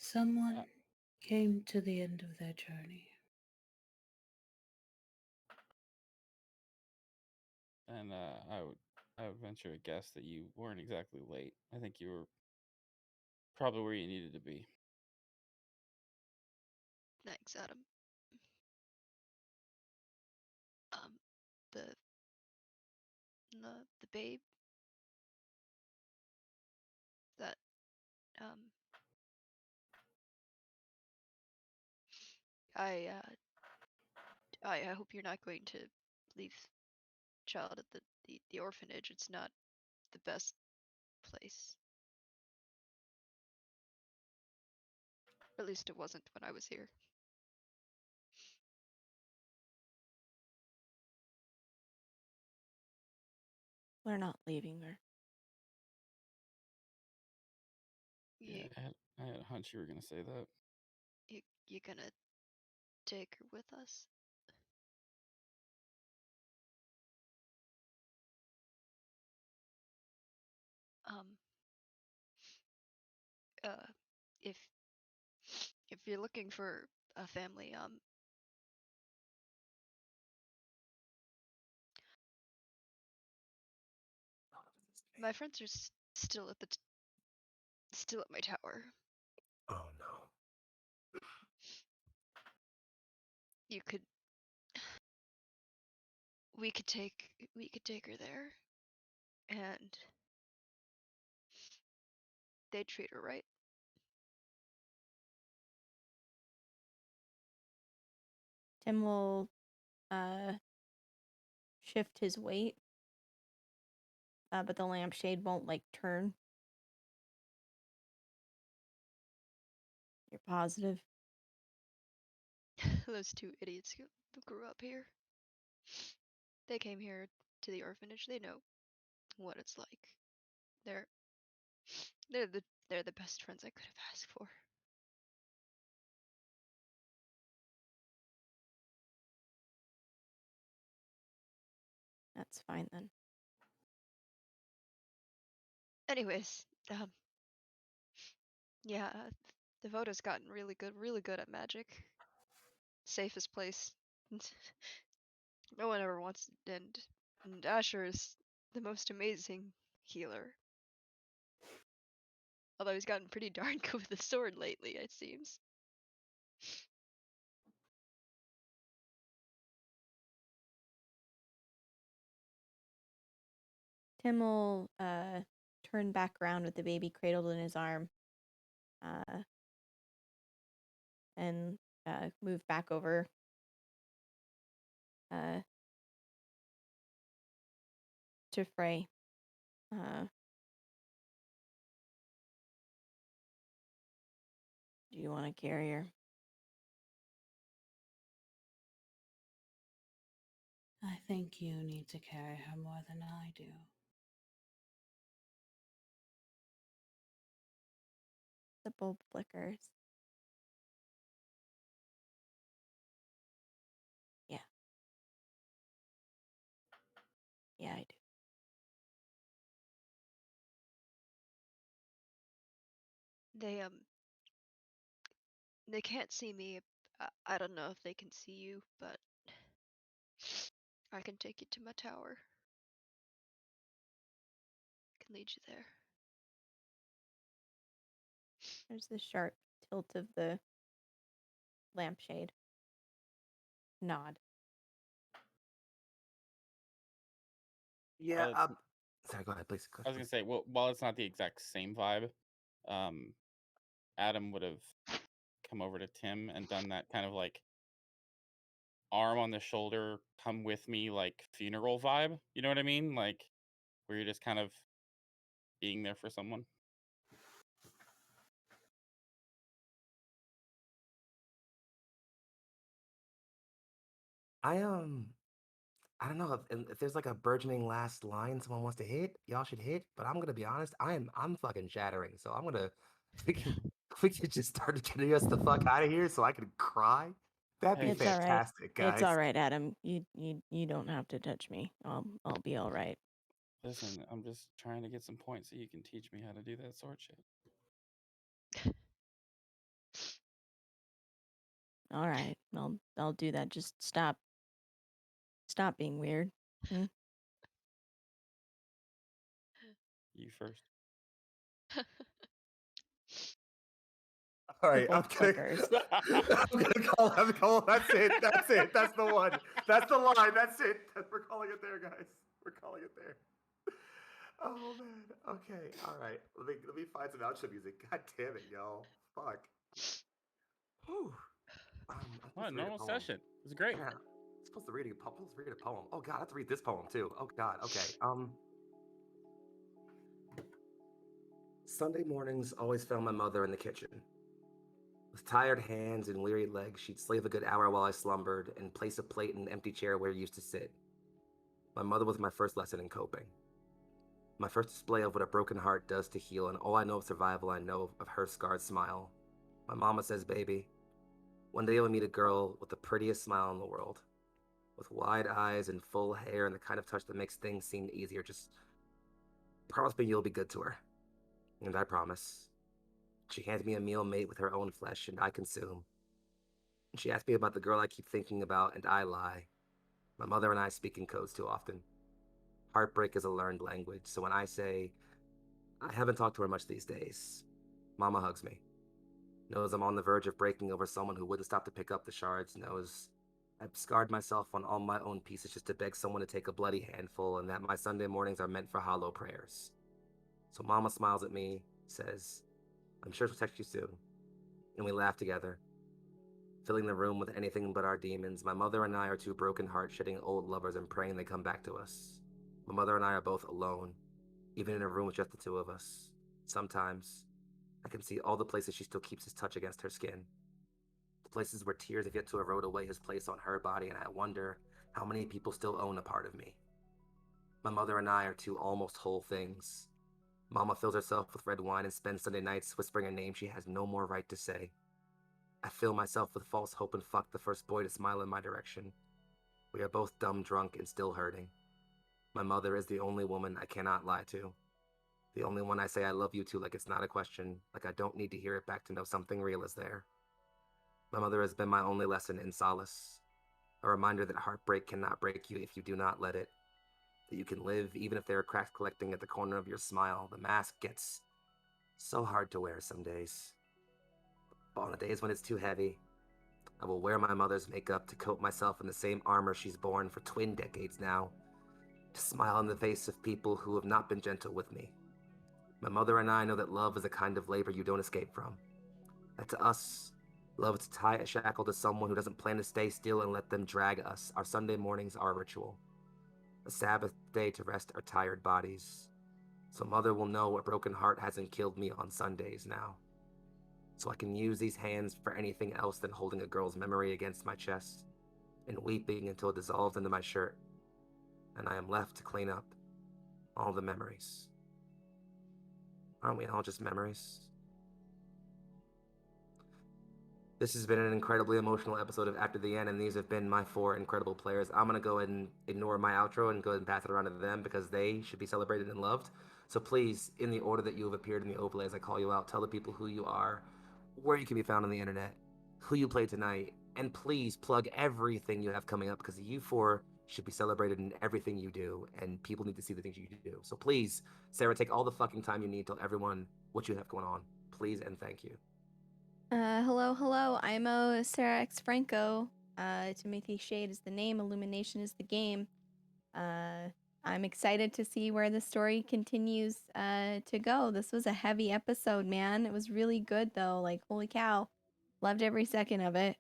Someone came to the end of their journey. And I would venture a guess that you weren't exactly late. I think you were probably where you needed to be. Thanks, Adam. The the babe that I hope you're not going to leave child at the orphanage. It's not the best place. Or at least it wasn't when I was here. We're not leaving her. Yeah, I had a hunch you were gonna say that. You gonna take her with us? If you're looking for a family, my friends are still at still at my tower. Oh no. You could we could take her there, and they'd treat her right. Tim will shift his weight, but the lampshade won't like turn. You're positive? Those two idiots who grew up here. They came here to the orphanage. They know what it's like. They're the best friends I could have asked for. That's fine then. Anyways, yeah, Devoto's gotten really good at magic. Safest place. No one ever wants, and Asher is the most amazing healer. Although he's gotten pretty darn good with the sword lately, it seems. Tim will turn back around with the baby cradled in his arm, and move back over to Frey. Do you want to carry her? I think you need to carry her more than I do. The bulb flickers. Yeah. Yeah, I do. They can't see me. I don't know if they can see you, but I can take you to my tower. I can lead you there. There's the sharp tilt of the lampshade. Nod. Yeah, Well, sorry, go ahead, please. I was gonna say, well, while it's not the exact same vibe, Adam would have come over to Tim and done that kind of like arm on the shoulder, come with me, like funeral vibe. You know what I mean? Like where you're just kind of being there for someone. I don't know if there's like a burgeoning last line someone wants to hit, y'all should hit. But I'm gonna be honest, I'm fucking shattering. So I'm gonna we could just start getting us the fuck out of here so I can cry. That'd be Hey, It's all right. fantastic, guys. It's all right, Adam. You don't have to touch me. I'll be all right. listen, I'm just trying to get some points so you can teach me how to do that sword shit. All right. I'll do that. Just stop being weird. You first. All right, both I'm clickers. gonna call. That's it. That's the one. That's the line. That's it. We're calling it there, guys. We're calling it there. Oh man. Okay. All right. Let me find some outro music. God damn it, y'all. Fuck. Whew. I'm supposed What a to read a normal poem. session. It was great. Yeah. I'm supposed to read a poem. Oh god, I have to read this poem too. Oh god. Okay. Sunday mornings always found my mother in the kitchen. With tired hands and weary legs, she'd slave a good hour while I slumbered and place a plate in an empty chair where I used to sit. My mother was my first lesson in coping. My first display of what a broken heart does to heal, and all I know of survival, I know of her scarred smile. My mama says, baby, one day you'll meet a girl with the prettiest smile in the world, with wide eyes and full hair and the kind of touch that makes things seem easier. Just promise me you'll be good to her. And I promise. She hands me a meal made with her own flesh, and I consume. And she asks me about the girl I keep thinking about, and I lie. My mother and I speak in codes too often. Heartbreak is a learned language, so when I say, I haven't talked to her much these days, Mama hugs me. Knows I'm on the verge of breaking over someone who wouldn't stop to pick up the shards. Knows I've scarred myself on all my own pieces just to beg someone to take a bloody handful, and that my Sunday mornings are meant for hollow prayers. So Mama smiles at me, says, I'm sure she'll text you soon. And we laugh together, filling the room with anything but our demons. My mother and I are two broken heart-shedding old lovers and praying they come back to us. My mother and I are both alone, even in a room with just the two of us. Sometimes, I can see all the places she still keeps his touch against her skin. The places where tears have yet to erode away his place on her body, and I wonder how many people still own a part of me. My mother and I are two almost whole things. Mama fills herself with red wine and spends Sunday nights whispering a name she has no more right to say. I fill myself with false hope and fuck the first boy to smile in my direction. We are both dumb drunk and still hurting. My mother is the only woman I cannot lie to. The only one I say I love you to like it's not a question, like I don't need to hear it back to know something real is there. My mother has been my only lesson in solace, a reminder that heartbreak cannot break you if you do not let it, that you can live even if there are cracks collecting at the corner of your smile. The mask gets so hard to wear some days. But on the days when it's too heavy, I will wear my mother's makeup to coat myself in the same armor she's borne for twin decades now, to smile in the face of people who have not been gentle with me. My mother and I know that love is a kind of labor you don't escape from. That to us, love is to tie a shackle to someone who doesn't plan to stay still and let them drag us. Our Sunday mornings are a ritual, a Sabbath day to rest our tired bodies. So mother will know a broken heart hasn't killed me on Sundays now. So I can use these hands for anything else than holding a girl's memory against my chest and weeping until it dissolves into my shirt, and I am left to clean up all the memories. Aren't we all just memories? This has been an incredibly emotional episode of After the End, and these have been my four incredible players. I'm going to go ahead and ignore my outro and go ahead and pass it around to them because they should be celebrated and loved. So please, in the order that you have appeared in the overlay as I call you out, tell the people who you are, where you can be found on the internet, who you played tonight, and please plug everything you have coming up because you four should be celebrated in everything you do, and people need to see the things you do. So please, Sarah, take all the fucking time you need. Tell everyone what you have going on. Please and thank you. Hello. I'm Sarah X Franco. Timothy Shade is the name. Illumination is the game. I'm excited to see where the story continues to go. This was a heavy episode, man. It was really good, though. Like, holy cow. Loved every second of it.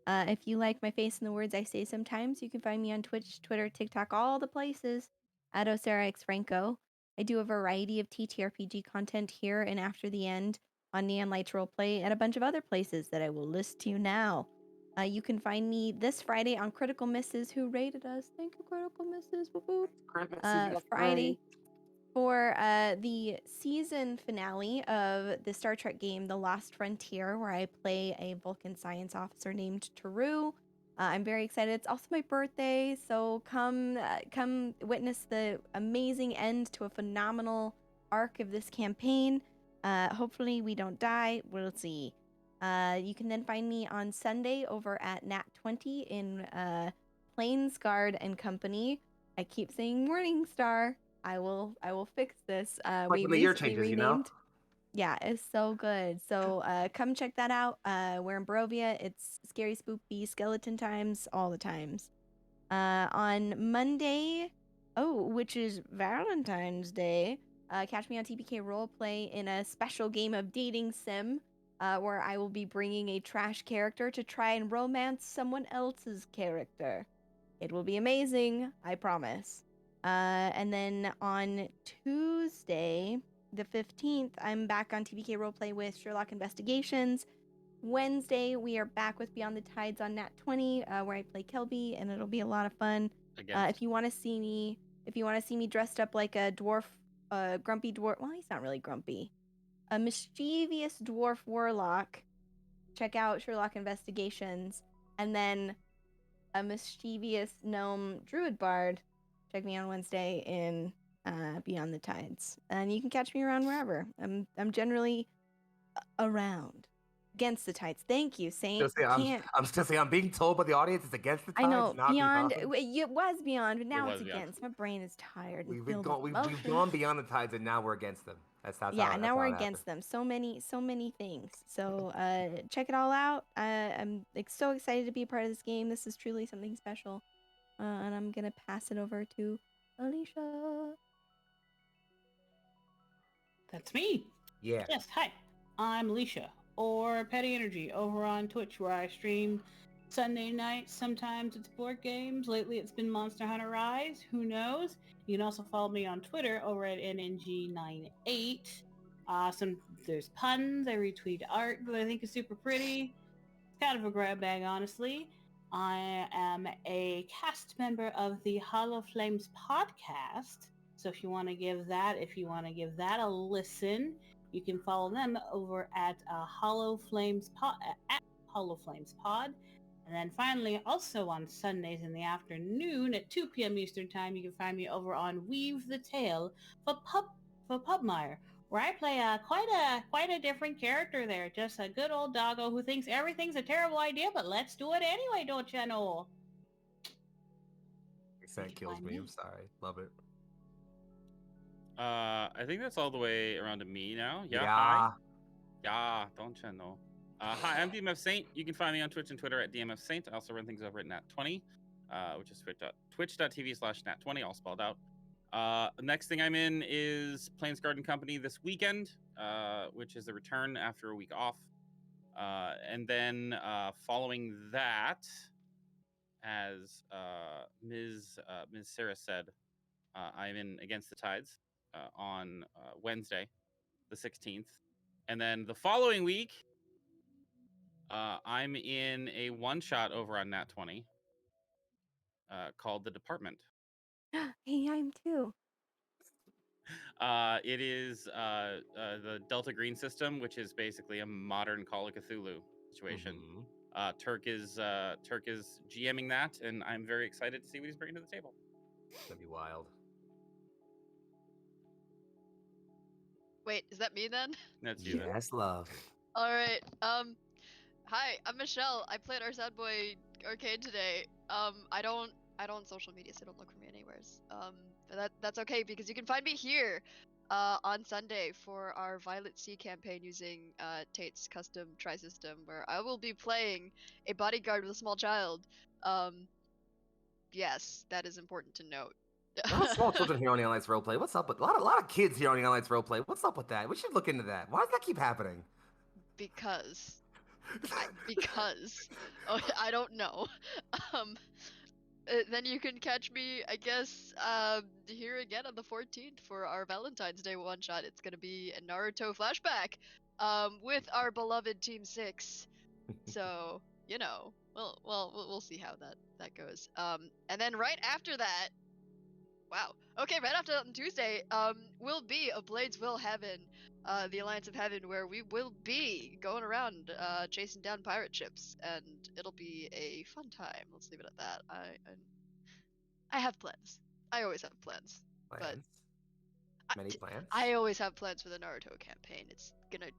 If you like my face and the words I say sometimes, you can find me on Twitch, Twitter, TikTok, all the places at Sarah X Franco. I do a variety of TTRPG content here and After the End on Neon Lights Roleplay and a bunch of other places that I will list to you now. You can find me this Friday on Critical Misses, who rated us. Thank you, Critical Misses. Whoop, whoop. Friday for the season finale of the Star Trek game, The Lost Frontier, where I play a Vulcan science officer named Taru. I'm very excited. It's also my birthday, so come witness the amazing end to a phenomenal arc of this campaign. Hopefully we don't die. We'll see. You can then find me on Sunday over at Nat20 in Plains Guard and Company. I keep saying Morningstar. I will fix this. Like We when the year recently changes, renamed. Yeah, it's so good. So come check that out. We're in Barovia. It's scary, spoopy, skeleton times, all the times. On Monday, which is Valentine's Day, catch me on TPK Roleplay in a special game of dating sim, where I will be bringing a trash character to try and romance someone else's character. It will be amazing, I promise. And then on Tuesday, the 15th, I'm back on TPK Roleplay with Sherlock Investigations. Wednesday, we are back with Beyond the Tides on Nat 20, where I play Kelby, and it'll be a lot of fun. If you want to see me dressed up like a dwarf, grumpy dwarf. Well, he's not really grumpy. A mischievous dwarf warlock. Check out Sherlock Investigations, and then a mischievous gnome druid bard. Check me on Wednesday in Beyond the Tides, and you can catch me around wherever. I'm generally around. Against the Tides. Thank you, Saint. I'm still saying I'm being told by the audience it's against the tides. I know, not Beyond. Beyond. It was Beyond, but now It it's was Beyond. against. My brain is tired and We've filled with we've emotions. gone beyond the tides, and now we're against them. Now we're against them. So many things. So check it all out. I'm so excited to be a part of this game. This is truly something special. And I'm gonna pass it over to Alicia. That's me. Yeah. Yes, hi. I'm Alicia, or Petty Energy, over on Twitch, where I stream Sunday nights. Sometimes it's board games. Lately it's been Monster Hunter Rise. Who knows? You can also follow me on Twitter over at NNG98. There's puns. I retweet art that I think is super pretty. It's kind of a grab bag, honestly. I am a cast member of the Hollow Flames podcast. So if you want to give that a listen, you can follow them over at Hollow Flames Pod, at Hollow Flames Pod. And then finally, also on Sundays in the afternoon at 2 p.m. Eastern Time, you can find me over on Weave the Tale for Pubmire, where I play quite a different character there. Just a good old doggo who thinks everything's a terrible idea, but let's do it anyway, don't you know? Accent kills me. I'm sorry. Love it. I think that's all the way around to me now. Yeah. Yeah. Hi. Yeah, don't you know? Hi, I'm DMF Saint. You can find me on Twitch and Twitter at DMF Saint. I also run things over at Nat20, which is twitch.tv/Nat20, all spelled out. Next thing I'm in is Plains Garden Company this weekend, which is the return after a week off. And then following that, as Ms. Sarah said, I'm in Against the Tides on Wednesday, the 16th. And then the following week, I'm in a one-shot over on Nat20 called The Department. Hey, I'm too. It is the Delta Green system, which is basically a modern Call of Cthulhu situation. Mhm. Turk is GMing that, and I'm very excited to see what he's bringing to the table. It's gonna be wild. Wait, is that me then? That's you. Yes, love. All right. Hi, I'm Michelle. I played our Sad Boy Arcade today. I don't social media, so don't look for me anywheres. But that's okay because you can find me here, on Sunday for our Violet Sea campaign using Tate's custom tri-system, where I will be playing a bodyguard with a small child. Yes, that is important to note. A lot of small children here on the Lights Roleplay. What's up with a lot of kids here on the Lights Roleplay? What's up with that? We should look into that. Why does that keep happening? Because I don't know. Then you can catch me, I guess, here again on the 14th for our Valentine's Day one shot. It's gonna be a Naruto flashback, with our beloved Team 6. So we'll see how that goes. And then right after that, right after that on Tuesday, will be a Blades Will Heaven, the Alliance of Heaven, where we will be going around chasing down pirate ships, and it'll be a fun time. Let's leave it at that. I have plans. I always have plans. Plans? Many plans? I always have plans for the Naruto campaign. It's gonna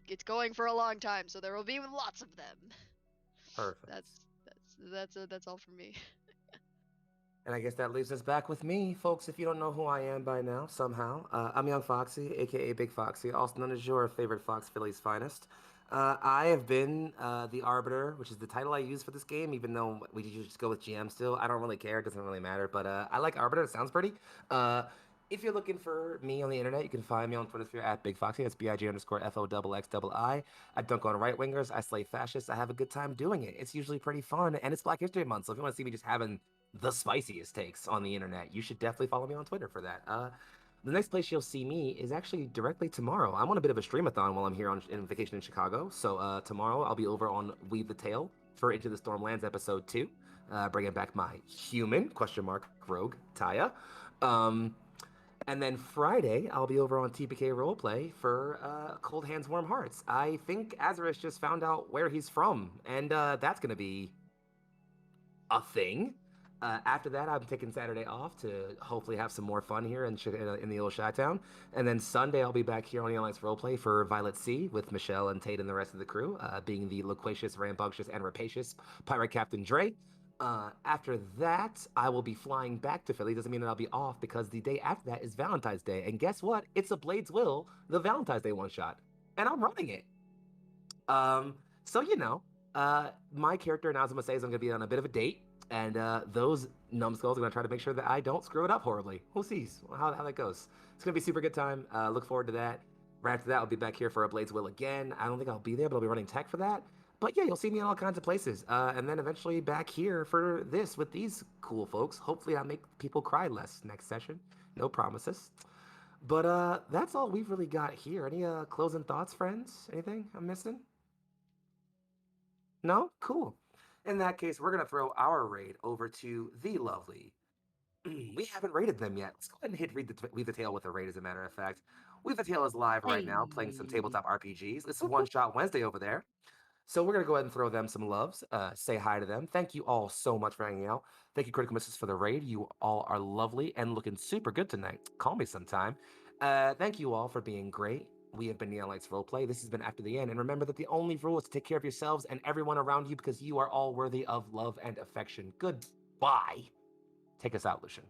it's going for a long time, so there will be lots of them. Perfect. That's all for me. And I guess that leaves us back with me, folks. If you don't know who I am by now, somehow, I'm Young Foxy, aka Big Foxy, also known as your favorite Fox Philly's finest. I have been the Arbiter, which is the title I use for this game, even though we usually just go with GM still. I don't really care, it doesn't really matter, but I like Arbiter, it sounds pretty. If you're looking for me on the internet, you can find me on Twitter sphere at Big Foxy. That's BIG_FOXXII. I dunk on right wingers. I slay fascists. I have a good time doing it. It's usually pretty fun, and it's Black History Month. So if you want to see me just having the spiciest takes on the internet, you should definitely follow me on Twitter for that. The next place you'll see me is actually directly tomorrow. I'm on a bit of a streamathon while I'm here in vacation in Chicago. So tomorrow I'll be over on Weave the Tale for Into the Stormlands episode 2, bringing back my human rogue Taya. And then Friday, I'll be over on TPK Roleplay for Cold Hands, Warm Hearts. I think Azarus just found out where he's from, and that's going to be a thing. After that, I'm taking Saturday off to hopefully have some more fun here in the old Chi-Town. And then Sunday, I'll be back here on the Lights Roleplay for Violet Sea with Michelle and Tate and the rest of the crew, being the loquacious, rambunctious, and rapacious Pirate Captain Dre. After that, I will be flying back to Philly. Doesn't mean that I'll be off, because the day after that is Valentine's Day. And guess what? It's a Blades Will, the Valentine's Day one-shot. And I'm running it. So, my character, Nazuma says I'm going to be on a bit of a date. And those numbskulls are going to try to make sure that I don't screw it up horribly. We'll see how that goes. It's going to be a super good time. Look forward to that. Right after that, I'll be back here for a Blades Will again. I don't think I'll be there, but I'll be running tech for that. But yeah, you'll see me in all kinds of places. And then eventually back here for this with these cool folks. Hopefully I'll make people cry less next session. No promises. But that's all we've really got here. Any closing thoughts, friends? Anything I'm missing? No? Cool. In that case, we're going to throw our raid over to the lovely. We haven't rated them yet. Let's go ahead and hit Weave the Tale with a raid, as a matter of fact. Weave the Tale is live right now, playing some tabletop RPGs. It's One Shot Wednesday over there. So we're going to go ahead and throw them some loves, say hi to them. Thank you all so much for hanging out. Thank you, Critical Misses, for the raid. You all are lovely and looking super good tonight. Call me sometime. Thank you all for being great. We have been Neon Lights Roleplay. This has been After the End. And remember that the only rule is to take care of yourselves and everyone around you, because you are all worthy of love and affection. Goodbye. Take us out, Lucian.